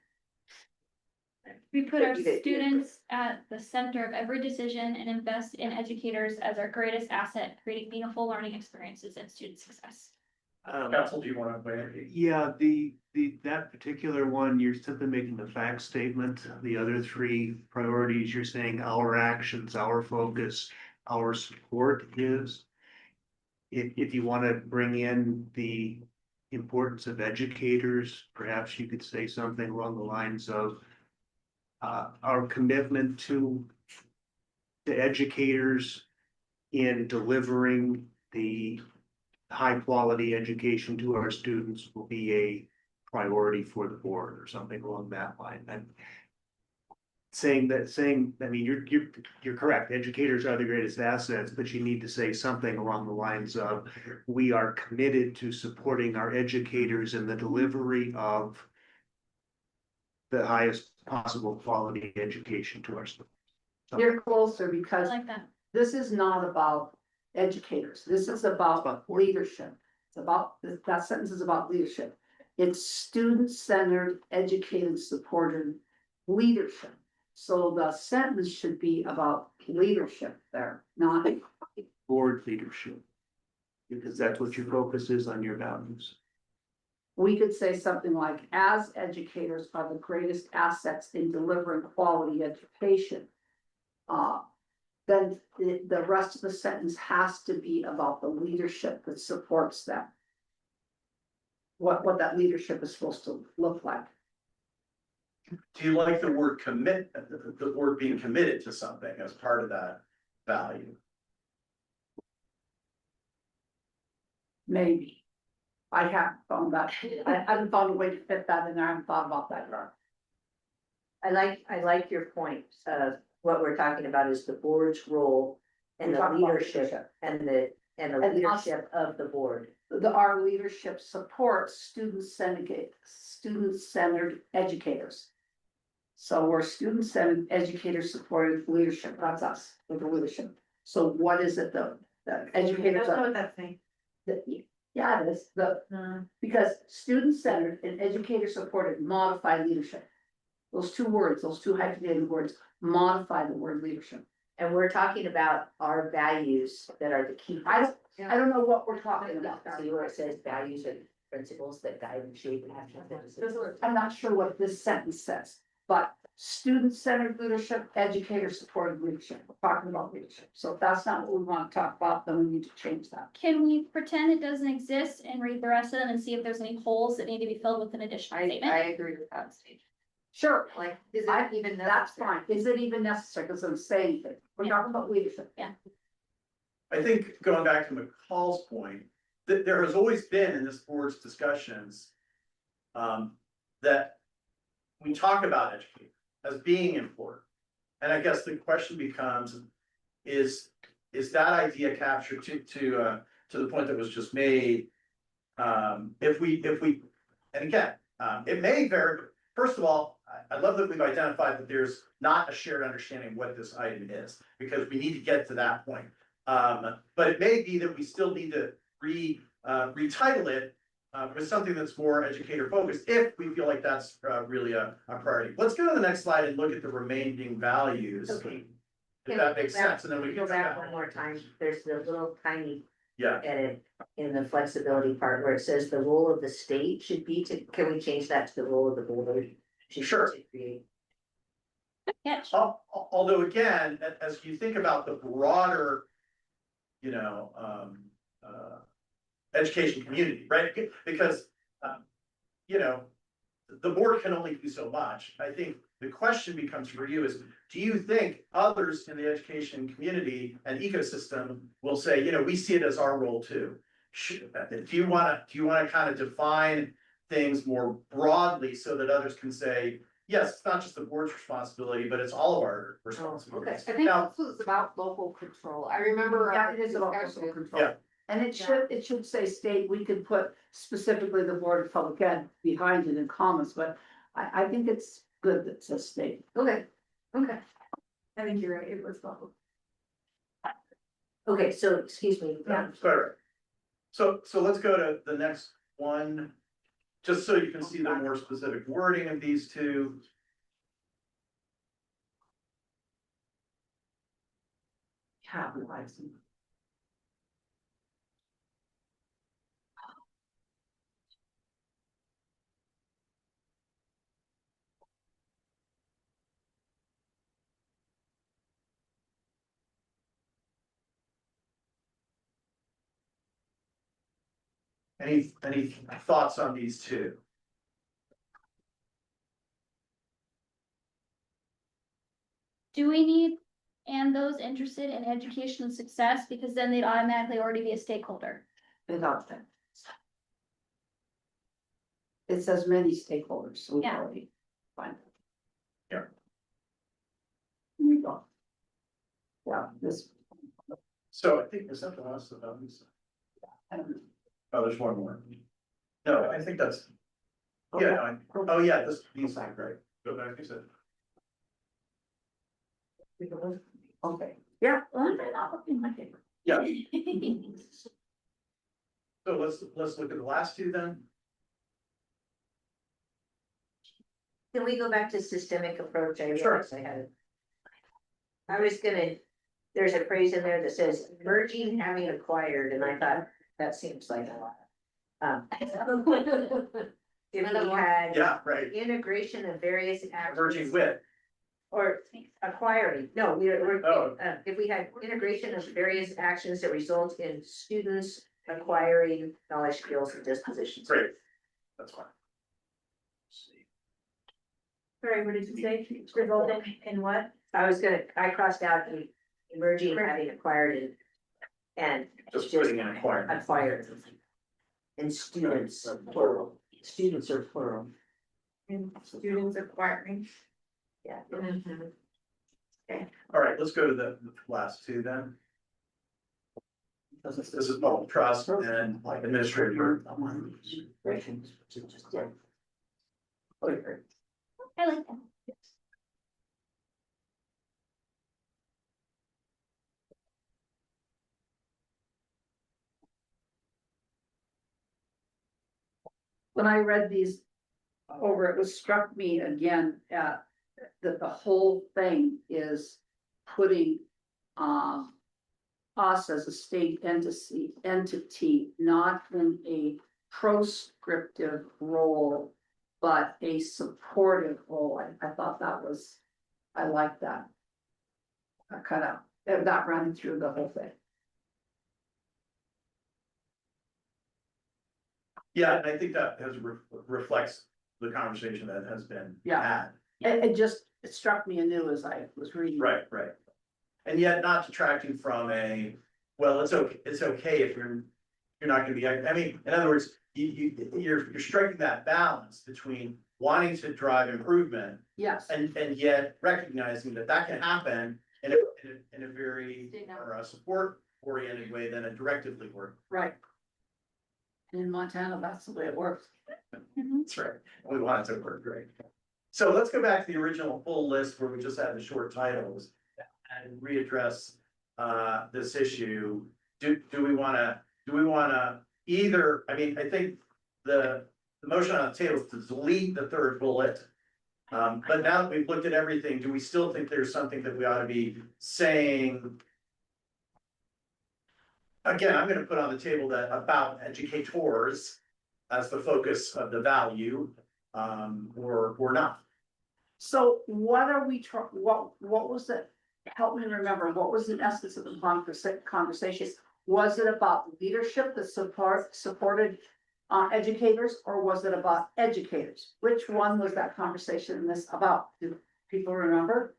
We put our You get- students at the center of every decision and invest in educators as our greatest asset, creating meaningful learning experiences and student success. Council, do you want to weigh in? Yeah, that particular one, you're simply making the fact statement. The other three priorities, you're saying our actions, our focus, our support is. If you want to bring in the importance of educators, perhaps you could say something along the lines of our commitment to educators in delivering the high quality education to our students will be a priority for the board or something along that line. And I mean, you're correct. Educators are the greatest assets, but you need to say something along the lines of, we are committed to supporting our educators in the delivery of the highest possible quality education to our students. You're closer I because like that. this is not about educators. This is about leadership. It's about, that sentence is about leadership. It's student-centered, educated, supported leadership. So the sentence should be about leadership there, not. Board leadership. Because that's what your focus is on your values. We could say something like, as educators are the greatest assets in delivering quality education. Then the rest of the sentence has to be about the leadership that supports them. What that leadership is supposed to look like. Do you like the word commit, the word being committed to something as part of that value? Maybe. I haven't found that, I haven't found a way to fit that in there, I haven't thought about that yet. I like your point of what we're talking about is the board's role and We're the talking about leadership and the And leadership of the board. Our leadership supports student-centered educators. So we're student-centered educators supported leadership, that's us, with the leadership. So what is it the educators? That's what that's saying. Yeah, it is, because student-centered and educator-supported modify leadership. Those two words, those two hyphenated words, modify the word leadership. And we're talking about our values that are the key. I don't know what we're talking about. See where it says values and principles that guide and shape and action of the decision. I'm not sure what this sentence says, but student-centered leadership, educator-supported leadership, we're talking about leadership. So if that's not what we want to talk about, then we need to change that. Can we pretend it doesn't exist and read the rest of them and see if there's any holes that need to be filled with an additional I statement? agree with that stage. Sure, Like, is I- it even that's necessary? fine. Is it even necessary? Because I'm saying that we're talking about leadership. I think going back to McCall's point, that there has always been in this board's discussions. That we talk about education as being important. And I guess the question becomes, is that idea captured to the point that was just made? If we, and again, it may vary, first of all, I love that we've identified that there's not a shared understanding of what this item is, because we need to get to that point. But it may be that we still need to retitle it with something that's more educator focused, if we feel like that's really a priority. Let's go to the next slide and look at the remaining values. Okay. If that makes sense, and then we Go can. back one more time, there's the little tiny Yeah, edit in the flexibility part where it says the role of the state should be to, can we change that to the role of the board? Should be Sure. to create. Catch. although again, as you think about the broader, you know, education community, right? Because, you know, the board can only do so much. I think the question becomes for you is, do you think others in the education community and ecosystem will say, you know, we see it as our role too? Do you wanna kind of define things more broadly so that others can say, yes, it's not just the board's responsibility, but it's all of our responsibility? I think this was about local control. I remember. Yeah, our it is about discussion- local control. Yeah. And it should say state, we could put specifically the Board of Public Ed behind it in commas, but I think it's good that it says state. Okay, I think you're right, it was both. Okay, so, excuse me, Sorry. So let's go to the next one, just so you can see the more specific wording of these two. Capitalizing. Any thoughts on these two? Do we need, and those interested in education and success, because then they'd automatically already be a stakeholder? Without that. It says many stakeholders, so we Yeah. already find. Yeah. Here we go. Yeah, this, So I think, is that the last of these? I don't know. Oh, there's one more. No, I think that's, yeah, oh yeah, these are great. Go back, you said. Okay, yeah, well, I'm not looking my paper. Yeah, so let's look at the last two then. can we go back to systemic approach? I Sure. realized I had it. I was gonna, there's a phrase in there that says merging, having acquired, and I thought, that seems like a lot. If we had Yeah, right, integration of various actions. merging with, Or acquiring, no, we're, Oh. if we had integration of various actions that result in students acquiring knowledge, skills, and dispositions. great, that's fine. Sorry, what did you say? Resulted in what? I crossed out the emerging, having acquired and Just putting in acquired. acquired. And students, plural, students are plural, And students acquiring. yeah. All right, let's go to the last two then. This is public trust and administrative. I like that. When I read these over, it was struck me again at that the whole thing is putting us as a state entity, not in a proscriptive role, but a supportive role. I thought that was, I like that. I kind of, that running through the whole thing. Yeah, and I think that has reflects the conversation that has been Yeah. had. It just, it struck me anew as I was reading. Right. And yet not detracting from well, it's okay if you're not gonna be, I mean, in other words, you're striking that balance between wanting to drive improvement Yes, and yet recognizing that can happen in a very support oriented way than a directively work. right. And in Montana, that's the way it works. That's right. We want it to work great. So let's go back to the original full list where we just had the short titles and readdress this issue. Do we wanna either, I mean, I think the motion on the table is to delete the third bullet. But now that we've looked at everything, do we still think there's something that we ought to be saying? Again, I'm gonna put on the table that about educators as the focus of the value, or not. So what are we what was it? Help me remember, what was the essence of the conversation? Was it about leadership that supported educators, or was it about educators? Which one was that conversation in this about? Do people remember?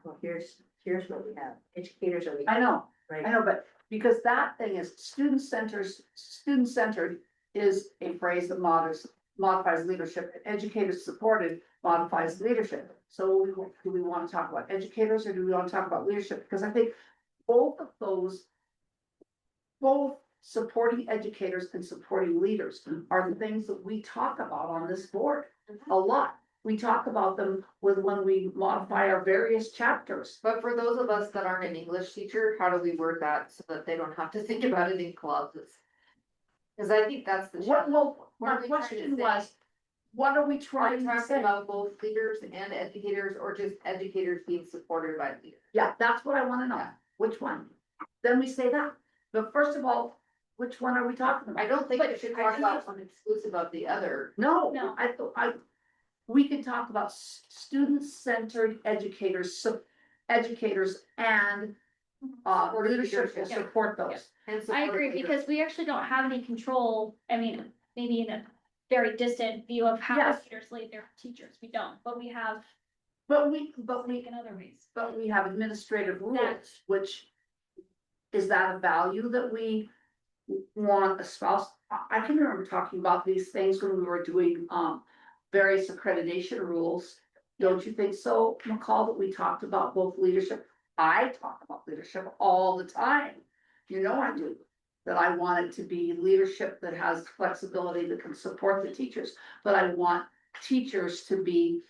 Well, here's what we have, educators are. I know, Right. I know, but because that thing is student-centered is a phrase that modifies leadership, and educators supported modifies leadership. So do we want to talk about educators, or do we want to talk about leadership? Because I think both of those, both supporting educators and supporting leaders are the things that we talk about on this board a lot. We talk about them when we modify our various chapters. But for those of us that aren't an English teacher, how do we word that so that they don't have to think about it in clauses? Cause I think that's the. What, well, What are my we trying to question say? was, what are we Are trying you to talking say? about both leaders and educators, or just educators being supported by leaders? Yeah, that's what I wanna know. Which one? Then we say that. But first of all, which one are we talking about? I don't think we should talk about one exclusive of the other. No, No. we can talk about student-centered educators, educators and leadership will support those. And I support agree, leaders. because we actually don't have any control, I mean, maybe in a very distant view of how Yes. leaders lead their teachers, we don't, but we have But we in other ways. But we have administrative rules, That- which, is that a value that we want a spouse? I can remember talking about these things when we were doing, various accreditation rules. Don't you think so, McCall, that we talked about both leadership? I talk about leadership all the time. You know I do, that I want it to be leadership that has flexibility, that can support the teachers, but I want teachers to be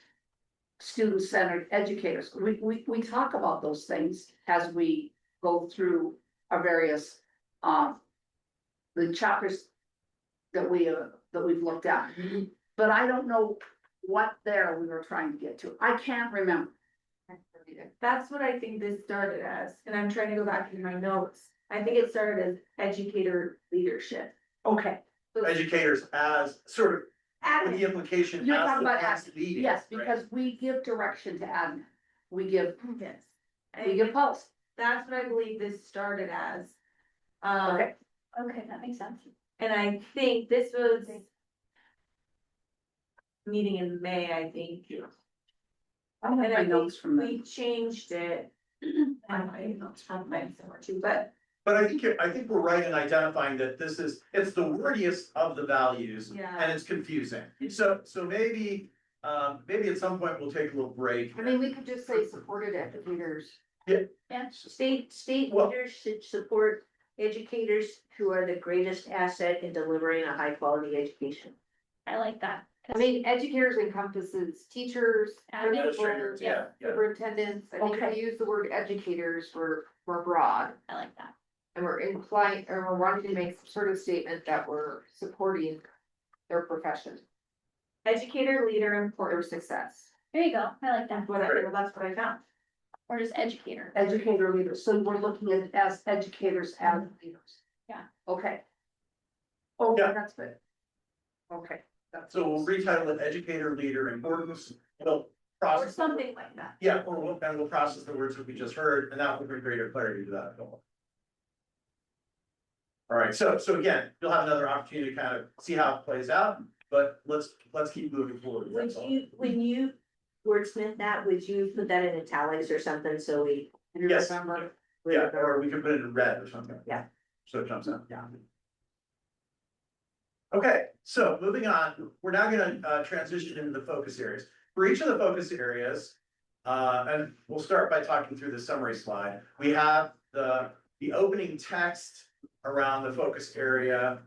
student-centered educators. We talk about those things as we go through our various, the chapters that we've looked at. But I don't know what there we were trying to get to. I can't remember. That's what I think this started as, and I'm trying to go back in my notes. I think it started as educator leadership. Okay, Educators as sort of with the implication you're as talking the about class admin, leading. yes, right? because we give direction to admin. We give Yes. policy. That's what I believe this started as. Okay, Okay, that makes sense. And I think this was meeting in May, I think. I have And my I notes think from we them. changed it. I might not have mine somewhere too, but But I think we're right in identifying that it's the wordiest of the values. Yeah. And it's confusing. So maybe at some point we'll take a little break. I mean, we could just say supported educators. State Well- leaders should support educators who are the greatest asset in delivering a high quality education. I like that. I mean, educators encompasses teachers, Administrators, principals, yeah. superintendents. I think if Okay. we use the word educators, we're broad. I like that. And we're implying, or we're wanting to make some sort of statement that we're supporting their profession, educator, leader, their important. success. There you go, I like that, That's what I found. or just educator. Educator leaders, so we're looking at as educators and leaders. Yeah. Okay. Okay, Yeah. that's good. Okay. So we'll retitle it educator, leader, importance, we'll Or process. something like that. Yeah, or we'll process the words that we just heard, and that will bring greater clarity to that. All right, so again, you'll have another opportunity to kind of see how it plays out, but let's keep moving forward. Would that's all. you, when you wordsmith that, would you put that in italics or something, so we? Yes. remember? Yeah, or we can put it in red or something. Yeah. So it jumps out. Okay, so moving on, we're now gonna transition into the focus areas. For each of the focus areas, and we'll start by talking through the summary slide. We have the opening text around the focus area.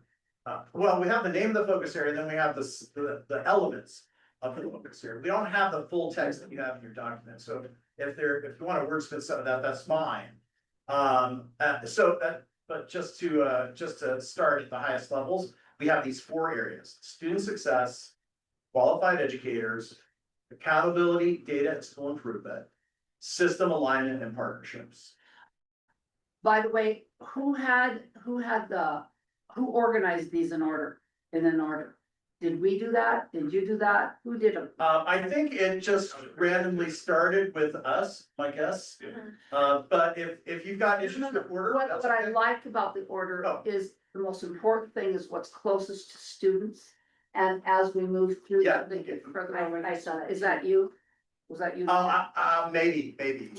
Well, we have the name of the focus area, then we have the elements of the focus area. We don't have the full text that you have in your document, so if you want to wordsmith some of that, that's fine. But just to start at the highest levels, we have these 4 areas: student success, qualified educators, accountability, data and skill improvement, system alignment and partnerships. By the way, who organized these in order, in an order? Did we do that? Did you do that? Who did them? I think it just randomly started with us, my guess. But if you've got issues with order. What that's I okay. like about the order Oh. is the most important thing is what's closest to students. And as we move through. Yeah. they get further I over. saw that Is that you? Was that you? Maybe.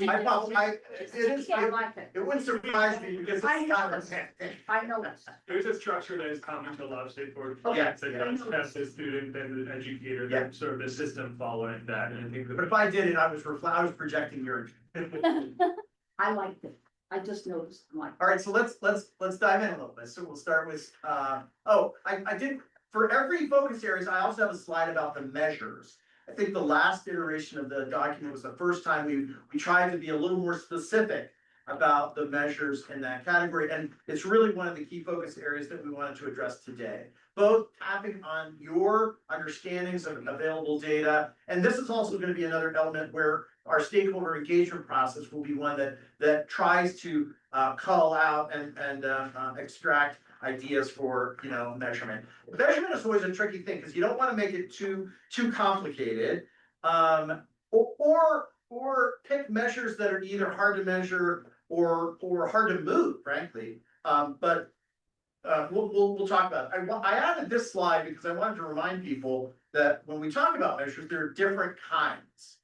I like it. it wouldn't surprise me because it's I know kind this. of. I know this. There's a structure that is common to a lot of state boards. Okay. Yeah, so you have the student and the educator, Yeah. then sort of the system following that, and I think. But if I did it, I was projecting your. I liked it. I just noticed. I'm like, All right, so let's dive in a little bit. So we'll start with, I did, for every focus areas, I also have a slide about the measures. I think the last iteration of the document was the first time we tried to be a little more specific about the measures in that category, and it's really one of the key focus areas that we wanted to address today. Both tapping on your understandings of available data, and this is also gonna be another element where our stakeholder engagement process will be one that tries to call out and extract ideas for, measurement. Measurement is always a tricky thing, because you don't want to make it too complicated. Or pick measures that are either hard to measure or hard to move, frankly. But we'll talk about it. I added this slide because I wanted to remind people that when we talk about measures, there are different kinds.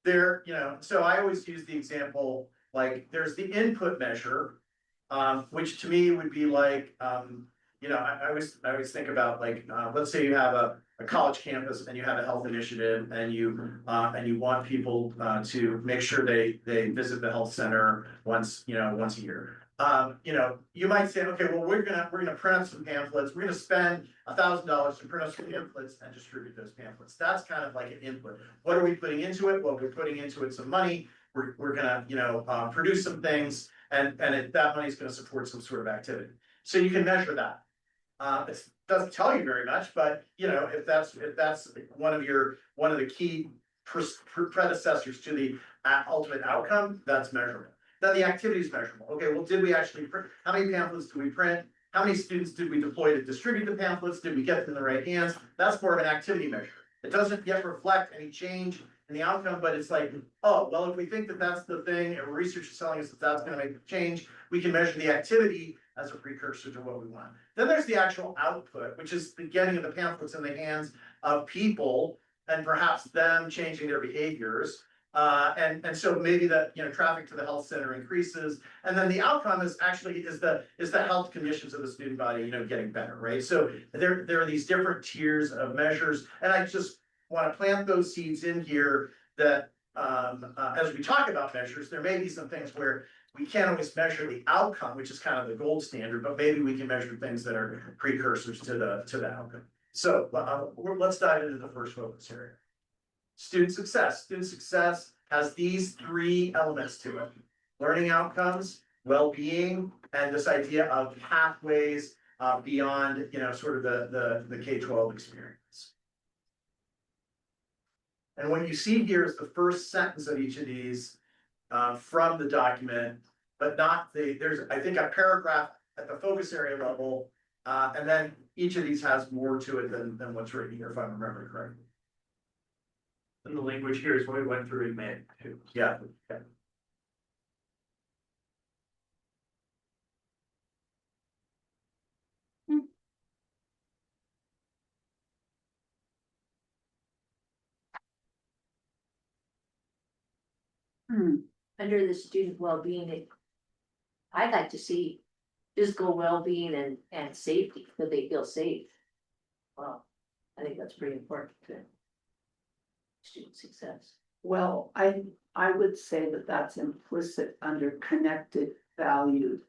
So I always use the example, like there's the input measure, which to me would be like, I always think about like, let's say you have a college campus and you have a health initiative and you want people to make sure they visit the health center once a year. You might say, okay, well, we're gonna print up some pamphlets, we're gonna spend $1,000 to print up some pamphlets and distribute those pamphlets. That's kind of like an input. What are we putting into it? Well, we're putting into it some money, we're gonna, produce some things, and that money is gonna support some sort of activity. So you can measure that. It doesn't tell you very much, but if that's one of the key predecessors to the ultimate outcome, that's measurable. Then the activity is measurable. Okay, well, did we actually print? How many pamphlets did we print? How many students did we deploy to distribute the pamphlets? Did we get them in the right hands? That's more of an activity measure. It doesn't yet reflect any change in the outcome, but it's like, oh, well, if we think that that's the thing, and research is telling us that that's gonna make a change, we can measure the activity as a precursor to what we want. Then there's the actual output, which is the getting of the pamphlets in the hands of people and perhaps them changing their behaviors. And so maybe that, traffic to the health center increases, and then the outcome is the health conditions of the student body, getting better, right? So there are these different tiers of measures, and I just want to plant those seeds in here that, as we talk about measures, there may be some things where we can't always measure the outcome, which is kind of the gold standard, but maybe we can measure things that are precursors to the outcome. So let's dive into the first focus area. Student success. Student success has these 3 elements to it: learning outcomes, well-being, and this idea of pathways beyond, sort of the K-12 experience. And what you see here is the first sentence of each of these from the document, but not there's, I think, a paragraph at the focus area level And then each of these has more to it than what's written here, if I'm remembering correctly. And the language here is what we went through in May too. Yeah. Under the student well-being, I'd like to see physical well-being and safety, that they feel safe. Well, I think that's pretty important to student success. Well, I would say that that's implicit under connected, valued.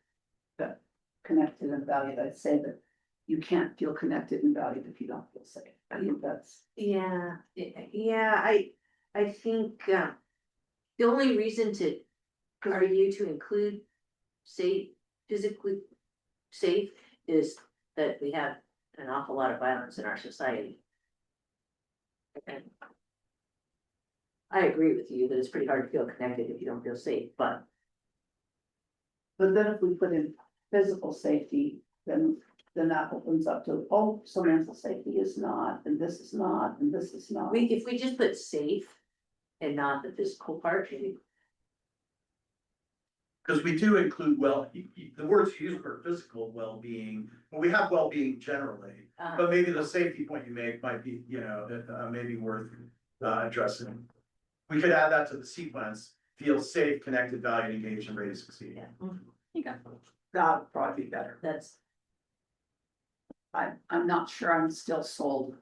That connected and valued, I'd say that you can't feel connected and valued if you don't feel safe. I think that's. Yeah, I think, the only reason for you to include physically safe is that we have an awful lot of violence in our society. And I agree with you that it's pretty hard to feel connected if you don't feel safe, but But then if we put in physical safety, then that opens up to, oh, so mental safety is not, and this is not, and this is not. if we just put safe and not the physical part, Because we do include the words used for physical well-being, well, we have well-being generally. But maybe the safety point you make might be, maybe worth addressing. We could add that to the sequence, feel safe, connected, valued, engaged, and ready to succeed. yeah, You go. That would probably be better. that's, I'm not sure I'm still sold.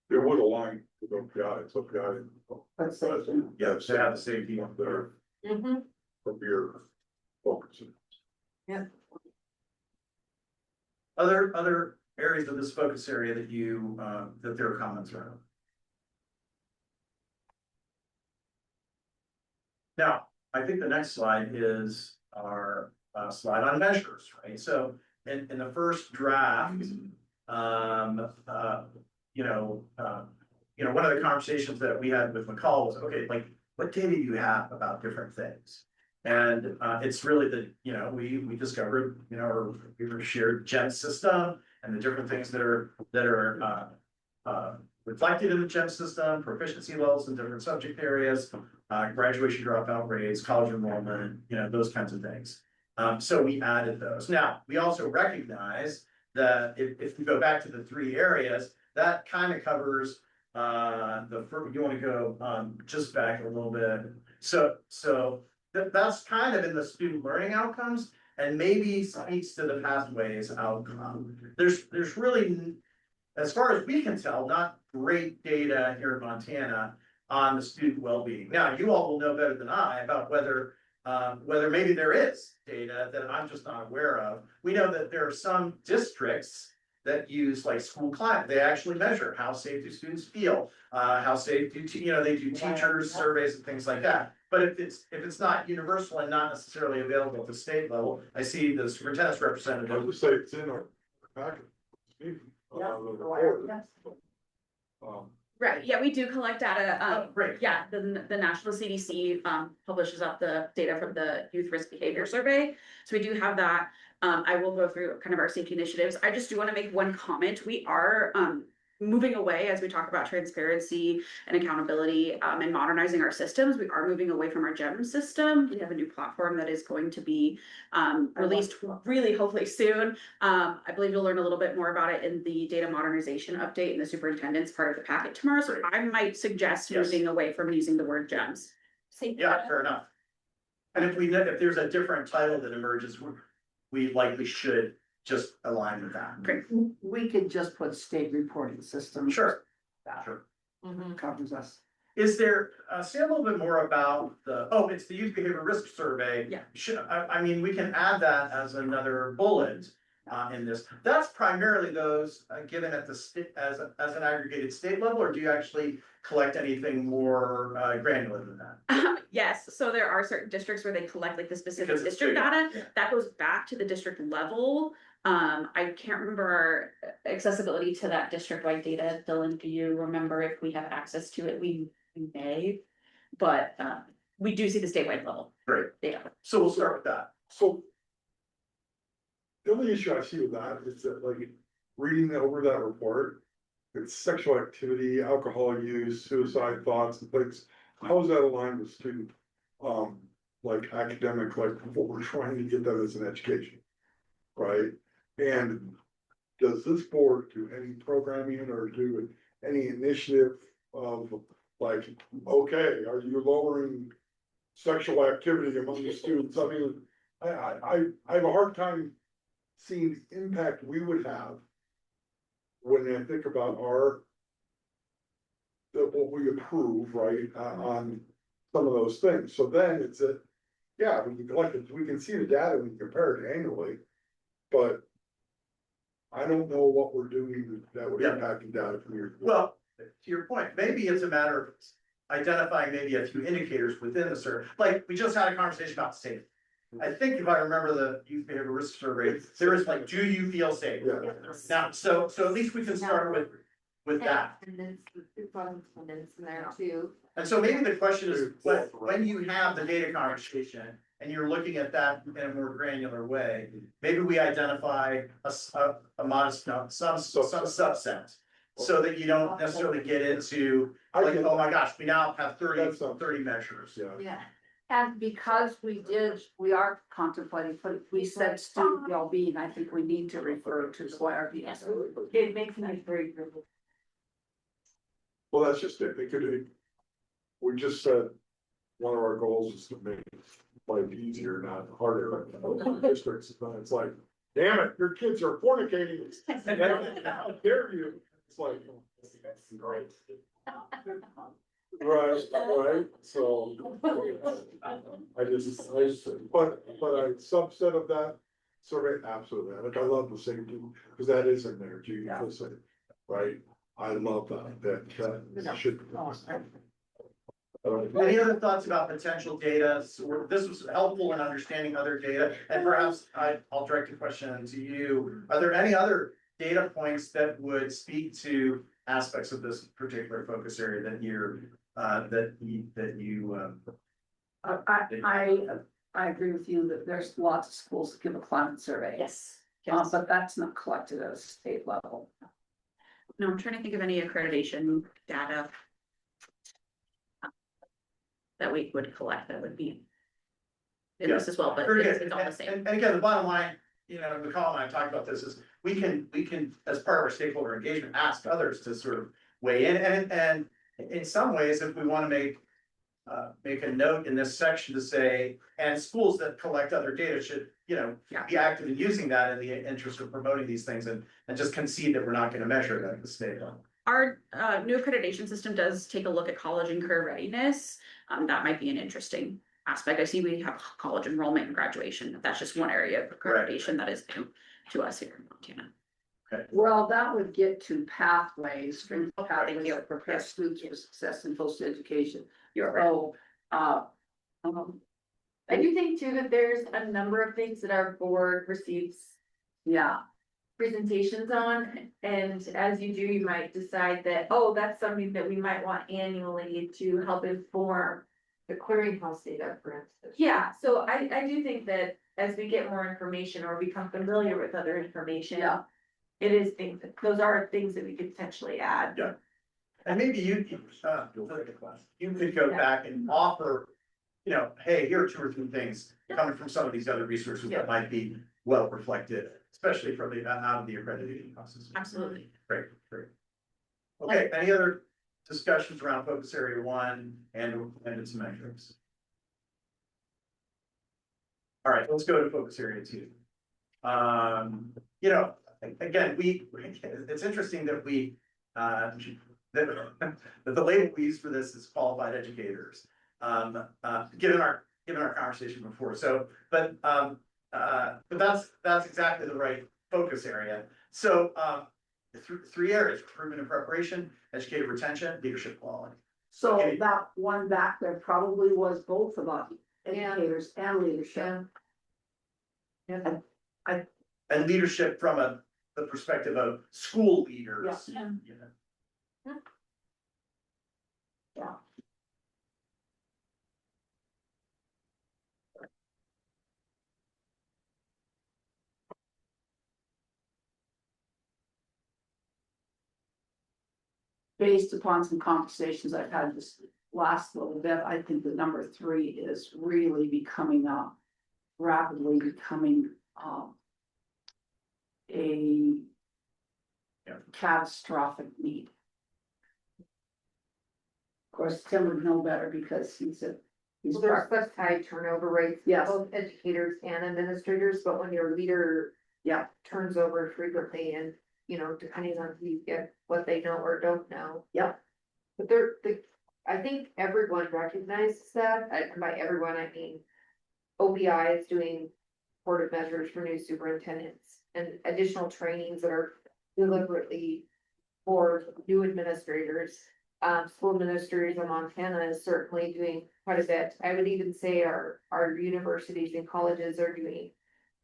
There was a line with OPI, Let's say, Yeah, so have the safety one there mhm, from your focus. Other areas of this focus area that you, that there are comments around. Now, I think the next slide is our slide on measures, right? So in the first draft, one of the conversations that we had with McCall was, okay, like, what data do you have about different things? And it's really we discovered, or we were shared GEM system and the different things that are reflected in the GEM system, proficiency levels in different subject areas, graduation dropout rates, college enrollment, those kinds of things. So we added those. Now, we also recognize that if you go back to the 3 areas, that kind of covers you want to go just back a little bit. So that's kind of in the student learning outcomes and maybe speaks to the pathways outcome. There's really, as far as we can tell, not great data here in Montana on the student well-being. Now, you all will know better than I about whether maybe there is data that I'm just not aware of. We know that there are some districts that use like school climate. They actually measure how safe do students feel, how safe do they do teachers surveys and things like that. But if it's not universal and not necessarily available at the state level, I see the superintendent's I representative. would say it's in our packet. Right, yeah, we do collect data, Great. yeah, the national CDC publishes up the data from the Youth Risk Behavior Survey. So we do have that. I will go through kind of our safety initiatives. I just do want to make one comment. We are moving away as we talk about transparency and accountability and modernizing our systems. We are moving away from our GEM system. We have a new platform that is going to be released really hopefully soon. I believe you'll learn a little bit more about it in the data modernization update in the superintendent's part of the packet tomorrow. So I might suggest Yes. moving away from using the word GEMS. Yeah, fair enough. And if there's a different title that emerges, we likely should just align with that. Great. we could just put state reporting system. Sure. That Sure. covers us. Is there, say a little bit more about it's the youth behavior risk survey. Yeah. I mean, we can add that as another bullet in this. That's primarily those given at the state as an aggregated state level, or do you actually collect anything more granular than that? Yes, so there are certain districts where they collect like the specific Because it's district bigger, data, yeah. that goes back to the district level. I can't remember our accessibility to that district-wide data. Dylan, do you remember if we have access to it? We may. but, we do see the statewide level. Great. Yeah. So we'll start with that. So. The only issue I see with that is that like reading over that report, it's sexual activity, alcohol use, suicide thoughts and things. How is that aligned with student, like academic, like what we're trying to get that as an education? Right? And does this board do any programming or do any initiative of like, okay, are you lowering sexual activity among the students? I mean, I have a hard time seeing the impact we would have when I think about what we approve, right, on some of those things. So then it's yeah, we can collect it, we can see the data, we can compare it annually, but I don't know what we're doing that would Yeah. impact the data from your. Well, to your point, maybe it's a matter of identifying maybe a few indicators within the survey, like, we just had a conversation about safety. I think if I remember the youth behavior risk survey, there is like, do you feel safe? Yeah. Now, so at least we can start with that. And then the fund attendance in there too. And so maybe the question is, when you have the data conversation and you're looking at that in a more granular way, maybe we identify a modest, some subset. So that you don't necessarily get into, like, oh my gosh, we now have 30 measures. Yeah. Yeah, and because we are contemplating, but we said student well-being, I think we need to refer to the YRBS. It makes me very good. Well, that's just it, we just said, one of our goals is to make life easier, not harder, like, districts, and it's like, damn it, your kids are fornicating. How dare you? It's like. Right, so. I just, but a subset of that survey, absolutely, like, I love the safety, because that is in there, too, right? I love that should. Any other thoughts about potential data? So this was helpful in understanding other data, and perhaps I'll direct a question to you. Are there any other data points that would speak to aspects of this particular focus area that I agree with you that there's lots of schools that give a climate survey. Yes. But that's not collected at a state level. No, I'm trying to think of any accreditation data that we would collect that would be in this as well, but Very it's good. all the same. And again, the bottom line, Nicole and I talked about this, is we can, as part of our stakeholder engagement, ask others to sort of weigh in, and in some ways, if we want to make a note in this section to say, and schools that collect other data should, be active in using that in the interest of promoting these things, and just concede that we're not going to measure that at the state level. Our new accreditation system does take a look at college and career readiness. That might be an interesting aspect. I see we have college enrollment and graduation. That's just one area of accreditation that is new to us here in Montana. Well, that would get to pathways, strength Thank pathways you. that prepare students for success in post-education. You're right. So, I do think too that there's a number of things that our board receives yeah, presentations on, and as you do, you might decide that, oh, that's something that we might want annually to help inform. The clearinghouse data, for instance. Yeah, so I do think that as we get more information or become familiar with other information. Yeah. It is things, those are things that we could potentially add. Yeah. And maybe you could go back and offer, hey, here are 2 or 3 things coming from some of these other resources that might be well reflected, especially from out of the accreditation process. Absolutely. Great. Okay, any other discussions around focus area 1 and its metrics? All right, let's go to focus area 2. Again, it's interesting that that the label we use for this is qualified educators. Given our conversation before, but that's exactly the right focus area. So, 3 areas: recruitment and preparation, educator retention, leadership quality. so Okay. that one back there probably was both about educators and leadership. And leadership from the perspective of school leaders. Yeah. Yeah. based upon some conversations I've had this last little bit, I think the number 3 is really becoming rapidly becoming, a catastrophic need. Of course, Tim would know better because he's Well, there's such high turnover rates, Yes. both educators and administrators, but when your leader. Yeah. Turns over frequently and, depending on who you get, what they know or don't know. Yep. But I think everyone recognizes that, and by everyone, I mean. OPI is doing supportive measures for new superintendents and additional trainings that are deliberately for new administrators. School administrators in Montana is certainly doing quite a bit. I would even say our universities and colleges are doing.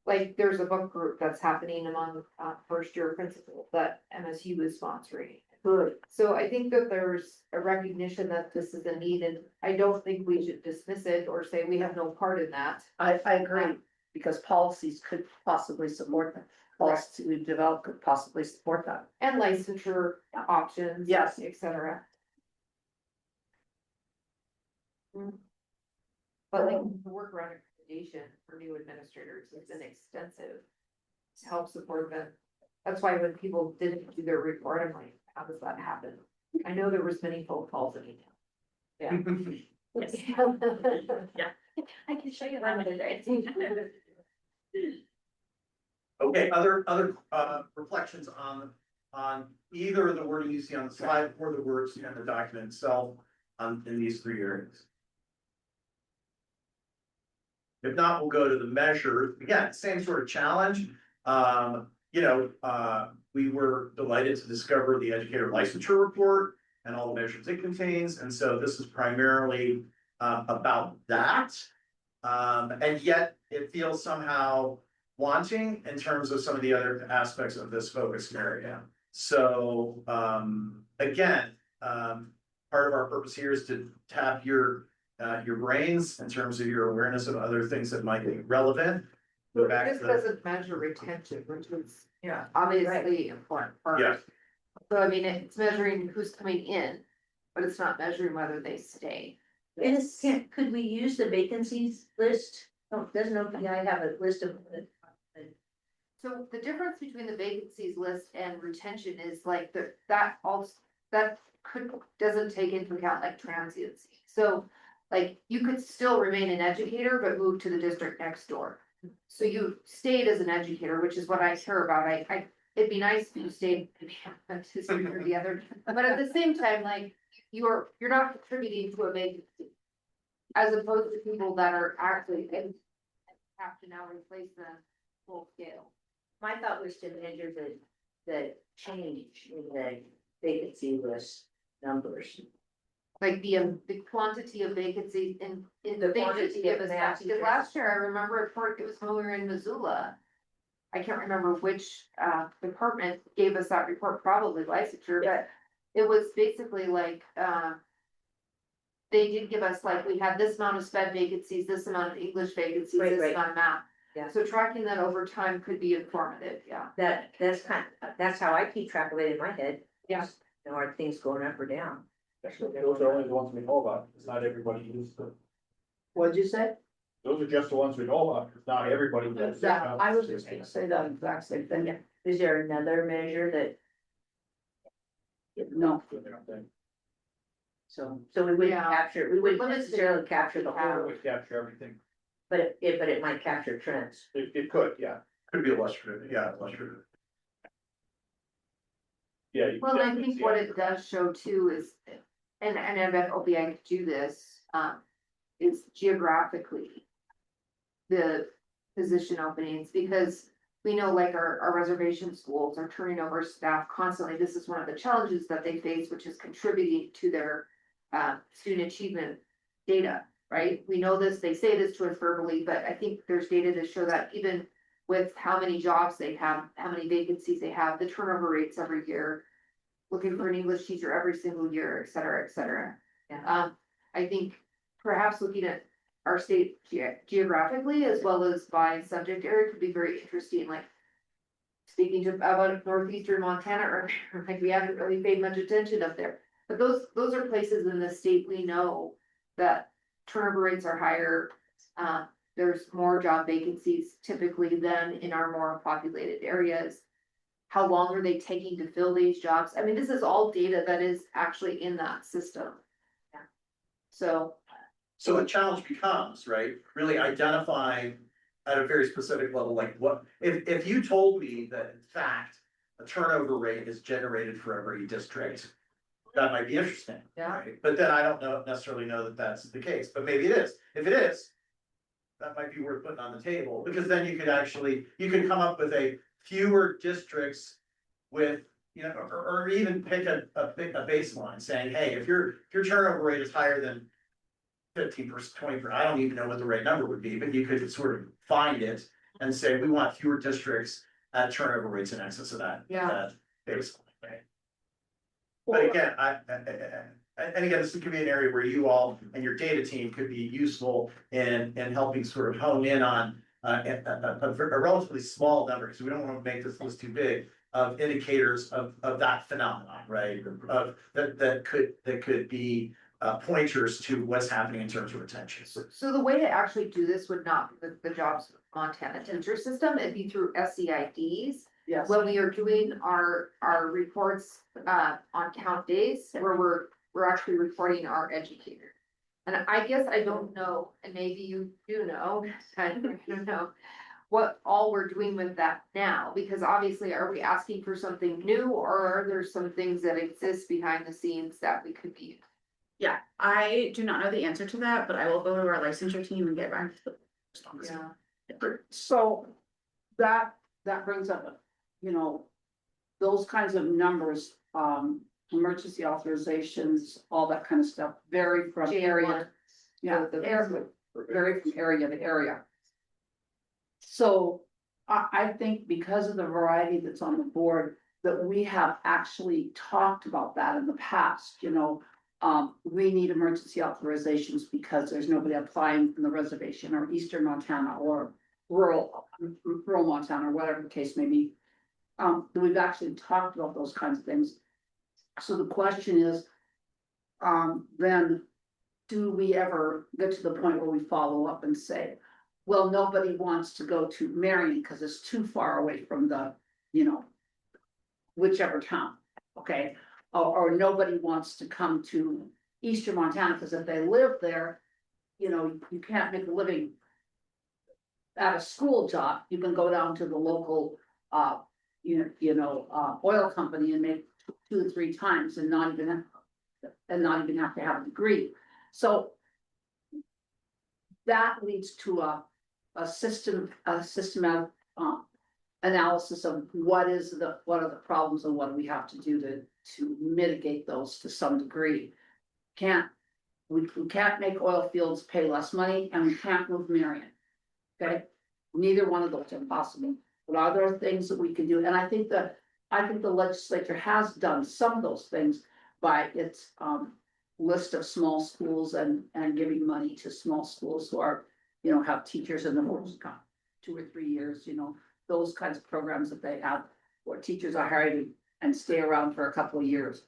Like, there's a book group that's happening among, first year principals that MSU is sponsoring. good. So I think that there's a recognition that this is a need, and I don't think we should dismiss it or say we have no part in that. I agree, because policies could possibly support that. Policies we've developed could possibly support that. And licensure options. Yes. Et cetera. But like the work around accreditation for new administrators has been extensive to help support them. That's why when people didn't do their report, I'm like, how does that happen? I know there was many phone calls in email. Yes. I can show you that another day. Okay, other reflections on either the wording you see on the slide or the words in the document itself in these 3 areas. If not, we'll go to the measure. Again, same sort of challenge. We were delighted to discover the educator licensure report and all the measures it contains. And so this is primarily about that. And yet it feels somehow wanting in terms of some of the other aspects of this focus area. So again, part of our purpose here is to tap your brains in terms of your awareness of other things that might be relevant. Go back This to doesn't measure retention, which is, obviously important part. Yes. So I mean, it's measuring who's coming in, but it's not measuring whether they stay. Could we use the vacancies list? Oh, doesn't OPI have a list of? So the difference between the vacancies list and retention is like doesn't take into account like transiency. So like you could still remain an educator, but move to the district next door. So you stayed as an educator, which is what I care about. It'd be nice if you stayed in Hampton or the other, but at the same time, like you're not contributing to a vacancy. As opposed to people that are actually and have to now replace them full scale. My thought was to measure the change in the vacancy list numbers. Like the quantity of vacancies in the quantity vacancy give of us that, math because teachers. last year I remember it was when we were in Missoula. I can't remember which department gave us that report, probably licensure, but it was basically like they did give us like, we had this amount of sped vacancies, this amount of English vacancies, Right, this right. amount of math. Yeah. So tracking that over time could be informative, yeah. That's how I keep track of it in my head. Yeah. Are things going up or down? Those are only the ones we know about, because not everybody uses them. What'd you say? Those are just the ones we know about, because not everybody does. Yeah, I was just gonna say that exact same thing. Is there another measure that, No, so we wouldn't Yeah. capture, we wouldn't Limited. necessarily capture the whole, Always capture everything. but it might capture trends. It could, yeah. Could be illustrative, yeah, illustrative. Yeah. you Well, I definitely think see what it does show too is, and I bet OPI could do this, is geographically. The position openings, because we know like our reservation schools are turning over staff constantly. This is one of the challenges that they face, which is contributing to their student achievement data, right? We know this, they say this to us verbally, but I think there's data to show that even with how many jobs they have, how many vacancies they have, the turnover rates every year, looking for an English teacher every single year, et cetera, et cetera. Yeah. I think perhaps looking at our state geographically as well as by subject area could be very interesting, like speaking to about northeastern Montana, or like we haven't really paid much attention up there. But those are places in the state we know that turnover rates are higher. There's more job vacancies typically than in our more populated areas. How long are they taking to fill these jobs? I mean, this is all data that is actually in that system. Yeah. So, So the challenge becomes, right, really identifying at a very specific level, like what, if you told me that in fact, a turnover rate is generated for every district, that might be interesting. Yeah. Right? But then I don't necessarily know that that's the case, but maybe it is. If it is, that might be worth putting on the table, because then you could come up with a fewer districts with, you know, or even pick a baseline saying, hey, if your turnover rate is higher than 15%, 20%, I don't even know what the right number would be, but you could sort of find it and say, we want fewer districts at turnover rates in excess of that. Yeah. Baseline, right? But again, and again, this could be an area where you all and your data team could be useful in helping sort of hone in on a relatively small number, because we don't want to make this list too big, of indicators of that phenomenon, right? Of that could be pointers to what's happening in terms of retention. so the way to actually do this would not be the Jobs Montana teacher system, it'd be through SEIDs. Yes. When we are doing our reports, on count days, where we're actually reporting our educators. And I guess I don't know, and maybe you do know, I don't know, what all we're doing with that now, because obviously, are we asking for something new, or are there some things that exist behind the scenes that we could be? Yeah, I do not know the answer to that, but I will go to our licensure team and get back to the. So that brings up, you know, those kinds of numbers, emergency authorizations, all that kind of stuff, vary from area. Yeah, vary from area to area. So I think because of the variety that's on the board, that we have actually talked about that in the past, you know. We need emergency authorizations because there's nobody applying from the reservation or eastern Montana or rural Montana, or whatever the case may be. We've actually talked about those kinds of things. So the question is, then do we ever get to the point where we follow up and say, well, nobody wants to go to Marion because it's too far away from the, you know, whichever town, okay? Or nobody wants to come to eastern Montana because if they live there, you know, you can't make a living at a school job. You can go down to the local, oil company and make 2 or 3 times and not even have to have a degree. So that leads to a systematic analysis of what are the problems and what do we have to do to mitigate those to some degree. We can't make oil fields pay less money, and we can't move Marion. Okay, neither one of those are possible. But are there things that we can do? And I think the legislature has done some of those things by its list of small schools and giving money to small schools who are, you know, have teachers in the first 2 or 3 years, you know, those kinds of programs that they have where teachers are hired and stay around for a couple of years.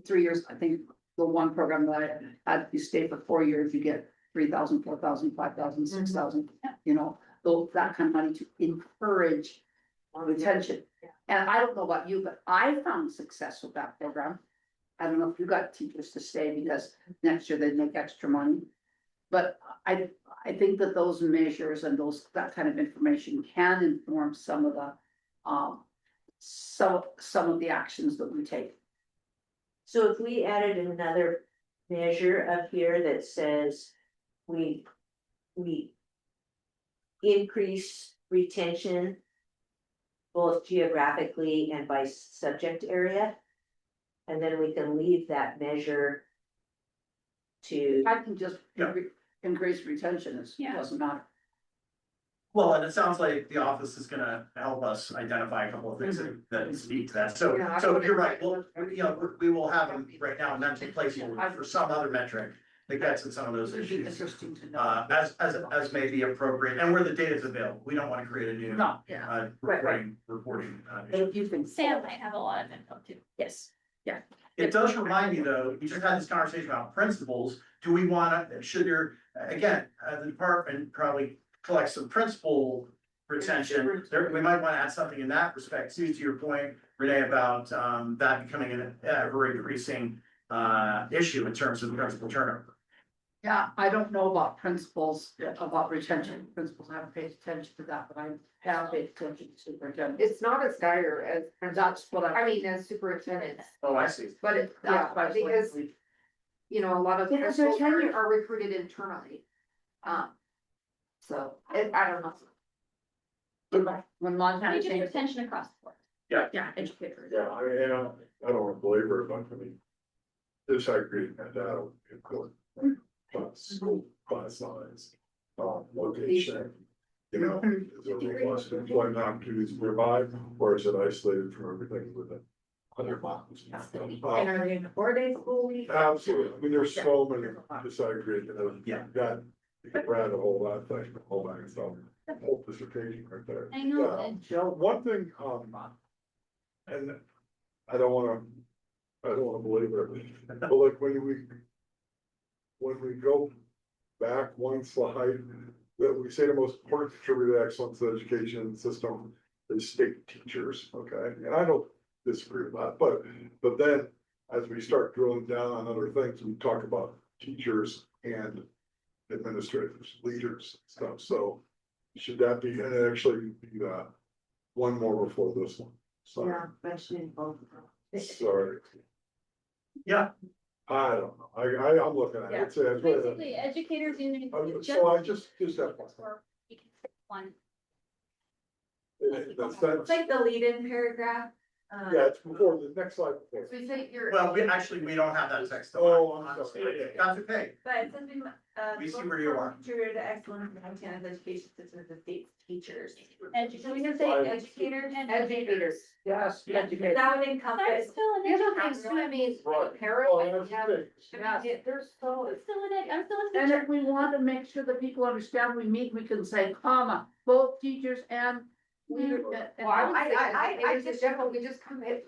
3 years, I think the one program that I had, you stay for 4 years, you get 3,000, 4,000, 5,000, 6,000, you know, that kind of money to encourage retention. And I don't know about you, but I found success with that program. I don't know if you got teachers to stay because next year they'd make extra money. But I think that those measures and that kind of information can inform some of the some of the actions that we take. So if we added another measure up here that says we increase retention both geographically and by subject area, and then we can leave that measure to. I can just increase retention, it doesn't matter. Well, and it sounds like the office is gonna help us identify a couple of things that speak to that. So you're right. Well, we will have them right now mentally placeholder for some other metric that gets at some of those It'd be issues. interesting to know. As may be appropriate, and where the data is available. We don't want to create a new No, reporting. if you can. Sam might have a lot of info too. Yes, yeah, It does remind me though, we just had this conversation about principals. Do we wanna, should there, again, the department probably collects some principal retention. There, we might wanna add something in that respect, too, to your point, Renee, about that becoming an ever increasing issue in terms of principal turnover. Yeah, I don't know about principals, about retention, principals haven't paid attention to that, but I have paid attention to superintendent. It's not as dire as, That's what I mean, as superintendents, Oh, I see. but it, that's yeah, why I was like, because, you know, a lot of Because there's principals tenure. are recruited internally. So, I don't know. When Montana We just changed. retention across the board. Yeah, educators. Yeah, I mean, I don't wanna belabor it, but I mean, disaggregating that data would be important. School, class size, location. You know, is there robust employment opportunities nearby, or is it isolated from everything within 100 miles? And are they in a 4-day school week? Absolutely, I mean, there's so many disaggregated, Yeah. that, you can grab a whole lot of things, whole bag of stuff, whole dissertation right there. I know, and One thing, and I don't wanna belabor it, but like when we go back one slide, that we say the most important contributor to excellence in the education system is state teachers, okay? And I don't disagree with that, but then as we start drilling down on other things, we talk about teachers and administrators, leaders, stuff, so should that be, and actually be one more before this one, sorry, mentioning both. sorry. Yeah. I don't know, I'm looking at it, it's really. basically, educators in. So I just have. Or you can pick one. That's, It's like the lead-in paragraph. yeah, it's before, the next slide. before. So we say you're. Well, we don't have that text. Oh, I'm Honestly. sorry. That's okay. But it says We see where you are. Contributor to excellence in Montana's education system is the state's teachers. Educators. We can say educators. Educators. Yes, Yeah, education. that would I'm encompass. still an The other educator. things too, I mean, Right. parents, Well, I that's have, the thing. there's so. I'm still a And teacher. if we want to make sure that people understand we meet, we can say comma, both teachers and leader. Well, I just,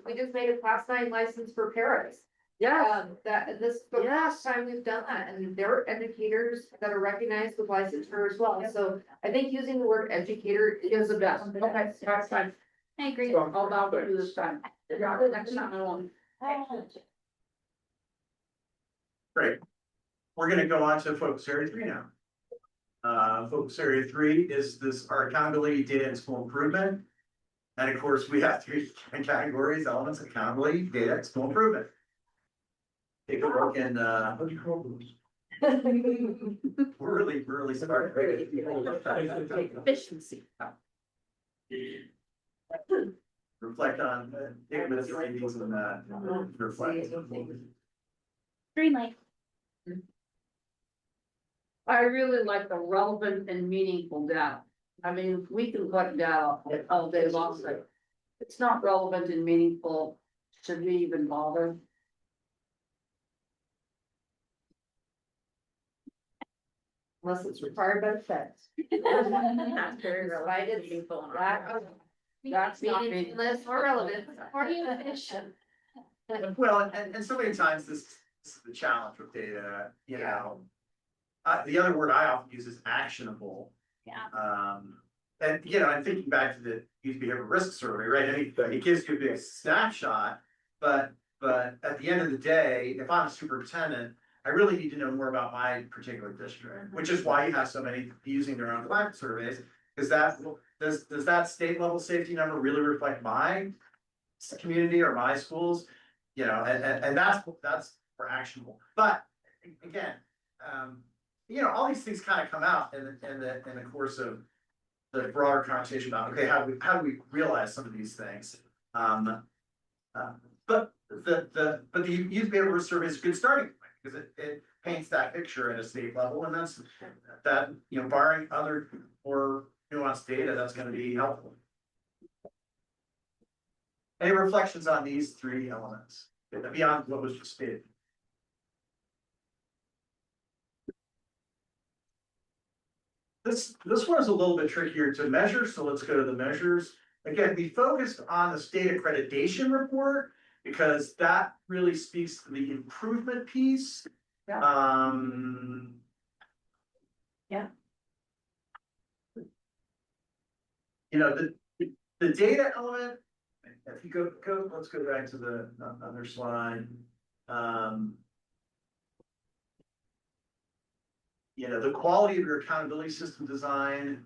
we just made a class 9 license for parents. Yes, That, this, the last time we've done that, and there are educators that are recognized with licensure as well, so I think using the word educator is the best. okay, that's fine. I agree. So- I'll now go to this time. Yeah, next time I won't. Great. We're gonna go on to focus area 3 now. Focus area 3 is our accountability, data, and school improvement. And of course, we have 3 categories, elements, accountability, data, and school improvement. Take a look and, what do you call those? We're really starting. Efficiency. Reflect on, take a minute to read these and, reflect. Green light. I really like the relevant and meaningful data. I mean, we can collect data all day long, but it's not relevant and meaningful, should we even bother? Unless it's required by the feds. That's very Provided relevant, meaningful, and That's not Meaningless or relevant. Or efficient. Well, and so many times this is the challenge with data, you know. The other word I often use is actionable. Yeah. And you know, I'm thinking back to the youth behavioral risk survey, right? I mean, it gives you a big snapshot, but at the end of the day, if I'm a superintendent, I really need to know more about my particular district, which is why you have so many using their own climate surveys. Is that, does that state level safety number really reflect my community or my schools? You know, and that's for actionable, but again, you know, all these things kind of come out in the course of the broader conversation about, okay, how do we realize some of these things? But the youth behavioral survey is a good starting point, because it paints that picture at a state level, and that's, you know, barring other or nuanced data, that's gonna be helpful. Any reflections on these 3 elements, beyond what was just stated? This one is a little bit trickier to measure, so let's go to the measures. Again, we focused on the state accreditation report, because that really speaks to the improvement piece. Yeah. Yeah. You know, the data element, if you let's go back to the other slide. You know, the quality of your accountability system design,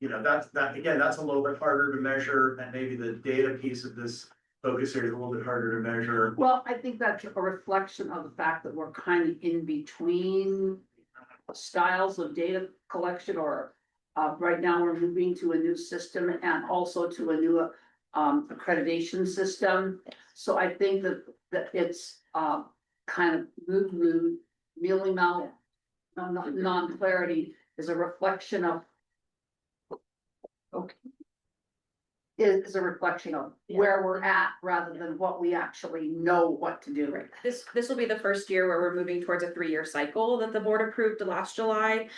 you know, that's a little bit harder to measure, and maybe the data piece of this focus area is a little bit harder to measure. Well, I think that's a reflection of the fact that we're kind of in between styles of data collection, or right now we're moving to a new system and also to a new accreditation system. So I think that it's kind of mealing out non-clarity is a reflection of is a reflection of where we're at rather than what we actually know what to do. This will be the first year where we're moving towards a 3-year cycle that the board approved last July.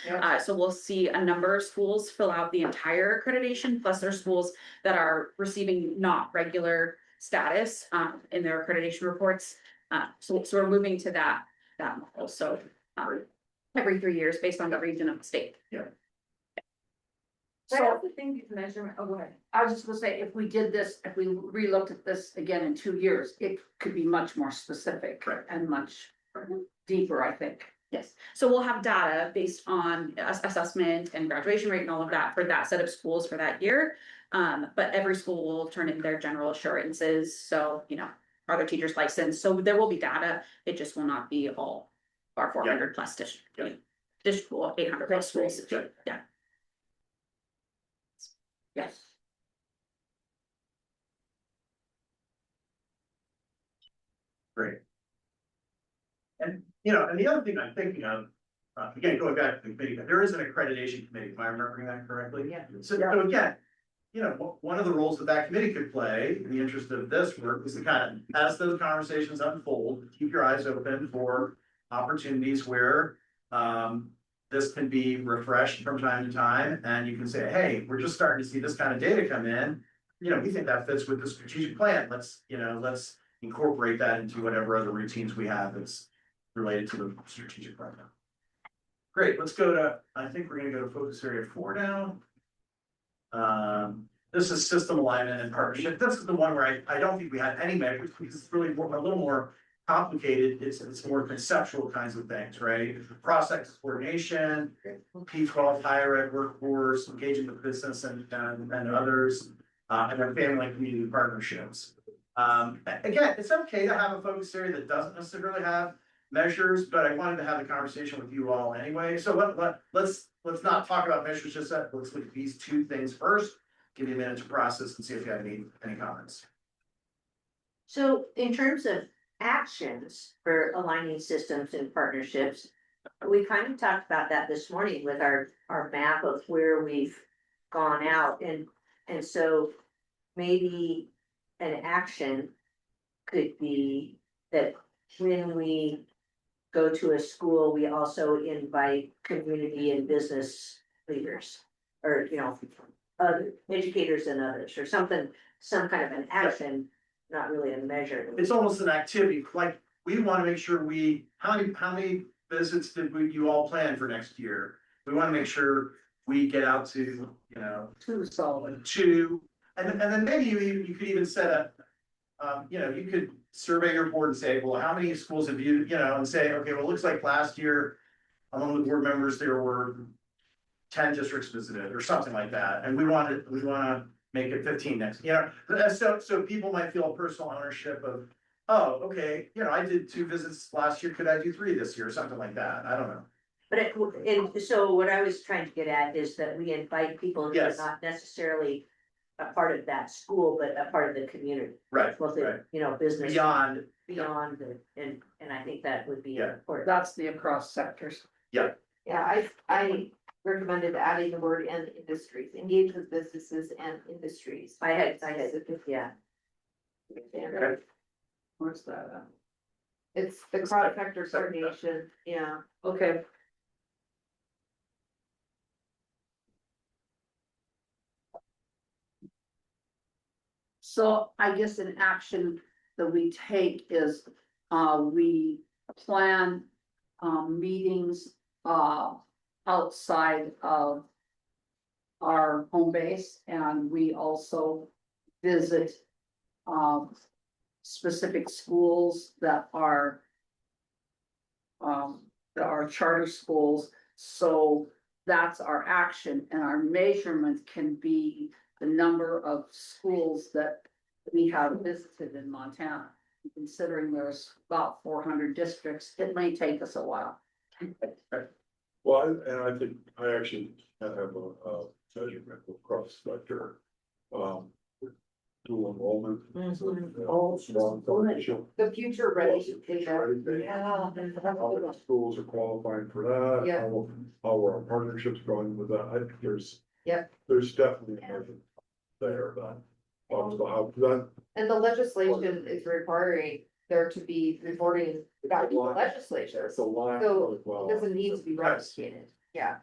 So we'll see a number of schools fill out the entire accreditation, plus there's schools that are receiving not regular status in their accreditation reports. So we're moving to that model. So every 3 years based on the region of the state. So the thing is measurement, oh, go ahead. I was just gonna say, if we did this, if we relooked at this again in 2 years, it could be much more specific and much deeper, I think. Yes, so we'll have data based on assessment and graduation rate and all of that for that set of schools for that year. But every school will turn in their general assurances, so, you know, are their teachers licensed? So there will be data, it just will not be all our 400 plus district school, 800 plus schools, yeah. Yes. Great. And, you know, and the other thing I'm thinking of, again, going back to the committee, there is an accreditation committee, am I remembering that correctly? Yeah. So again, you know, one of the roles that that committee could play in the interest of this work is to kind of, as those conversations unfold, keep your eyes open for opportunities where, this can be refreshed from time to time, and you can say, hey, we're just starting to see this kind of data come in. You know, we think that fits with the strategic plan. Let's incorporate that into whatever other routines we have that's related to the strategic plan. Great, let's go to, I think we're gonna go to focus area 4 now. This is system alignment and partnership. This is the one where I don't think we had any measures, because it's really a little more complicated. It's more conceptual kinds of things, right? Process coordination, P12 higher ed workforce, engaging with business and others, and then family and community partnerships. Again, it's okay to have a focus area that doesn't necessarily have measures, but I wanted to have a conversation with you all anyway. So let's not talk about measures just yet. Let's look at these 2 things first. Give you a minute to process and see if you have any comments. So in terms of actions for aligning systems and partnerships, we kind of talked about that this morning with our map of where we've gone out, and so maybe an action could be that when we go to a school, we also invite community and business leaders, or, you know, educators and others, or something, some kind of an action, not really a measure. It's almost an activity, like, we wanna make sure how many visits did you all plan for next year? We wanna make sure we get out to, you know. 2 solid. 2, and then maybe you could even set a, you know, you could survey your board and say, well, how many schools have you know, and say, okay, well, it looks like last year, among the board members, there were 10 districts visited, or something like that, and we wanna make it 15 next, you know, so people might feel personal ownership of, oh, okay, you know, I did 2 visits last year, could I do 3 this year, or something like that, I don't know. But so what I was trying to get at is that we invite people who are Yes. not necessarily a part of that school, but a part of the community. Right, Both the, right. you know, business. Beyond, And I think that would be Yeah. important. That's the across sectors. Yeah, I recommended adding the word and industries, engage with businesses and industries. I had, yeah. Where's that at? It's the cross sector coordination, yeah. Okay. So I guess in action, that we take is, we plan, meetings, outside of our home base, and we also visit, specific schools that are charter schools. So that's our action, and our measurement can be the number of schools that we have visited in Montana. Considering there's about 400 districts, it may take us a while. Well, and I think I actually have a measurement across sector. Dual enrollment. Strong foundation. The future ready data. Yeah. How many schools are qualifying for that? Yeah. How are our partnerships going with that? I think there's. Yeah. There's definitely a measure there that. How that. And the legislation is requiring there to be reporting back to the legislature. It's a line. So as well. it doesn't need to be replicated. Yeah,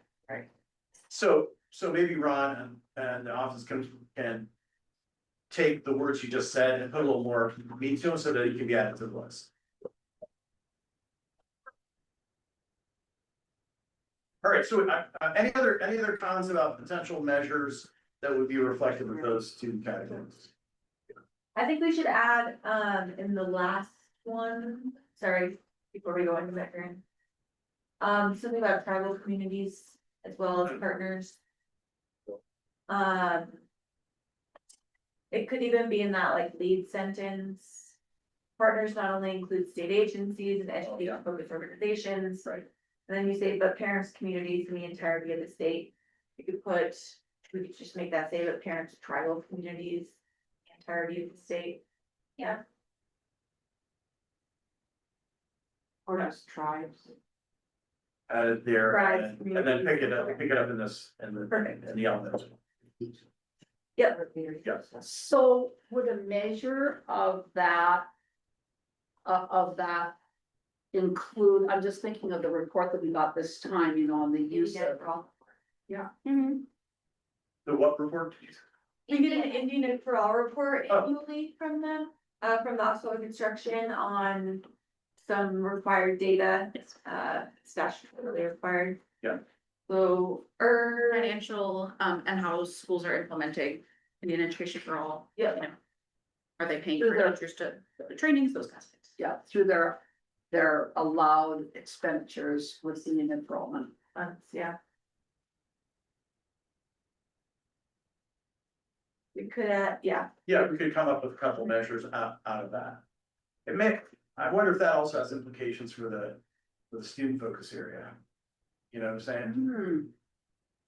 So maybe Ron and the office can take the words you just said and put a little more meat to them so that it can be added to the list. All right, so any other comments about potential measures that would be reflective of those two categories? I think we should add, in the last one, sorry, before we go into that, Karen. Something about tribal communities as well as partners. It could even be in that like lead sentence. Partners not only include state agencies and education focused organizations. Right. And then you say, but parents, communities, and the entirety of the state. We could just make that say, but parents, tribal communities, the entirety of the state. Yeah. Or just tribes. Added there, Tribes, and then pick it up in this, in the elements. Yep. So would a measure of that include, I'm just thinking of the report that we got this time, on the use of. Mhm. The what report? We get an Indian for all report Oh. annually from them, from the Osceola Construction on some required data, statutorily required. Yeah. So, Financial, and how schools are implementing Indian education for all. Yeah. You know, are they paying Through for their- teachers to go to trainings, those kinds of things? Yeah, through their allowed expenditures with the enrollment. yeah. We could, yeah, Yeah, we could come up with a couple measures out of that. I wonder if that also has implications for the student focus area. You know what I'm saying?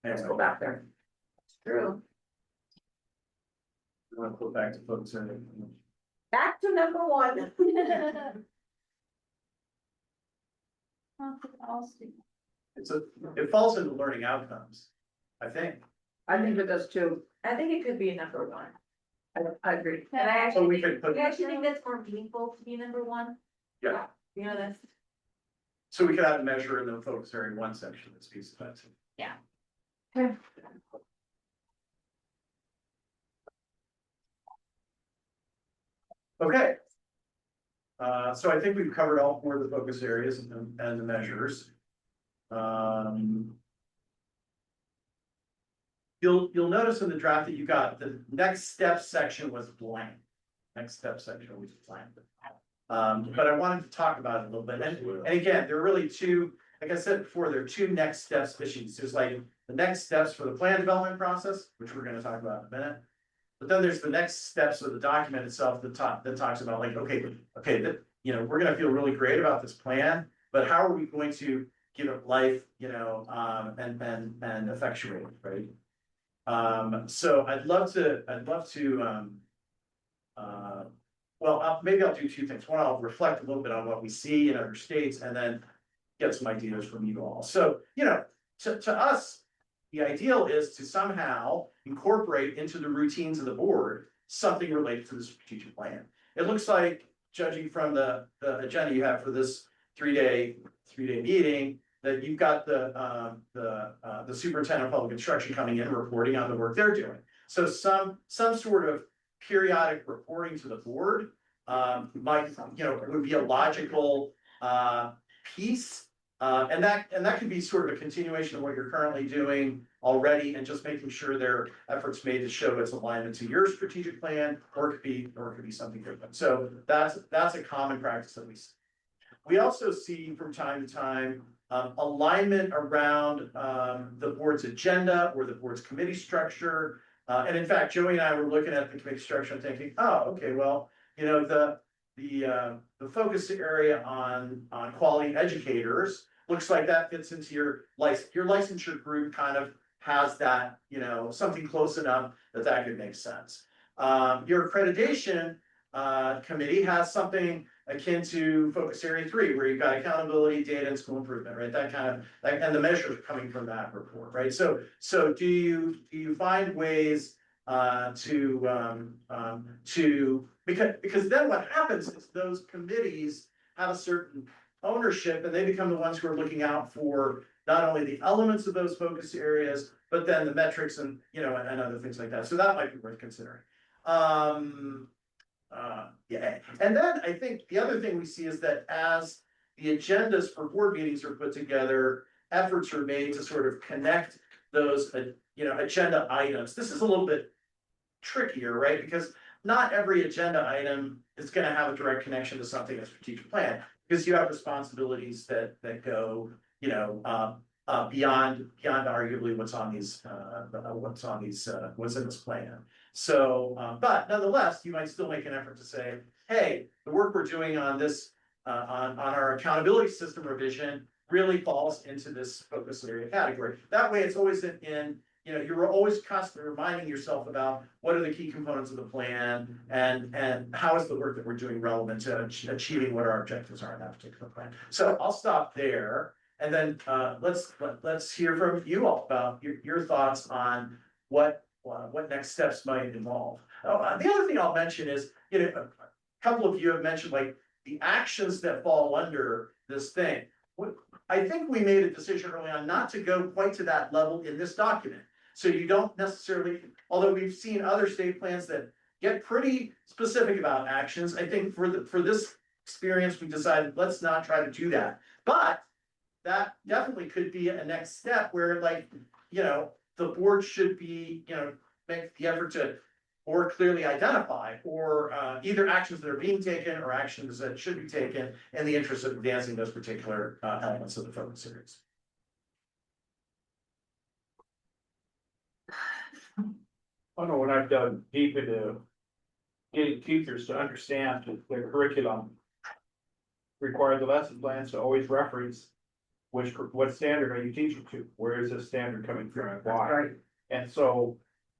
Let's go Anyway, back there. true. we want to put back to focus area. Back to number one. It falls into learning outcomes, I think. I think it does too. I think it could be number one. I agree. And I So we actually, could put, I actually think that's more meaningful to be number one. Yeah. You know, that's. so we could have a measure in the focus area in one section that speaks to that. Yeah. Okay. Okay. So I think we've covered all four of the focus areas and the measures. You'll notice in the draft that you got, the next step section was blank. Next step section was blank. But I wanted to talk about it a little bit. And again, there are really two, like I said before, there are two next steps issues. There's like the next steps for the plan development process, which we're gonna talk about in a minute. But then there's the next steps of the document itself that talks about like, okay, we're gonna feel really great about this plan, but how are we going to give it life, and effectuate it, right? So I'd love to, maybe I'll do two things. One, I'll reflect a little bit on what we see in other states and then get some ideas from you all. So, to us, the ideal is to somehow incorporate into the routines of the board, something related to the strategic plan. It looks like, judging from the agenda you have for this three-day meeting, that you've got the superintendent of public instruction coming in and reporting on the work they're doing. So some sort of periodic reporting to the board might, would be a logical, piece. And that could be sort of a continuation of what you're currently doing already and just making sure there are efforts made to show its alignment to your strategic plan, or it could be something different. So that's a common practice that we see. We also see from time to time, alignment around, the board's agenda or the board's committee structure. And in fact, Joey and I were looking at the committee structure and thinking, oh, okay, well, the focus area on quality educators looks like that fits into your licensure group kind of has that, something close enough that could make sense. Your accreditation committee has something akin to focus area 3, where you've got accountability, data, and school improvement, right? That kind of, and the measures are coming from that report, right? So do you find ways because then what happens is those committees have a certain ownership, and they become the ones who are looking out for not only the elements of those focus areas, but then the metrics and, and other things like that. So that might be worth considering. Yeah, and then I think the other thing we see is that as the agendas for board meetings are put together, efforts are made to sort of connect those, agenda items. This is a little bit trickier, right? Because not every agenda item is going to have a direct connection to something in a strategic plan, because you have responsibilities that go, beyond arguably what's in this plan. So, but nonetheless, you might still make an effort to say, hey, the work we're doing on this, on our accountability system revision really falls into this focus area category. That way it's always you're always constantly reminding yourself about what are the key components of the plan and how is the work that we're doing relevant to achieving what our objectives are in that particular plan. So I'll stop there. And then let's hear from you all about your thoughts on what next steps might involve. The other thing I'll mention is, a couple of you have mentioned like the actions that fall under this thing. I think we made a decision early on not to go quite to that level in this document. So you don't necessarily, although we've seen other state plans that get pretty specific about actions, I think for this experience, we decided let's not try to do that. But that definitely could be a next step where the board should be, make the effort to more clearly identify or either actions that are being taken or actions that should be taken in the interest of advancing those particular elements of the focus areas. I know when I've dug deep into getting teachers to understand their curriculum, require the lesson plans to always reference what standard are you teaching to? Where is this standard coming from and why? Right. And so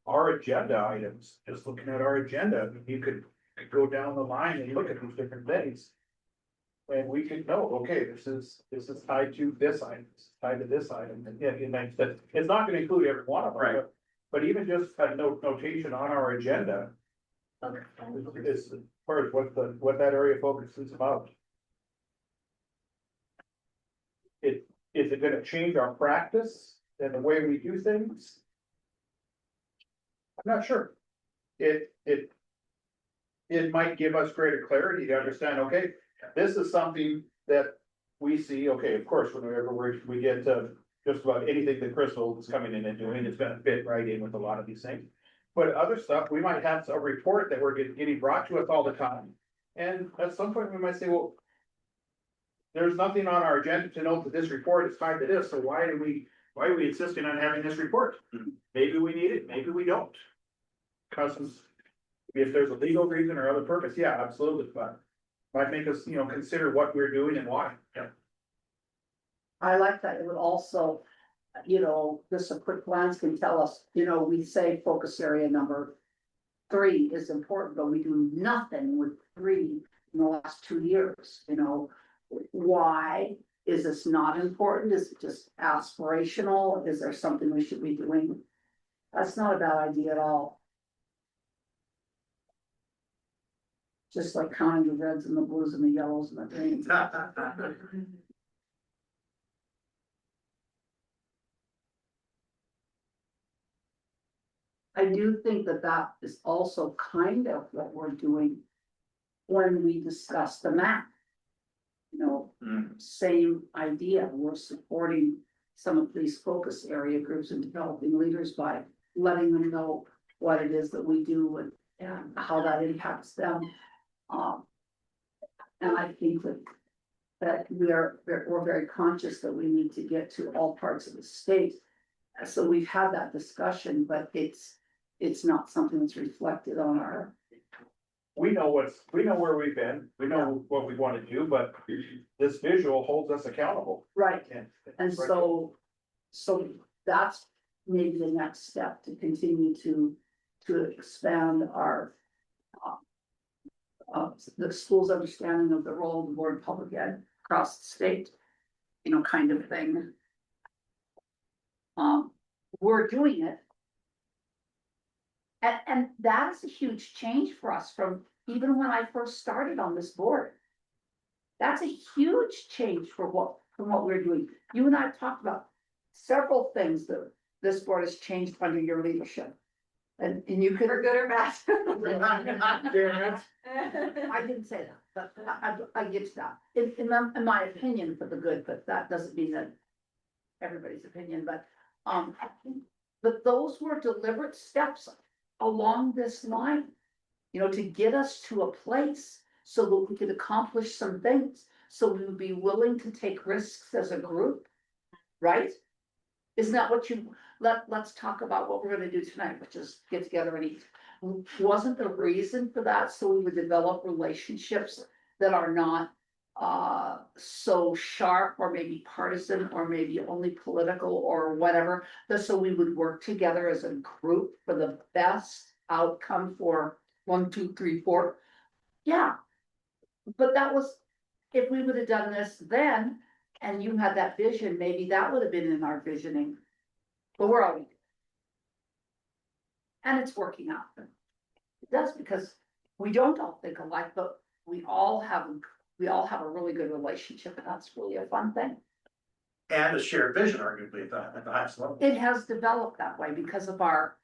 our agenda items, just looking at our agenda, you could go down the line and look at these different things. And we could know, okay, this is tied to this item, this is tied to this item, and it's not gonna include every one of them. Right. But even just a notation on our agenda is as far as what that area of focus is about. Is it gonna change our practice and the way we do things? I'm not sure. It might give us greater clarity to understand, okay, this is something that we see, okay, of course, whenever we get to just about anything that Crystal is coming in and doing, it's gonna fit right in with a lot of these things. But other stuff, we might have a report that we're getting brought to us all the time. And at some point, we might say, well, there's nothing on our agenda to note that this report is tied to this, so why are we insisting on having this report? Maybe we need it, maybe we don't. Cause if there's a legal reason or other purpose, yeah, absolutely, but might make us, consider what we're doing and why. Yeah. I like that. It would also, just a quick glance can tell us, we say focus area number 3 is important, but we do nothing with 3 in the last 2 years, Why is this not important? Is it just aspirational? Is there something we should be doing? That's not a bad idea at all. Just like counting the reds and the blues and the yellows and the greens. I do think that is also kind of what we're doing when we discussed the map. You know, same idea, we're supporting some of these focus area groups and developing leaders by letting them know what it is that we do and how that impacts them. And I think that we're very conscious that we need to get to all parts of the state. So we've had that discussion, but it's not something that's reflected on our. We know where we've been, we know what we wanna do, but this visual holds us accountable. Right. And So that's maybe the next step to continue to expand our. The school's understanding of the role of the board of public ed across the state, you know, kind of thing. We're doing it. And that is a huge change for us from even when I first started on this board. That's a huge change from what we're doing. You and I have talked about several things that this board has changed under your leadership. And you could. For good or bad. I didn't say that, but I get to that, in my opinion, for the good, but that doesn't mean that. Everybody's opinion, but those were deliberate steps along this line. You know, to get us to a place so that we could accomplish some things, so we would be willing to take risks as a group, right? Isn't that what let's talk about what we're gonna do tonight, which is get together and eat. Wasn't the reason for that, so we would develop relationships that are not so sharp or maybe partisan or maybe only political or whatever, but so we would work together as a group for the best outcome for 1, 2, 3, 4. Yeah. But that was, if we would have done this then, and you had that vision, maybe that would have been in our visioning. But where are we? And it's working out. It does, because we don't all think alike, but we all have a really good relationship, and that's really a fun thing. And a shared vision arguably at the highest level. It has developed that way because of our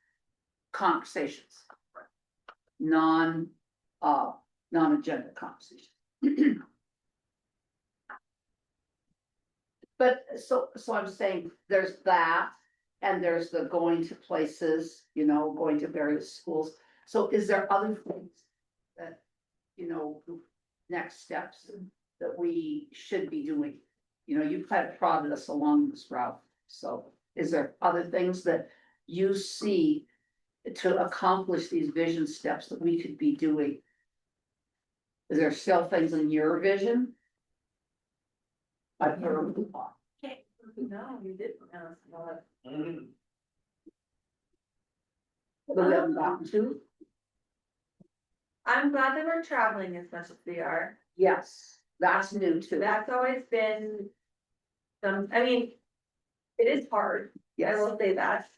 conversations. Non-agenda conversations. But so I'm saying there's that, and there's the going to places, you know, going to various schools. So is there other things that, you know, next steps that we should be doing? You know, you've kind of prodded us along this route. So is there other things that you see to accomplish these vision steps that we could be doing? Is there still things in your vision? I've heard. No, you didn't. That we haven't gotten to? I'm glad that we're traveling as much as we are. Yes, that's new too. That's always been I mean, it is hard. I Yes, will say that.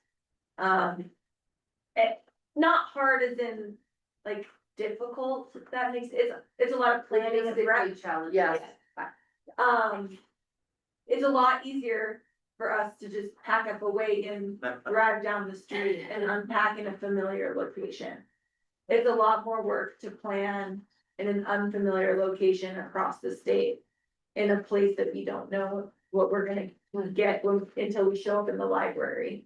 Not hard as in like difficult, if that makes, it's a lot of planning and prep. challenge. Yes, It's a lot easier for us to just pack up a weight and drive down the street and unpack in a familiar location. It's a lot more work to plan in an unfamiliar location across the state, in a place that we don't know what we're gonna get until we show up in the library.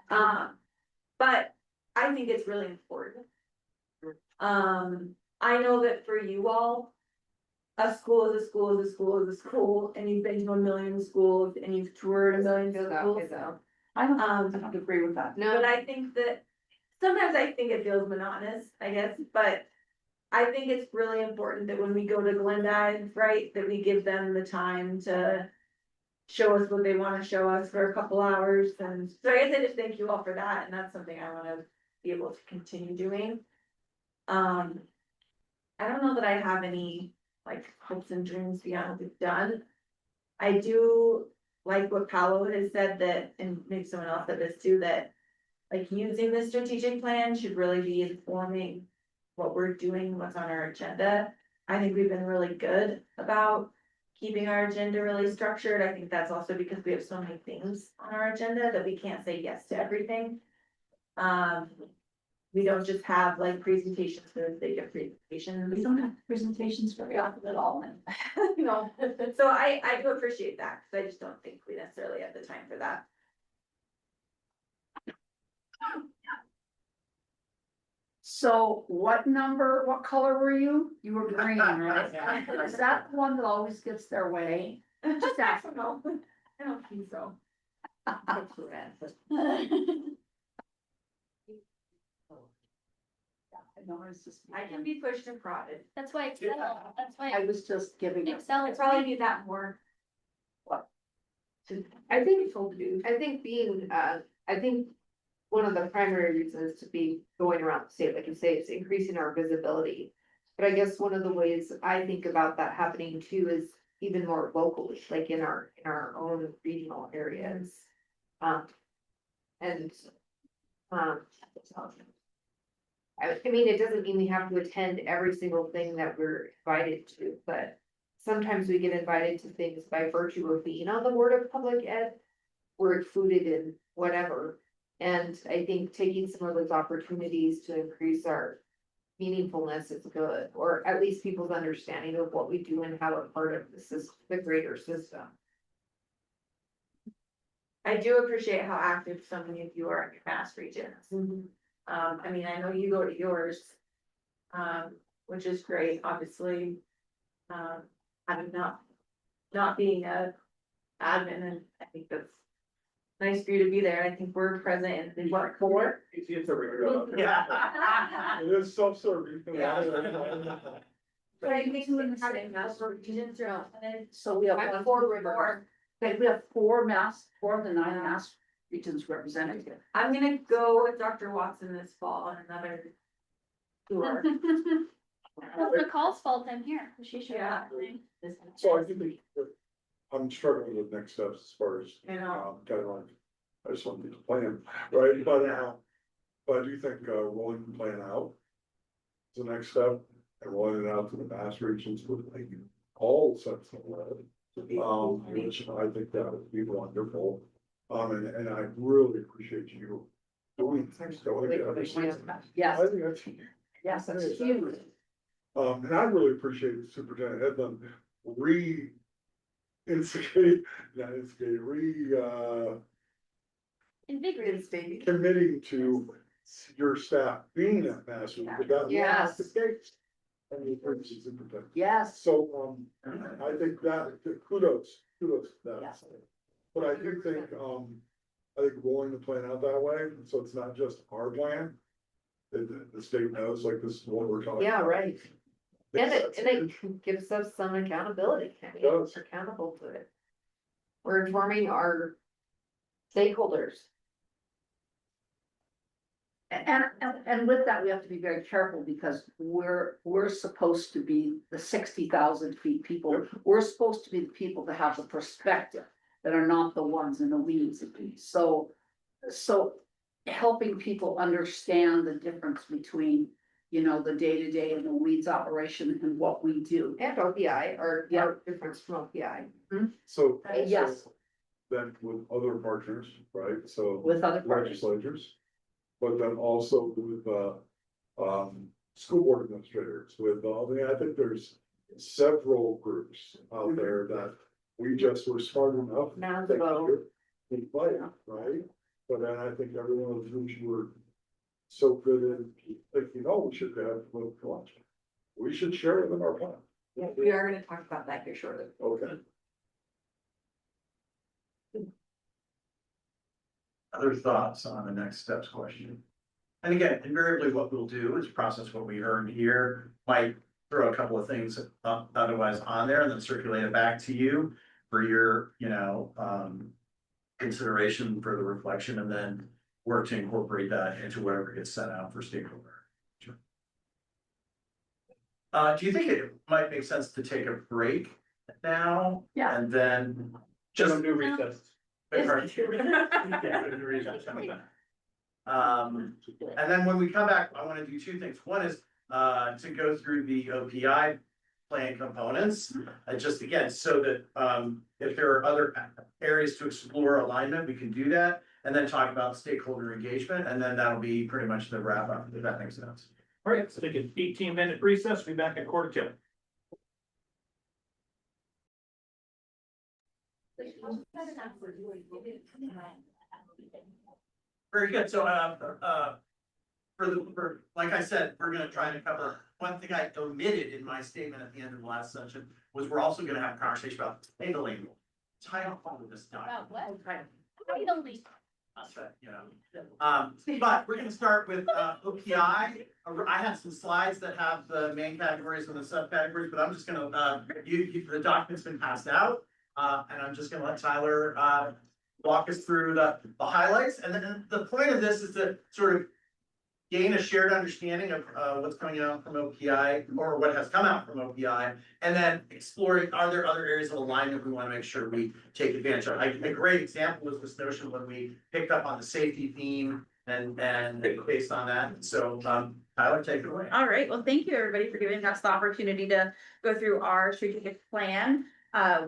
But I think it's really important. I know that for you all, a school is a school is a school is a school, and you've been to a million schools and you've toured a million schools. I don't agree with that. But I think that sometimes I think it feels monotonous, I guess, but I think it's really important that when we go to Glendive, right, that we give them the time to show us what they want to show us for a couple hours. And so I guess I just thank you all for that. And that's something I want to be able to continue doing. I don't know that I have any like hopes and dreams beyond what we've done. I do like what Paolo has said, that, and maybe someone else said this too, that like using the strategic plan should really be informing what we're doing, what's on our agenda. I think we've been really good about keeping our agenda really structured. I think that's also because we have so many things on our agenda that we can't say yes to everything. we don't just have like presentations for the sake of presentations. We don't have presentations very often at all, and You know, so I do appreciate that, because I just don't think we necessarily have the time for that. so what color were you? You were green, right? Is that the one that always gets their way? Just ask. No, I don't think so. I can be pushed and prodded. That's why Excel, that's I why was just giving. Excel I is probably probably, need that more. I think, I think one of the primary reasons to be going around the state, like you say, is increasing our visibility. But I guess one of the ways I think about that happening too is even more locally, like in our own regional areas. And, I mean, it doesn't mean we have to attend every single thing that we're invited to, but sometimes we get invited to things by virtue of being on the board of public ed. We're included in whatever, and I think taking some of those opportunities to increase our meaningfulness is good, or at least people's understanding of what we do and how we're part of the system, the greater system. I do appreciate how active so many of you are in your Mass regions. I mean, I know you go to yours, which is great, obviously. I'm not being a admin, and I think that's nice for you to be there. I think we're present in what, 4? It's a regular. Yeah. It is self-serving. But I think we have in Mass regions are represented. So we have I'm 1, for 4 Rivers. rivers. Okay, we have 4 of the 9 Mass regions represented here. I'm gonna go with Dr. Watson this fall on another tour. that's McCall's fault I'm here, 'cause she showed up. So I think I'm struggling with next steps as far as, You know. guidelines. I just want to get the plan, right? But I do think, rolling the plan out is the next step, and rolling it out to the Mass regions would make all sets of lead. Which I think that would be wonderful. And I really appreciate you doing things. Yes, I think that's. yes, that's huge. And I really appreciate Superintendent Headland Invigorating. committing to your staff being at Mass. Yes. And the emergency superintendent. Yes, So, I think that, kudos to that. Yes. But I do think, I think rolling the plan out that way, so it's not just our plan. The state knows, like, this is what we're talking. Yeah, about. right. And it gives us some accountability, It does. we're accountable to it. We're informing our stakeholders. and with that, we have to be very careful because we're supposed to be the 60,000 feet people. Yep. We're supposed to be the people that have the perspective, that are not the ones in the weeds. So helping people understand the difference between, you know, the day-to-day and the weeds operation and what we do. And OPI, or Yeah. difference from OPI. So. Yes. also Then with other partners, right, so With other partners. legislators. But then also with, school board administrators, I think there's several groups out there that we just were smart enough. Now to vote. invite, right? But then I think everyone of whom you were so good in thinking, oh, we should have little lunch. We should share it in our plan. Yeah, we are gonna talk about that here shortly. Okay. Other thoughts on the next steps question? And again, invariably what we'll do is process what we heard here, might throw a couple of things otherwise on there and then circulate it back to you for your, consideration for the reflection, and then work to incorporate that into whatever gets sent out for stakeholder. Do you think it might make sense to take a break now? Yeah. And then Just just. do recess. And then when we come back, I wanna do 2 things. One is, to go through the OPI plan components. Just again, so that, if there are other areas to explore alignment, we can do that. and then talk about stakeholder engagement, and then that'll be pretty much the wrap up, if that makes sense. All right, let's take an 18-minute recess, be back at 1:45. Very good, so, like I said, we're gonna try to cover, one thing I omitted in my statement at the end of the last session was we're also gonna have a conversation about titling. Title of this document. About what? Totally. That's right, you know. But we're gonna start with, OPI. I have some slides that have the main categories and the subcategories, but I'm just gonna, the document's been passed out. And I'm just gonna let Tyler, walk us through the highlights, and then the point of this is to sort of gain a shared understanding of, what's coming out from OPI, or what has come out from OPI, and then exploring, are there other areas of alignment we wanna make sure we take advantage of? A great example is this notion when we picked up on the safety theme and based on that, so, Tyler, take it away. All right, well, thank you, everybody, for giving us the opportunity to go through our strategic plan.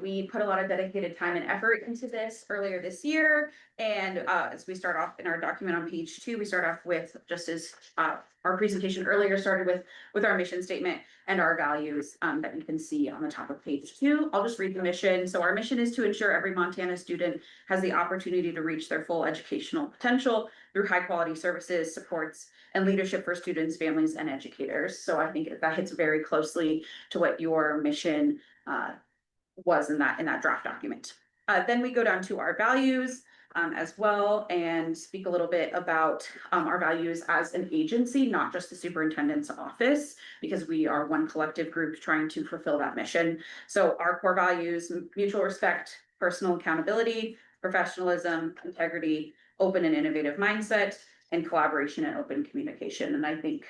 We put a lot of dedicated time and effort into this earlier this year. And as we start off in our document on page 2, we start off with, just as our presentation earlier started with our mission statement and our values that you can see on the top of page 2. I'll just read the mission. So our mission is to ensure every Montana student has the opportunity to reach their full educational potential through high quality services, supports, and leadership for students, families, and educators. So I think that hits very closely to what your mission was in that draft document. Then we go down to our values as well, and speak a little bit about our values as an agency, not just the superintendent's office, because we are one collective group trying to fulfill that mission. So our core values: mutual respect, personal accountability, professionalism, integrity, open and innovative mindset, and collaboration and open communication. And I think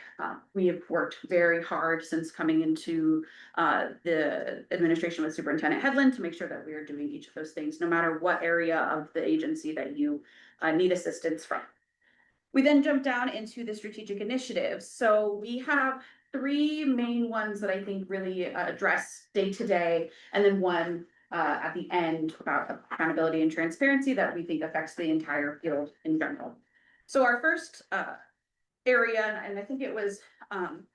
we have worked very hard since coming into the administration with Superintendent Headland to make sure that we are doing each of those things, no matter what area of the agency that you need assistance from. We then jump down into the strategic initiatives. So we have 3 main ones that I think really address day-to-day, and then one at the end about accountability and transparency that we think affects the entire field in general. So our first area, and I think it was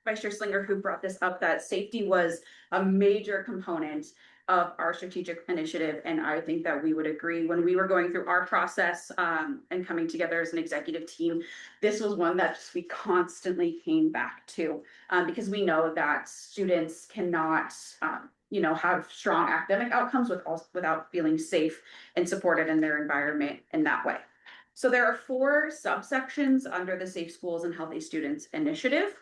Vice Chair Slinger who brought this up, that safety was a major component of our strategic initiative. And I think that we would agree when we were going through our process and coming together as an executive team, this was one that just we constantly came back to because we know that students cannot have strong academic outcomes without feeling safe and supported in their environment in that way. So there are 4 subsections under the Safe Schools and Healthy Students initiative.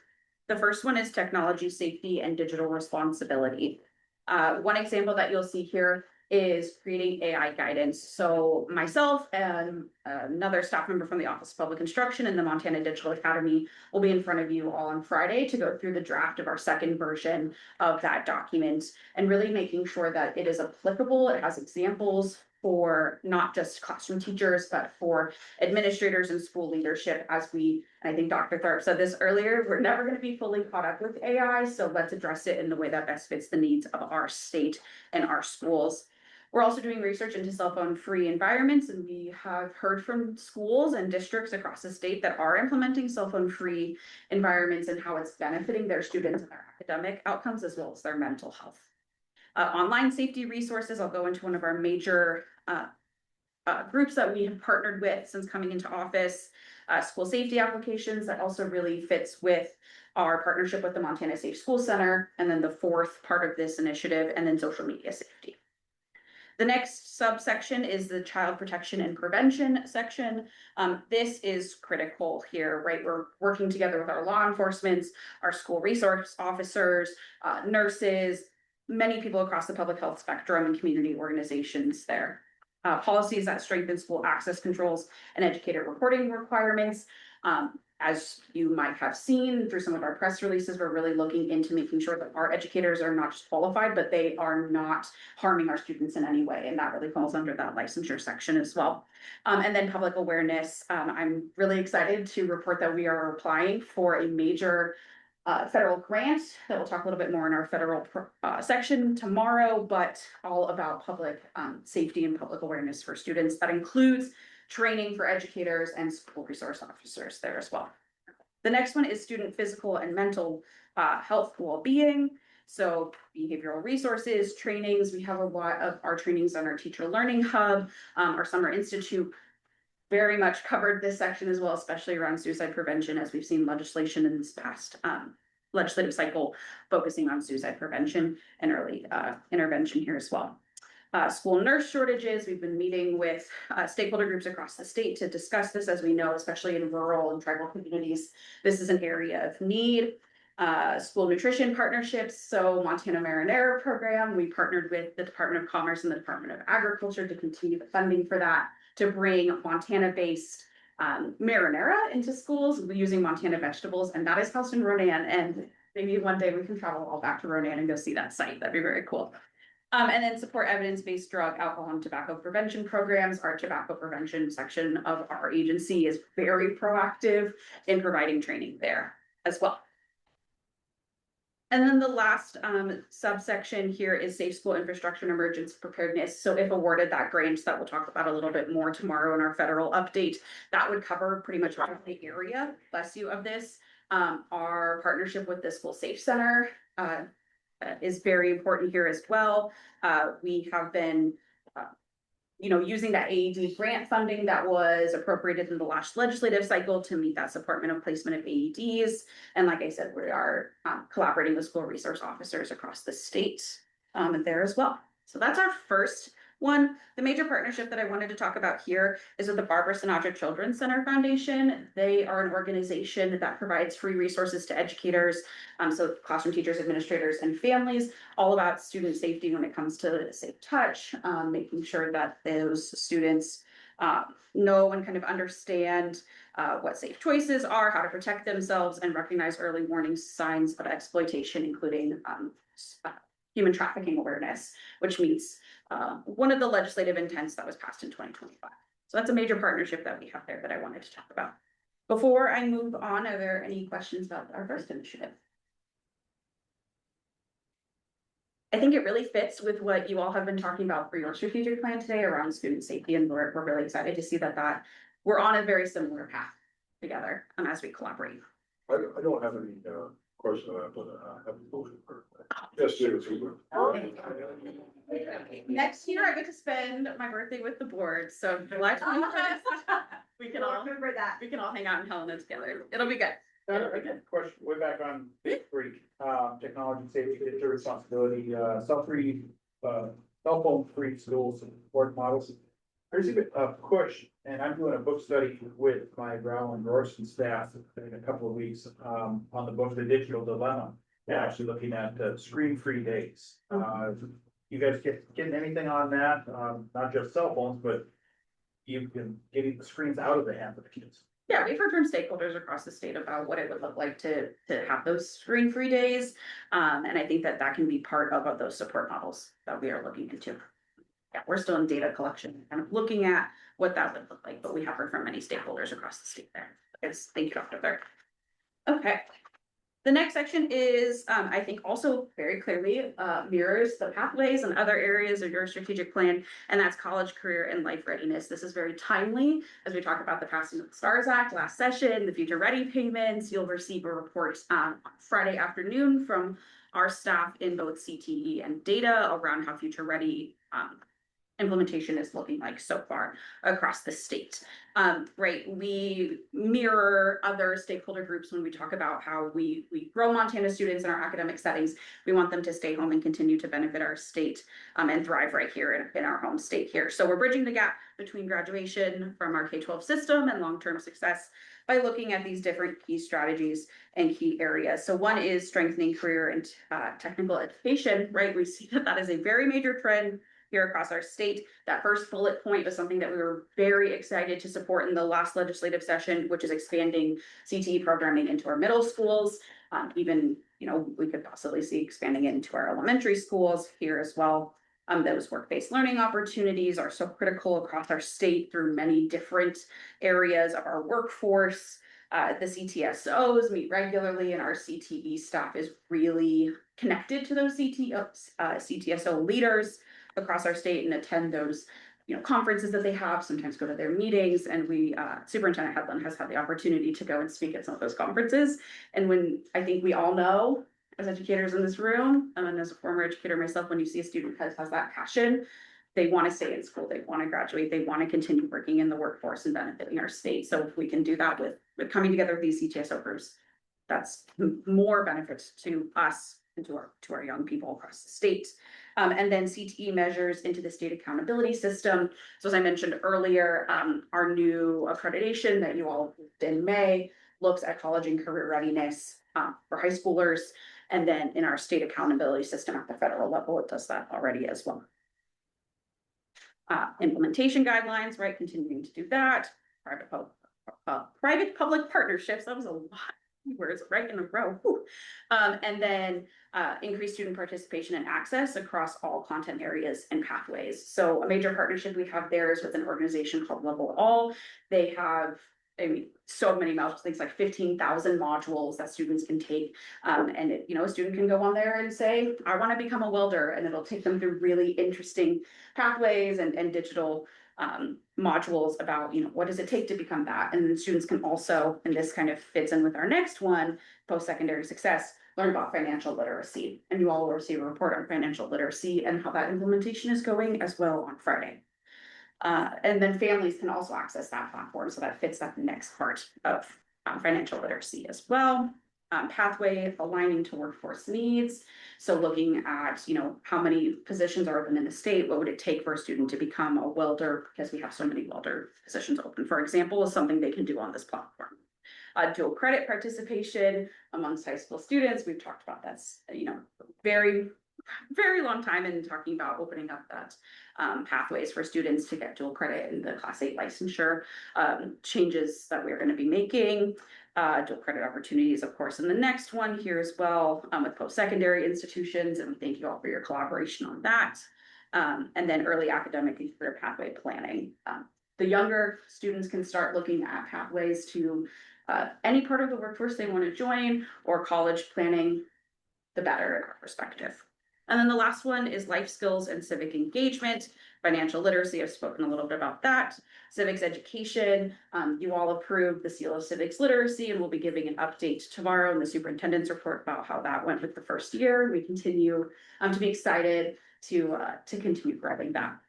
The first one is technology safety and digital responsibility. One example that you'll see here is creating AI guidance. So myself and another staff member from the Office of Public Instruction and the Montana Digital Academy will be in front of you all on Friday to go through the draft of our second version of that document, and really making sure that it is applicable. It has examples for not just classroom teachers, but for administrators and school leadership. And I think Dr. Tharp said this earlier, we're never going to be fully caught up with AI, so let's address it in the way that best fits the needs of our state and our schools. We're also doing research into cell phone free environments, and we have heard from schools and districts across the state that are implementing cell phone free environments and how it's benefiting their students and their academic outcomes as well as their mental health. Online safety resources, I'll go into one of our major groups that we have partnered with since coming into office, school safety applications that also really fits with our partnership with the Montana Safe School Center, and then the 4th part of this initiative, and then social media safety. The next subsection is the child protection and prevention section. This is critical here, right? We're working together with our law enforcement, our school resource officers, nurses, many people across the public health spectrum and community organizations there. Policies that strengthen school access controls and educator reporting requirements. As you might have seen through some of our press releases, we're really looking into making sure that our educators are not just qualified, but they are not harming our students in any way. And that really falls under that licensure section as well. And then public awareness. I'm really excited to report that we are applying for a major federal grant that we'll talk a little bit more in our federal section tomorrow, but all about public safety and public awareness for students. That includes training for educators and school resource officers there as well. The next one is student physical and mental health well-being. So behavioral resources, trainings. We have a lot of our trainings on our teacher learning hub, our summer institute. Very much covered this section as well, especially around suicide prevention, as we've seen legislation in this past legislative cycle focusing on suicide prevention and early intervention here as well. School nurse shortages, we've been meeting with stakeholder groups across the state to discuss this. As we know, especially in rural and tribal communities, this is an area of need. School nutrition partnerships, so Montana Marinara program, we partnered with the Department of Commerce and the Department of Agriculture to continue the funding for that, to bring Montana-based marinara into schools using Montana vegetables, and that is housed in Ronan, and maybe one day we can travel all back to Ronan and go see that site. That'd be very cool. And then support evidence-based drug, alcohol, and tobacco prevention programs. Our tobacco prevention section of our agency is very proactive in providing training there as well. And then the last subsection here is safe school infrastructure and emergency preparedness. So if awarded that grant that we'll talk about a little bit more tomorrow in our federal update, that would cover pretty much the area, bless you, of this. Our partnership with the School Safe Center is very important here as well. We have been using that AED grant funding that was appropriated in the last legislative cycle to meet that Department of Placement of AEDs. And like I said, we are collaborating with school resource officers across the state there as well. So that's our first one. The major partnership that I wanted to talk about here is with the Barbara Sinatra Children's Center Foundation. They are an organization that provides free resources to educators, so classroom teachers, administrators, and families, all about student safety when it comes to safe touch, making sure that those students know and kind of understand what safe choices are, how to protect themselves, and recognize early warning signs of exploitation, including human trafficking awareness, which meets one of the legislative intents that was passed in 2025. So that's a major partnership that we have there that I wanted to talk about. Before I move on, are there any questions about our first initiative? I think it really fits with what you all have been talking about for your strategic plan today around student safety, and we're really excited to see that we're on a very similar path together as we collaborate. I don't have any question on that, but I have a motion for yes, David. Next year, I get to spend my birthday with the board, so July 25th, we can all Remember that. we can all hang out in Helena together. It'll be good. Question, way back on Big Creek, technology safety, digital responsibility, cell phone free schools and work models. There's a push, and I'm doing a book study with my Brown and Royston staff in a couple of weeks, on the book, The Digital Dilemma. And actually looking at screen-free days. You guys getting anything on that? Not just cell phones, but you can getting the screens out of the hands of the kids. Yeah, we've heard from stakeholders across the state about what it would look like to have those screen-free days. And I think that can be part of those support models that we are looking into. Yeah, we're still in data collection, kind of looking at what that would look like, but we have heard from many stakeholders across the state there. Yes, thank you, Dr. Thurk. Okay. The next section is, I think also very clearly mirrors the pathways and other areas of your strategic plan, and that's college, career, and life readiness. This is very timely as we talk about the passing of the STARS Act last session, the Future Ready payments. You'll receive a report Friday afternoon from our staff in both CTE and data around how Future Ready implementation is looking like so far across the state. Right, we mirror other stakeholder groups when we talk about how we grow Montana students in our academic settings. We want them to stay home and continue to benefit our state and thrive right here in our home state here. So we're bridging the gap between graduation from our K-12 system and long-term success by looking at these different key strategies and key areas. So one is strengthening career and technical education, right? We see that is a very major trend here across our state. That first bullet point was something that we were very excited to support in the last legislative session, which is expanding CTE programming into our middle schools. Even, we could possibly see expanding it into our elementary schools here as well. Those work-based learning opportunities are so critical across our state through many different areas of our workforce. The CTSOs meet regularly and our CTE staff is really connected to those CTSO leaders across our state and attend those, conferences that they have, sometimes go to their meetings, and we, Superintendent Headland has had the opportunity to go and speak at some of those conferences. And when, I think we all know, as educators in this room, and as a former educator myself, when you see a student has that passion, they want to stay in school, they want to graduate, they want to continue working in the workforce and benefiting our state. So if we can do that with coming together with these CTSO groups, that's more benefits to us and to our young people across the state. And then CTE measures into the state accountability system. So as I mentioned earlier, our new accreditation that you all did in May looks at college and career readiness for high schoolers. And then in our state accountability system at the federal level, it does that already as well. Implementation guidelines, right? Continuing to do that. Private public partnerships. That was a lot of words right in a row. And then increased student participation and access across all content areas and pathways. So a major partnership we have there is with an organization called Level All. They have, so many modules, things like 15,000 modules that students can take. And a student can go on there and say, I want to become a welder, and it'll take them through really interesting pathways and digital modules about, what does it take to become that? And then students can also, and this kind of fits in with our next one, post-secondary success, learn about financial literacy. And you all will receive a report on financial literacy and how that implementation is going as well on Friday. And then families can also access that platform. So that fits that next part of financial literacy as well. Pathway aligning to workforce needs. So looking at, how many positions are open in the state, what would it take for a student to become a welder, because we have so many welder positions open, for example, is something they can do on this platform. Dual credit participation amongst high school students. We've talked about that's, very, very long time in talking about opening up that pathways for students to get dual credit in the Class 8 licensure, changes that we're going to be making, dual credit opportunities, of course, in the next one here as well, with post-secondary institutions, and we thank you all for your collaboration on that. And then early academic and career pathway planning. The younger students can start looking at pathways to any part of the workforce they want to join, or college planning, the better in our perspective. And then the last one is life skills and civic engagement, financial literacy. I've spoken a little bit about that. Civics education, you all approved the Seal of Civics Literacy, and we'll be giving an update tomorrow in the superintendent's report about how that went with the first year. We continue to be excited to continue growing that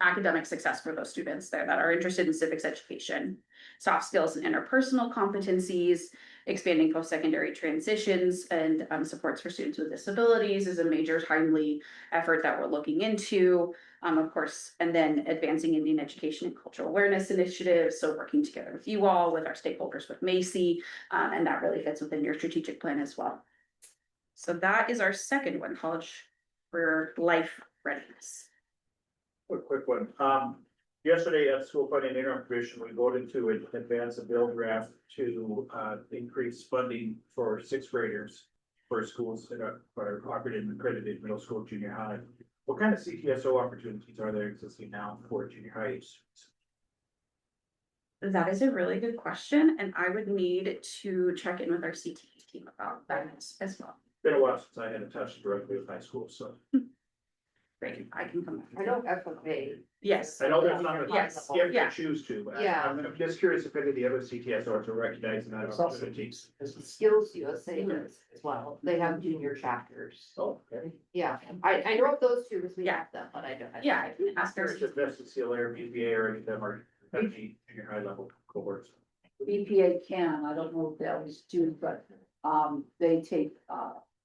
academic success for those students there that are interested in civics education, soft skills and interpersonal competencies, expanding post-secondary transitions and supports for students with disabilities is a major timely effort that we're looking into, of course, and then advancing Indian education and cultural awareness initiatives. So working together with you all, with our stakeholders, with Macy, and that really fits within your strategic plan as well. So that is our second one, college career life readiness. Quick one. Yesterday at School Funding Interim Commission, we voted to advance a bill draft to increase funding for sixth graders for schools that are operated and accredited middle school, junior high. What kind of CTSO opportunities are there existing now for junior high students? That is a really good question, and I would need to check in with our CTE team about that as well. Been a while since I had a touch directly with high school, so. Great, I can come back. I know FFA. Yes. I know there's not, Yes, if yeah. you choose to, but Yeah. I'm just curious if any of the other CTSOs are recognizing that opportunities. Skills USA does as well. They have junior chapters. Oh, okay. Yeah, I know of those two because we have them, but I don't. Yeah, I can ask her. It's just SCCLA or BPA or any of them are at the junior high level cohorts. BPA can, I don't know if they always do, but, they take,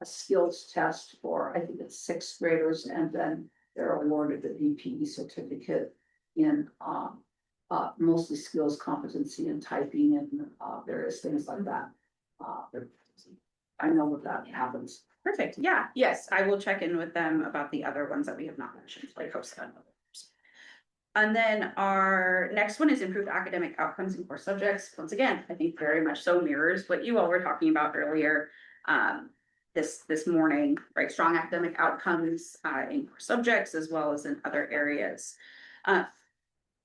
a skills test for, I think it's sixth graders, and then they're awarded the BPE certificate in, mostly skills competency and typing and, various things like that. I know that happens. Perfect, yeah, yes, I will check in with them about the other ones that we have not mentioned, like HOSA and others. And then our next one is improved academic outcomes in core subjects. Once again, I think very much so mirrors what you all were talking about earlier. This morning, right? Strong academic outcomes in core subjects as well as in other areas.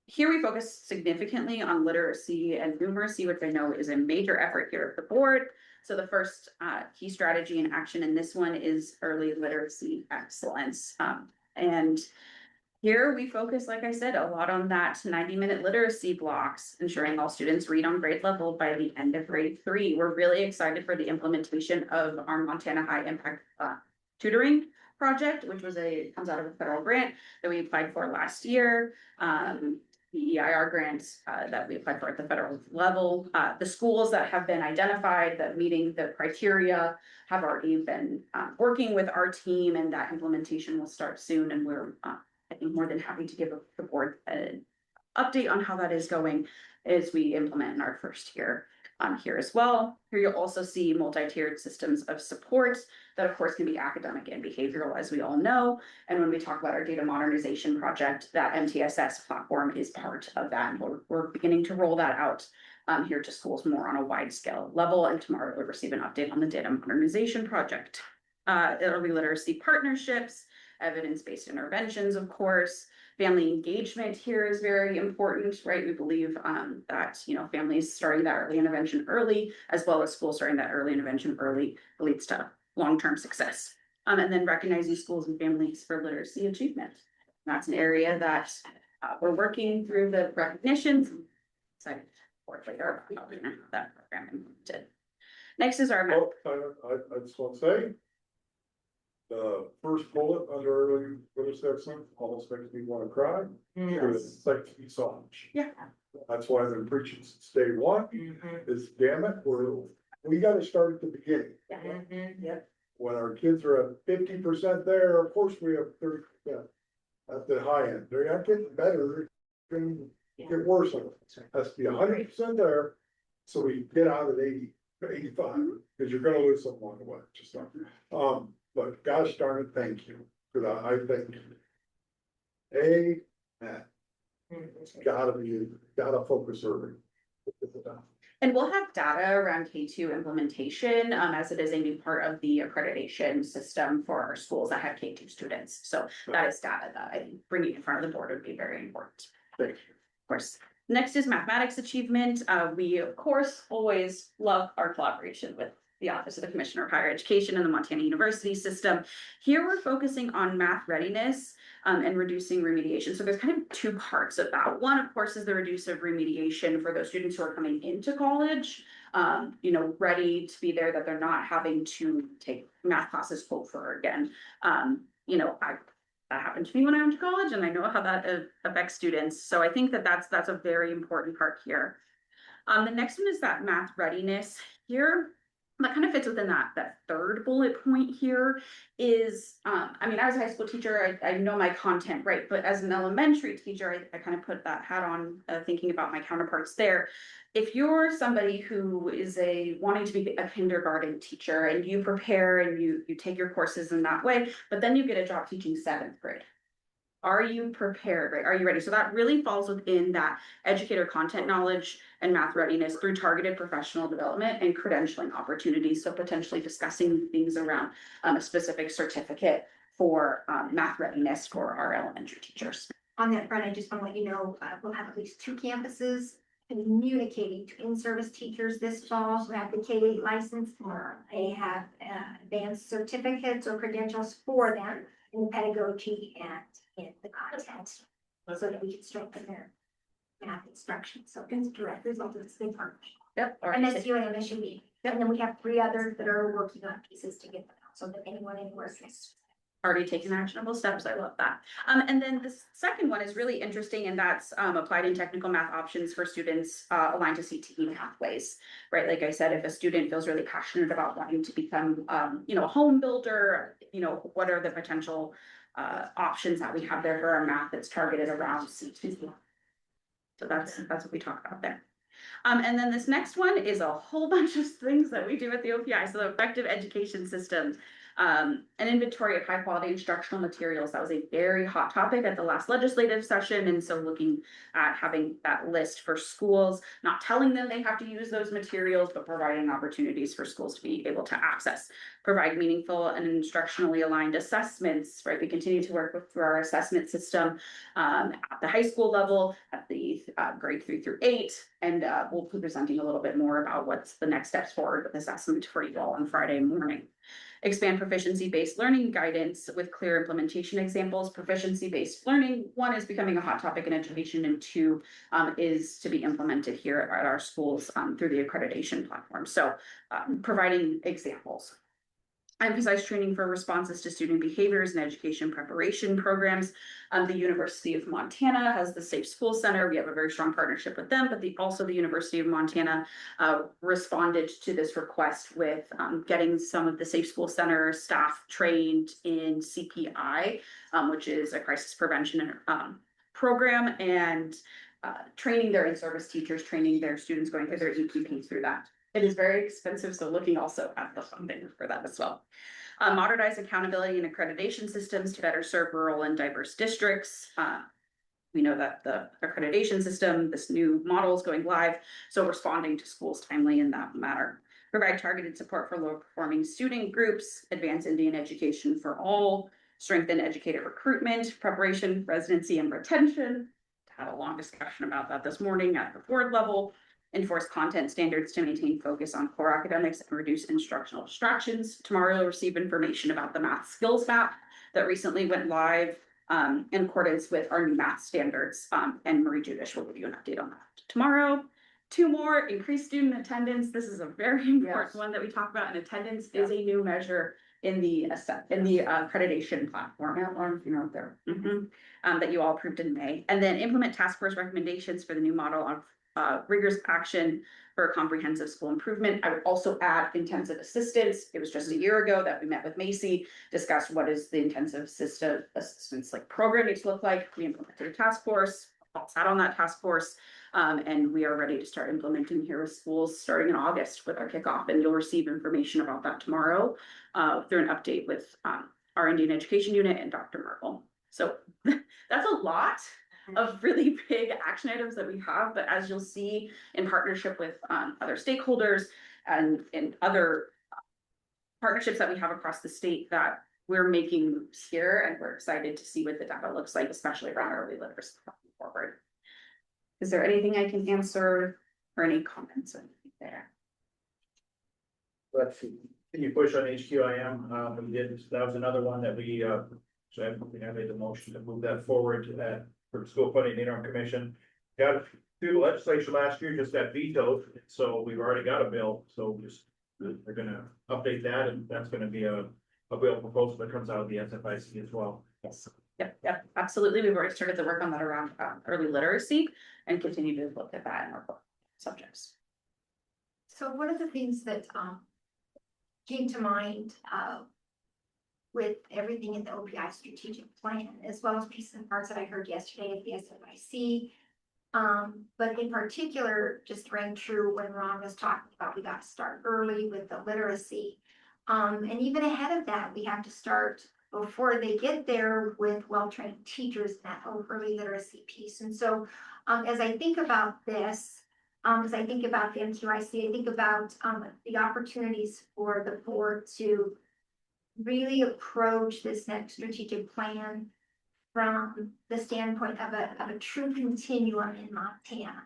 here we focus significantly on literacy and numeracy, which I know is a major effort here at the board. So the first key strategy and action in this one is early literacy excellence. And here we focus, like I said, a lot on that 90-minute literacy blocks, ensuring all students read on grade level by the end of grade 3. We're really excited for the implementation of our Montana High Impact tutoring project, which comes out of a federal grant that we applied for last year. The EIR grants that we applied for at the federal level. The schools that have been identified that meeting the criteria have already been working with our team, and that implementation will start soon. And we're I think more than happy to give the board an update on how that is going as we implement in our first year here as well. Here you'll also see multi-tiered systems of support that of course can be academic and behavioral, as we all know. And when we talk about our data modernization project, that MTSS platform is part of that. And we're beginning to roll that out here to schools more on a wide scale level. And tomorrow we'll receive an update on the data modernization project. Early literacy partnerships, evidence-based interventions, of course. Family engagement here is very important, right? We believe that, you know, families starting that early intervention early, as well as schools starting that early intervention early, leads to long-term success. And then recognizing schools and families for literacy achievement. That's an area that we're working through the recognitions. Excited for later about how that program implemented. Next is our math. I just want to say. The first bullet under early literacy excellence almost makes me want to cry. It's like to be soft. Yeah. That's why I've been preaching since day one, is damn it, we gotta start at the beginning. When our kids are at 50% there, of course we have 30% at the high end. They're not getting better, they're gonna get worse. Has to be 100% there, so we get out at 80, 85, because you're gonna lose someone along the way, just not. But gosh darn it, thank you for that. I think. Gotta focus early. And we'll have data around K2 implementation, as it is a new part of the accreditation system for our schools that have K2 students. So that is data that I think bringing in front of the board would be very important. Of course. Next is mathematics achievement. We of course always love our collaboration with the Office of the Commissioner of Higher Education and the Montana University system. Here we're focusing on math readiness and reducing remediation. So there's kind of two parts of that. One, of course, is the reduce of remediation for those students who are coming into college, you know, ready to be there, that they're not having to take math classes over again. You know, that happened to me when I went to college, and I know how that affects students. So I think that that's a very important part here. The next one is that math readiness here. That kind of fits within that third bullet point here is, I mean, as a high school teacher, I know my content, right? But as an elementary teacher, I kind of put that hat on, thinking about my counterparts there. If you're somebody who is wanting to be a kindergarten teacher and you prepare and you take your courses in that way, but then you get a job teaching 7th grade. Are you prepared, right? Are you ready? So that really falls within that educator content knowledge and math readiness through targeted professional development and credentialing opportunities. So potentially discussing things around a specific certificate for math readiness for our elementary teachers. On that front, I just want to let you know, we'll have at least 2 campuses communicating to in-service teachers this fall who have the K-8 license, or they have advanced certificates or credentials for them in pedagogy and in the content, so that we can strengthen their math instruction. So it's a direct result of this big partnership. Yep. MSU and MSUB. And then we have 3 others that are working on pieces to get them out, so that anyone anywhere can. Already taken actionable steps. I love that. And then the second one is really interesting, and that's applied in technical math options for students aligned to CTE pathways, right? Like I said, if a student feels really passionate about wanting to become, you know, a home builder, you know, what are the potential options that we have there for our math that's targeted around CTE? So that's what we talk about there. And then this next one is a whole bunch of things that we do at the OPI. So the effective education systems. An inventory of high quality instructional materials. That was a very hot topic at the last legislative session. And so looking at having that list for schools, not telling them they have to use those materials, but providing opportunities for schools to be able to access, provide meaningful and instructionally aligned assessments, right? We continue to work through our assessment system at the high school level, at the grade 3 through 8, and we'll be presenting a little bit more about what's the next steps forward with assessment for you all on Friday morning. Expand proficiency-based learning guidance with clear implementation examples. Proficiency-based learning, one, is becoming a hot topic in education, and two, is to be implemented here at our schools through the accreditation platform. So providing examples. Emphasize training for responses to student behaviors and education preparation programs. The University of Montana has the Safe School Center. We have a very strong partnership with them, but also the University of Montana responded to this request with getting some of the Safe School Center staff trained in CPI, which is a crisis prevention program, and training their in-service teachers, training their students going through their EPP through that. It is very expensive, so looking also at the funding for that as well. Modernize accountability and accreditation systems to better serve rural and diverse districts. We know that the accreditation system, this new model is going live, so responding to schools timely in that matter. Provide targeted support for low-performing student groups, advance Indian education for all, strengthen educator recruitment, preparation, residency, and retention. Had a long discussion about that this morning at the board level. Enforce content standards to maintain focus on core academics and reduce instructional distractions. Tomorrow you'll receive information about the math skills map that recently went live in accordance with our new math standards. And Marie Judish will give you an update on that tomorrow. 2 more, increase student attendance. This is a very important one that we talk about, and attendance is a new measure in the accreditation platform. You know, there that you all approved in May. And then implement task force recommendations for the new model of rigorous action for comprehensive school improvement. I would also add intensive assistance. It was just a year ago that we met with Macy, discussed what is the intensive assistance like program needs to look like. We implemented a task force, sat on that task force, and we are ready to start implementing here with schools starting in August with our kickoff. And you'll receive information about that tomorrow through an update with our Indian Education Unit and Dr. Merkel. So that's a lot of really big action items that we have, but as you'll see in partnership with other stakeholders and in other partnerships that we have across the state, that we're making moves here, and we're excited to see what the data looks like, especially around early literacy moving forward. Is there anything I can answer or any comments or anything there? Let's see. Can you push on HQIM? We did, that was another one that we, so I made the motion to move that forward to that for school funding interim commission. Got it through the legislature last year, just got vetoed, so we've already got a bill, so just, they're gonna update that, and that's gonna be a bill proposal that comes out of the SFIC as well. Yes. Yep, absolutely. We've already started the work on that around early literacy and continue to look at that in our subjects. So one of the things that came to mind with everything in the OPI strategic plan, as well as pieces and parts that I heard yesterday at the SFIC. But in particular, just rang true when Ron was talking about we got to start early with the literacy. And even ahead of that, we have to start before they get there with well-trained teachers, that early literacy piece. And so as I think about this, as I think about the MQIC, I think about the opportunities for the board to really approach this next strategic plan from the standpoint of a true continuum in Montana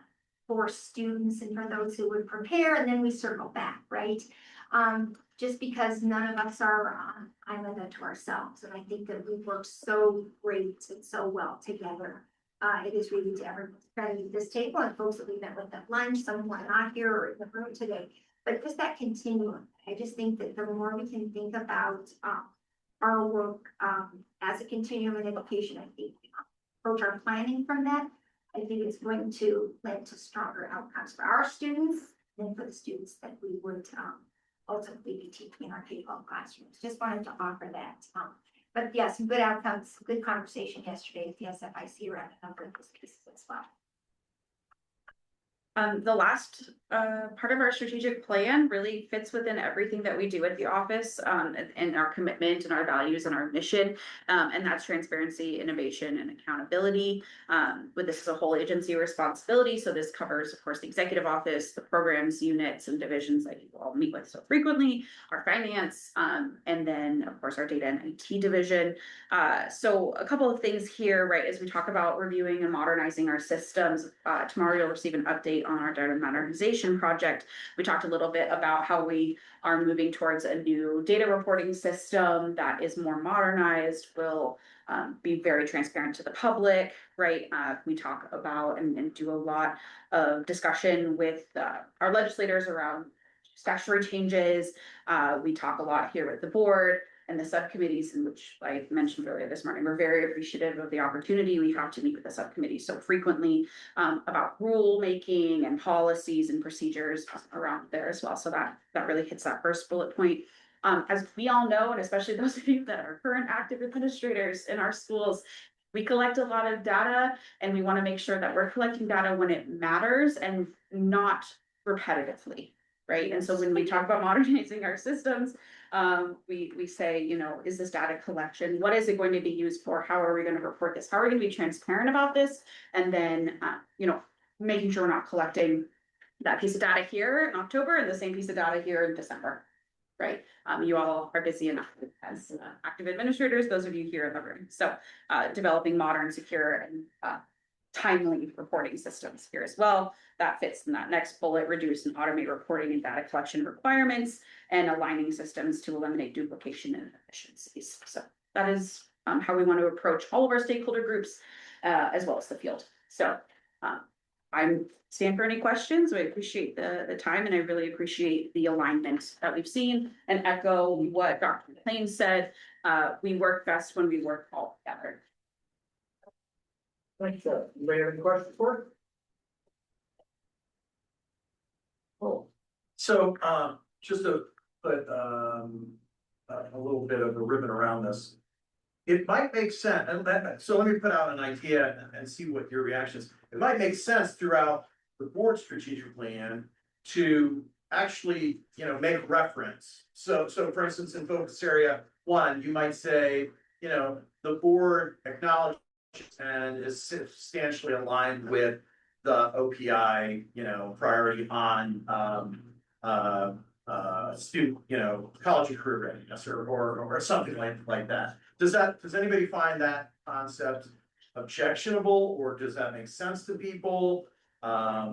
for students and for those who would prepare, and then we circle back, right? Just because none of us are island unto ourselves, and I think that we've worked so great and so well together. It is really to everyone's credit at this table and folks that we met with at lunch, some who are not here or in the room today, but just that continuum. I just think that the more we can think about our work as a continuum in education, I think approach our planning from that, I think it's going to lead to stronger outcomes for our students and for the students that we would ultimately be teaching in our K-12 classrooms. Just wanted to offer that. But yeah, some good outcomes, good conversation yesterday at the SFIC around a number of those pieces as well. The last part of our strategic plan really fits within everything that we do at the office, and our commitment and our values and our mission. And that's transparency, innovation, and accountability. But this is a whole agency responsibility, so this covers, of course, the executive office, the programs, units, and divisions that you all meet with so frequently, our finance, and then, of course, our data and IT division. So a couple of things here, right, as we talk about reviewing and modernizing our systems, tomorrow you'll receive an update on our data modernization project. We talked a little bit about how we are moving towards a new data reporting system that is more modernized, will be very transparent to the public, right? We talk about and do a lot of discussion with our legislators around statutory changes. We talk a lot here with the board and the subcommittees, in which I mentioned earlier this morning. We're very appreciative of the opportunity we have to meet with the subcommittee so frequently about rulemaking and policies and procedures around there as well. So that really hits that first bullet point. As we all know, and especially those of you that are current active administrators in our schools, we collect a lot of data, and we want to make sure that we're collecting data when it matters and not repetitively, right? And so when we talk about modernizing our systems, we say, you know, is this data collection? What is it going to be used for? How are we going to report this? How are we going to be transparent about this? And then, you know, making sure we're not collecting that piece of data here in October and the same piece of data here in December, right? You all are busy enough as active administrators, those of you here in the room. So developing modern, secure, and timely reporting systems here as well. That fits in that next bullet: reduce and automate reporting and data collection requirements, and aligning systems to eliminate duplication and efficiencies. So that is how we want to approach all of our stakeholder groups, as well as the field. So I'm stand for any questions. I appreciate the time, and I really appreciate the alignment that we've seen, and echo what Dr. McLean said. We work best when we work all together. Thanks, anybody have any questions for it? Cool. So, just to put, a little bit of a ribbon around this. It might make sense, so let me put out an idea and see what your reaction is. It might make sense throughout the board strategic plan to actually, you know, make reference. So for instance, in focus area 1, you might say, you know, the board acknowledges and is substantially aligned with the OPI, you know, priority on student, you know, college and career readiness or something like that. Does anybody find that concept objectionable, or does that make sense to people? I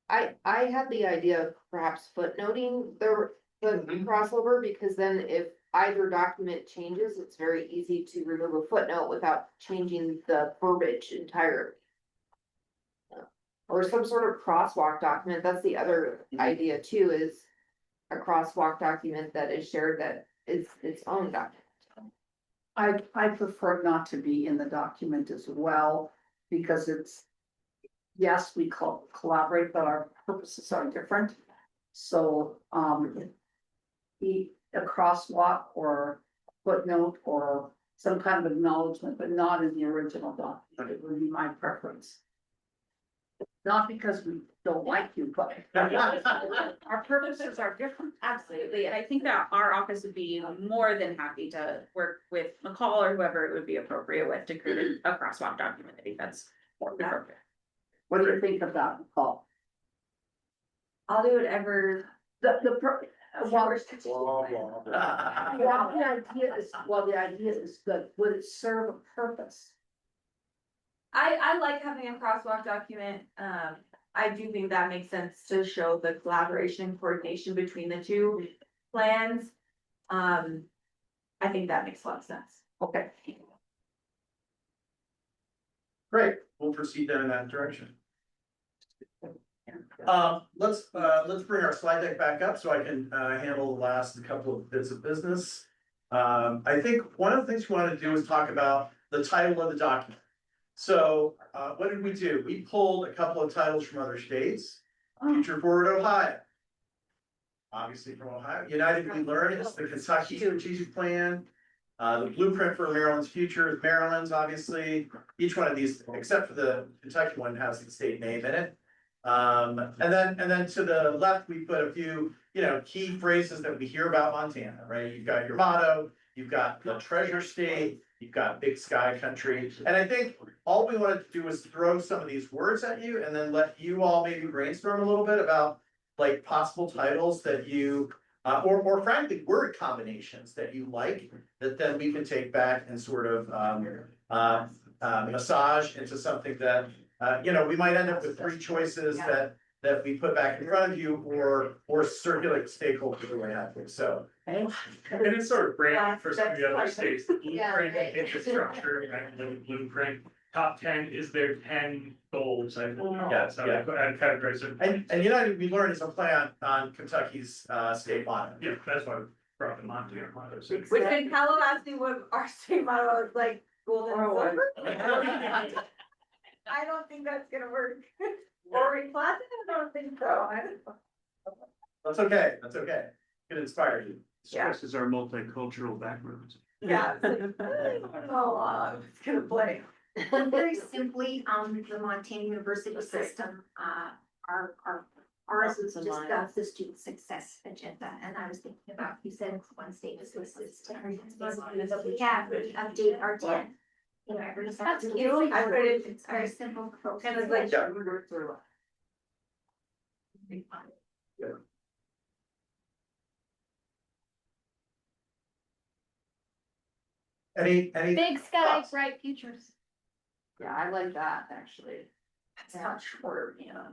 had the idea of perhaps footnoting the crossover, because then if either document changes, it's very easy to remove a footnote without changing the verbiage entirely. Or some sort of crosswalk document. That's the other idea too, is a crosswalk document that is shared, that is its own document. I prefer not to be in the document as well, because it's, yes, we collaborate, but our purposes are different. So, a crosswalk or footnote or some kind of acknowledgement, but not in the original document, it would be my preference. Not because we don't like you, but Our purposes are different, absolutely, and I think that our office would be more than happy to work with McCall or whoever it would be appropriate with to create a crosswalk document. I think that's more appropriate. what do you think of that, Paul? I'll do whatever. Well, the idea is good. Would it serve a purpose? I like having a crosswalk document. I do think that makes sense to show the collaboration and coordination between the two plans. I think that makes a lot of sense. Okay. Great, we'll proceed then in that direction. Let's bring our slide deck back up so I can handle the last couple of bits of business. I think one of the things we want to do is talk about the title of the document. So what did we do? We pulled a couple of titles from other states. Future Forward Ohio. Obviously from Ohio. United We Learn is the Kentucky Strategic Plan. The blueprint for Maryland's future is Maryland's, obviously. Each one of these, except for the Kentucky one, has the state name in it. And then to the left, we put a few, you know, key phrases that we hear about Montana, right? You've got your motto, you've got the treasure state, you've got big sky country. And I think all we wanted to do was throw some of these words at you and then let you all maybe brainstorm a little bit about like possible titles that you, or frankly, word combinations that you like, that then we can take back and sort of, massage into something that, you know, we might end up with 3 choices that we put back in front of you or circulate stakeholders the way I think so. And it's sort of brand for some of the other That's states, the Yeah, blueprint right. and infrastructure, right, the blueprint. Top 10 is their 10 goals, I think. Yeah, So yeah. I categorize it. And you know, we learned is a play on Kentucky's state motto. Yeah, that's why I brought them on together. Which in Tallahassee, what our state motto is like golden silver. I don't think that's gonna work. Or in Placid, I don't think so. That's okay, that's okay. It inspired you. Stresses our multicultural backgrounds. Yeah. It's like, I don't know how it's gonna play. Very simply, the Montana University system, ours is just the student success agenda, and I was thinking about, you said one state was listed. But we have, we update our 10. You know, every. That's cute. I put it, It's very simple. kind of like. Yeah. Any, Big sky, thoughts? bright futures. Yeah, I like that, actually. That's not short, you know.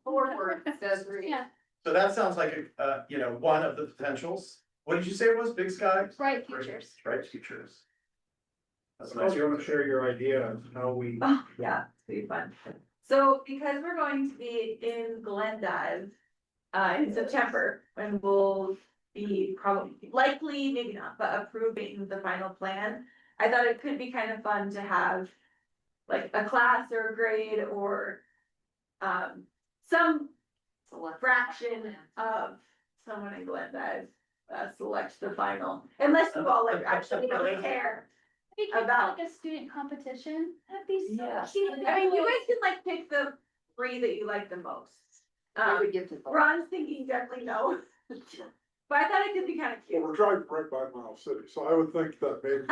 4 words does read. Yeah, So that sounds like a, you know, one of the potentials. What did you say it was? Big sky? bright futures. Bright futures. That's Unless nice. you wanna share your idea of how we. Oh, yeah, it's gonna be fun. So because we're going to be in Glendive, in September, and we'll be probably, likely, maybe not, but approving the final plan. I thought it could be kind of fun to have like a class or a grade or, some fraction of someone in Glendive, select the final, unless you all like actually really care. Maybe kind of About- like a student competition, that'd be so Yeah. cute. I mean, you guys can like pick the 3 that you like the most. I would give to both. Ron's thinking definitely no. But I thought it could be kind of Well, cute. we're driving right by Miles City, so I would think that maybe.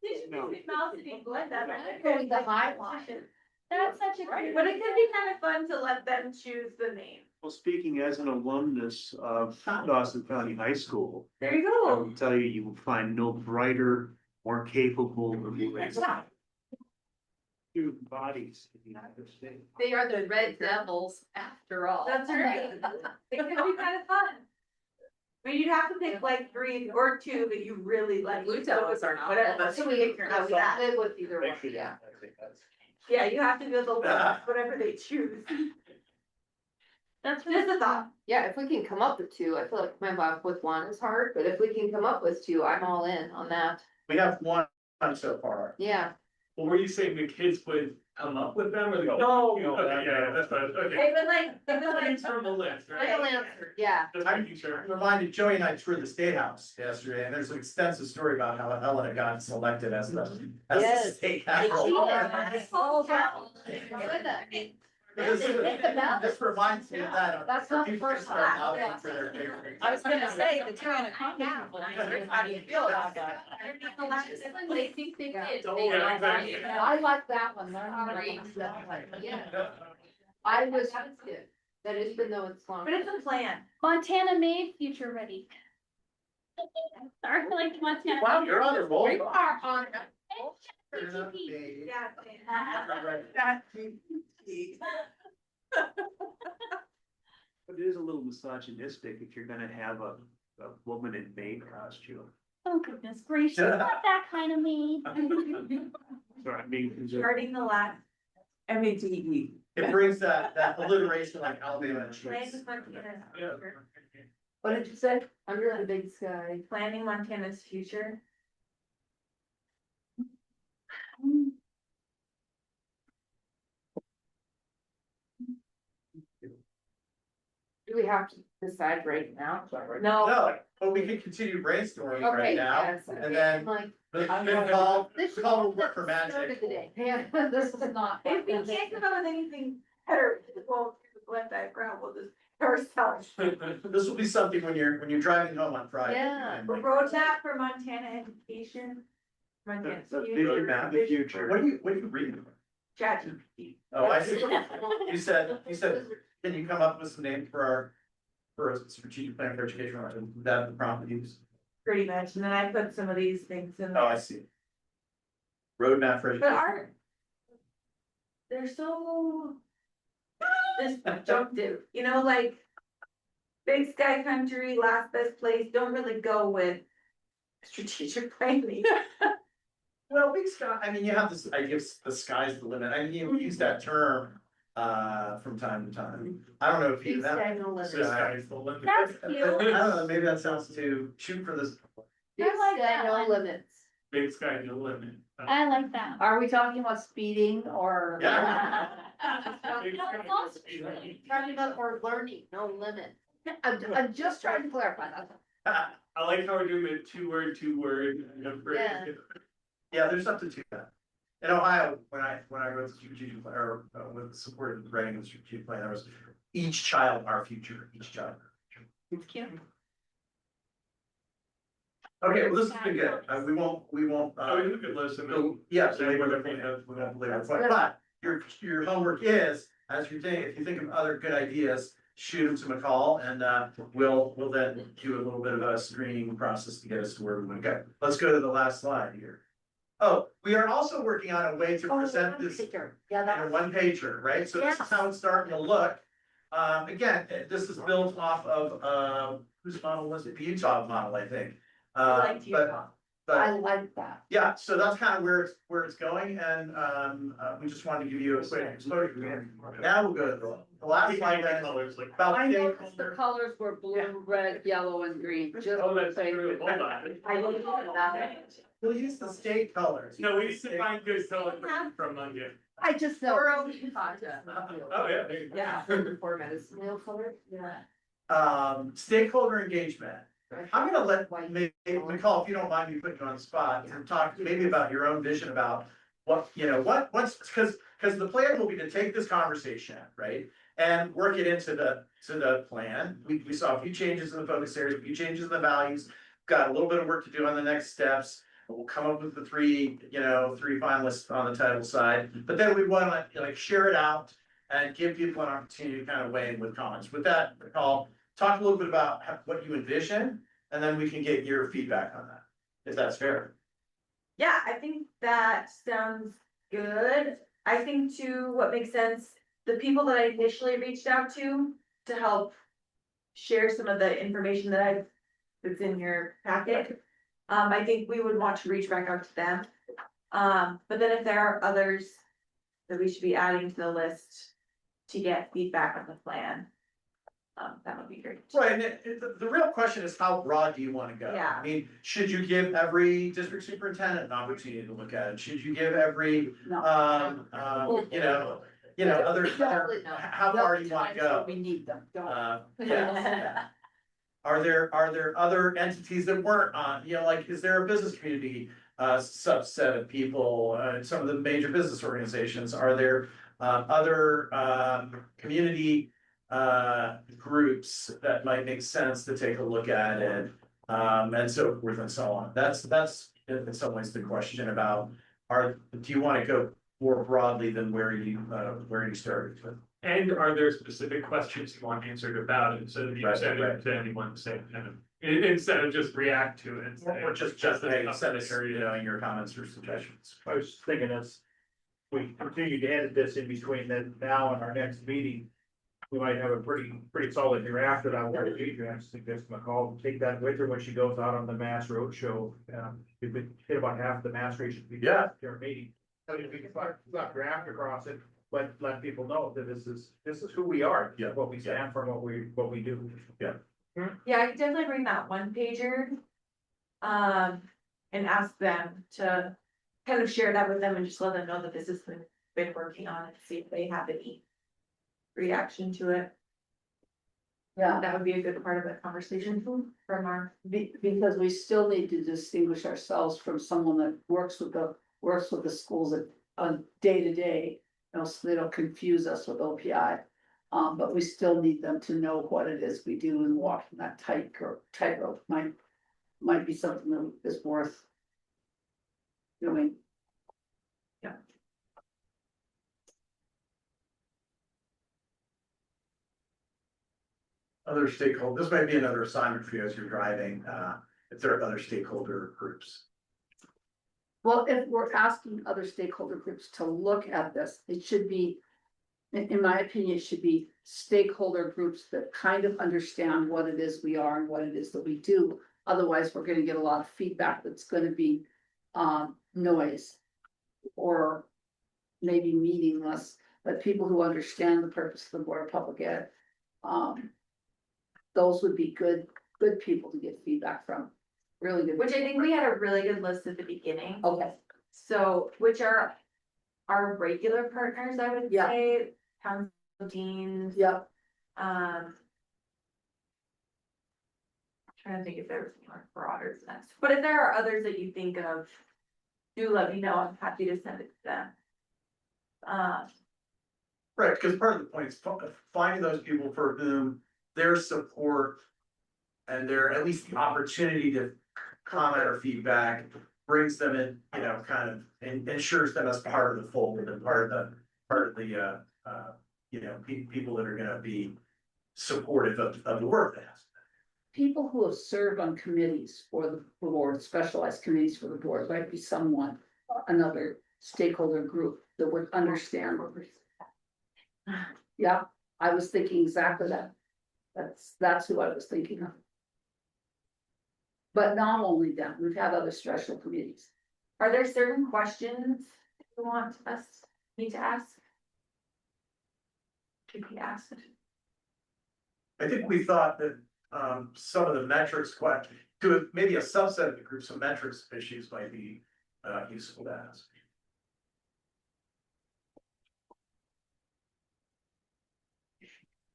Did you No. visit Mouse City, Glenda? Going the high line. That's such a cute. But it could be kind of fun to let them choose the name. Well, speaking as an alumnus of Dawson County High School, There you I go. will tell you, you will find no brighter, more capable student bodies in the United States. They are the Red Devils after all. That's right. It could be kind of fun. But you'd have to pick like 3 or 2 that you really like. Blue Devils are not. Whatever. So we live with either one, Make sure you- yeah. I think that's- Yeah, you have to go the lowest, whatever they choose. That's Just a thought. Yeah, if we can come up with 2, I feel like coming up with 1 is hard, but if we can come up with 2, I'm all in on that. We have one so far. Yeah. Well, were you saying the kids would come up with them or they go? No, no, Okay, yeah, that's what, okay. They've been like, Things from the list, right? Final answer, yeah. Just making sure. I'm reminded, Joey and I toured the State House yesterday, and there's an extensive story about how Helena got selected as the Yes. state capital. This reminds me of that. That's not the People first start time. lobbying for their favorite. I was gonna say, the 2 how do you feel about that? They think they did. Yeah, exactly. I like that one. Learn how to read stuff like, yeah. I was, that is, even though it's long. but it's a plan. Montana made future ready. Sorry, I like Montana. Wow, you're on a roll. You are on. GTP. But it is a little misogynistic if you're gonna have a woman in maid costume. Oh, goodness gracious, not that kind of me. So I mean, Starting the last. MATE. It brings that alliteration like Alabama and Plan cheese. with Montana's Yeah. future. What did you say? Under the big sky. Planning Montana's future. Do we have to decide right now. No, No, but we can continue brainstorming Okay, right now, yes. and then Like, then call this is will all work for that started magic. the day. Yeah, this is not. if we can't come up with anything better, we'll do the blend background, we'll just ourselves. This will be something when you're driving home on Friday. Yeah. and A like, roadmap for Montana education. Montana. The vision map of the future. What are you reading? ChatGPT. Oh, I see. You said, can you come up with some names for a strategic plan for education, or that the prompt use? Pretty much, and then I put some of these things in Oh, there. I see. Roadmap for But education. they're so disjunctive, you know, like. Big sky country, last best place, don't really go with strategic planning. Well, big sky, I mean, you have this idea of the sky's the limit, I mean, you use that term, from time to time. I don't know if you, Big that. sky, no limit. This guy's the limit. That's I cute. don't know, maybe that sounds too, shoot for this. Big I like sky, that no one. limits. Big sky, no limit. I like that. Are we talking about speeding or? Yeah. Big sky, no limit. Talking about or learning, no limit. I'm just trying to clarify that. I like how we're doing it two word, Yeah. Yeah, there's something to that. In Ohio, when I wrote the strategic plan, or with support of the writing of the strategic plan, there was each child our future, each child. It's cute. Okay, well, this has been good, we won't, Oh, we could listen. yeah, so we won't belabor the point, but your homework is, as you're doing, if you think of other good ideas, shoot them to McCall, and we'll then do a little bit of a screening process to get us to where we want to go. Let's go to the last slide here. Oh, we are also working on a way to present this Yeah, in a one pager, right? So this is how it's starting to look. Again, this is built off of, whose model was it? The Utah model, I think. I liked But Utah. I like that. yeah, so that's kind of where it's going, and we just wanted to give you a quick exposure. Now we'll go to the last slide then, Colors like. about I noticed the stakeholder. colors were blue, red, yellow and green, just. Oh, that's so you true, know. hold on. I looked at that. We'll use the state colors. No, we need to find good colors from Monday. I just know. Oh, yeah, there you go. Yeah. Format is nail color. Yeah. Stakeholder engagement. I'm gonna let McCall, if you don't mind me putting you on the spot, and talk maybe about your own vision about what, what's, because the plan will be to take this conversation, right? And work it into the plan. We saw a few changes in the focus areas, a few changes in the values, got a little bit of work to do on the next steps. We'll come up with the three finalists on the title side, but then we wanna share it out and give people an opportunity to kind of weigh in with comments. With that, McCall, talk a little bit about what you envision, and then we can get your feedback on that, if that's fair. Yeah, I think that sounds good. I think too, what makes sense, the people that I initially reached out to help share some of the information that's in your packet. I think we would want to reach back out to them. But then if there are others that we should be adding to the list to get feedback on the plan, that would be great. Right, and the real question is, how broad do you wanna go? Yeah. I mean, should you give every district superintendent an opportunity to look at it? Should you give every, No. other, Definitely not. how far do you wanna go? We need them, don't. Yeah. Are there other entities that weren't on, is there a business community, subset of people, some of the major business organizations? Are there, other, community, groups that might make sense to take a look at it? And so forth and so on. That's in some ways the question about, do you wanna go more broadly than where you started with? And are there specific questions you want answered about it, so that you Right, send right. it to anyone, say, kind of, instead of just react to it. Or just hey, send us your comments or suggestions. I was thinking as we continue to edit this in between then now and our next meeting, we might have a pretty solid draft that I will suggest McCall take that with her when she goes out on the Mass Road Show. We've been hit about half the mass races. Yeah. Their meeting. So if we can not draft across it, but let people know that this is who we are. Yeah. What we stand for, and what we do. Yeah, I could definitely bring that one pager. And ask them to kind of share that with them and just let them know that this has been working on it, see if they have any reaction to it. Yeah, That would be a good part of the conversation from our. because we still need to distinguish ourselves from someone that works with the schools on day to day. You know, so they don't confuse us with OPI. But we still need them to know what it is we do and walking that tightrope might be something that is worth doing. Other stakeholder, this might be another assignment for you as you're driving, if there are other stakeholder groups. Well, if we're asking other stakeholder groups to look at this, it should be, in my opinion, it should be stakeholder groups that kind of understand what it is we are and what it is that we do. Otherwise, we're gonna get a lot of feedback that's gonna be noise or maybe meaningless, but people who understand the purpose of the Board of Public Ed, those would be good people to get feedback from, really good. Which I think we had a really good list at the beginning. Okay, So, which are our regular partners, I would Yeah. say, council deans, yep, trying to think if there was more broader than that. But if there are others that you think of, do let me know, I'm happy to send it to them. Right, because part of the point is finding those people for whom their support and their, at least the opportunity to comment or feedback brings them in, you know, kind of, and ensures them as part of the fold and part of the, you know, people that are gonna be supportive of the work that has. people who have served on committees for the board, specialized committees for the board, might be someone, another stakeholder group that would understand. Yeah, I was thinking exactly that. That's who I was thinking of. But not only them, we've had other special committees. Are there certain questions you want me to ask? Should be asked. I think we thought that, some of the metrics to maybe a subset of the group, some metrics issues might be, useful to ask.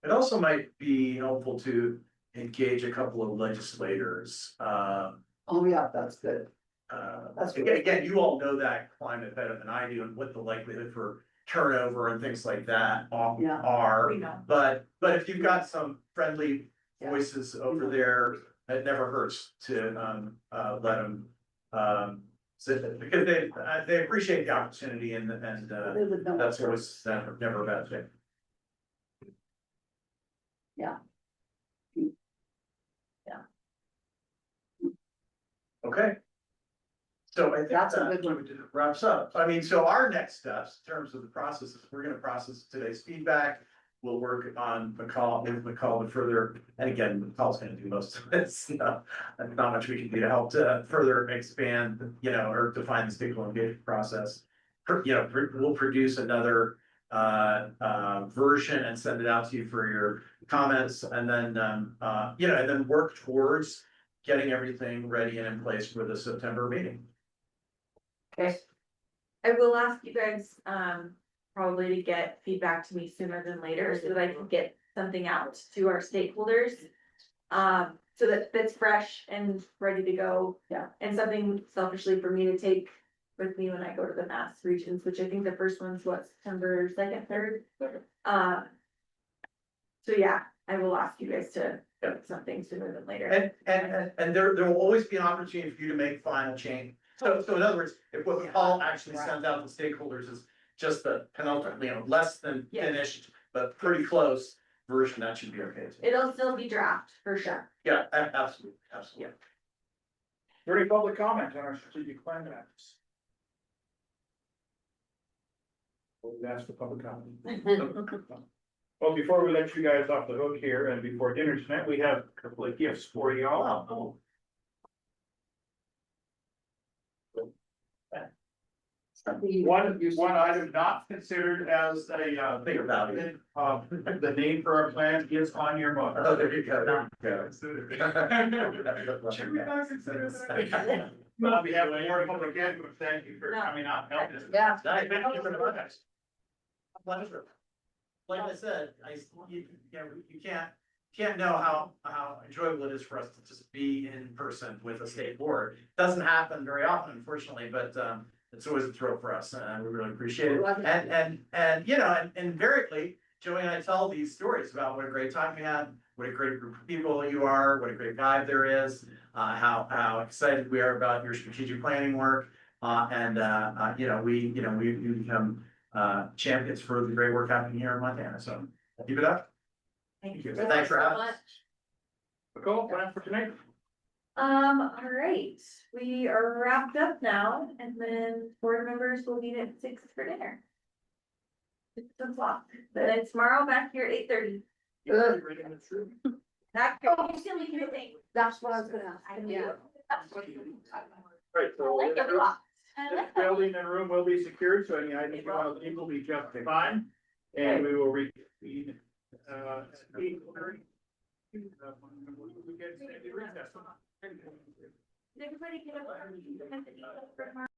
It also might be helpful to engage a couple of legislators. Oh, yeah, that's good. That's Again, you all know that climate better than I do and what the likelihood for turnover and things like that Yeah. are. We know. But if you've got some friendly voices over there, it never hurts to let them sit, because they appreciate the opportunity and They would know. that's always never a bad thing. Yeah. Okay. So I think That's a that good one. wraps up. I mean, so our next steps in terms of the process is we're gonna process today's feedback. We'll work on McCall to further, and again, McCall's gonna do most of this, not much we can do to help to further expand, you know, or define the stakeholder engagement process. We'll produce another version and send it out to you for your comments, and then, and then work towards getting everything ready and in place for the September meeting. Okay. I will ask you guys, probably to get feedback to me sooner than later, so that I can get something out to our stakeholders. So that's fresh and ready to go. Yeah. And something selfishly for me to take with me when I go to the Mass regions, which I think the first one's what, September 2nd, 3rd? So yeah, I will ask you guys to get something sooner than later. And there will always be an opportunity for you to make final change. So in other words, if what Paul actually sends out to stakeholders is just the penultimate, less than Yeah. finished, but pretty close version, that should be okay too. It'll still be draft, for sure. Yeah, absolutely, absolutely. Is there any public comment on our strategic plan maps? We'll ask for public comment. Well, before we let you guys off the hook here and before dinner tonight, we have a couple of gifts for y'all. One item not considered as a Bigger value. the name for our plan is on your mug. Oh, there you go, there you go. On behalf of the Board of Public Ed, thank you for coming out and helping us. Yeah. Thank you for the Pleasure. Like I said, you can't can't know how enjoyable it is for us to just be in person with a state board. Doesn't happen very often, unfortunately, but, it's always a thrill for us, and we really appreciate it. And, you know, and invariably, Joey and I tell these stories about what a great time we had, what a great group of people you are, what a great vibe there is, how excited we are about your strategic planning work. You know, we become, champions for the great work happening here in Montana, so keep it up. Thank you. Thanks for having us. Nicole, plan for tonight? All right, we are wrapped up now, and then board members will meet at 6 for dinner. 6 o'clock, then tomorrow back here at 8:30. Not, oh, silly thing. That's what I was gonna ask. Yeah. Right, so. I like it a lot. I like that. Building and room will be secured, so any items you want to leave will be just fine. And we will reconvene, at 8:30. We get a recess. Did everybody get up?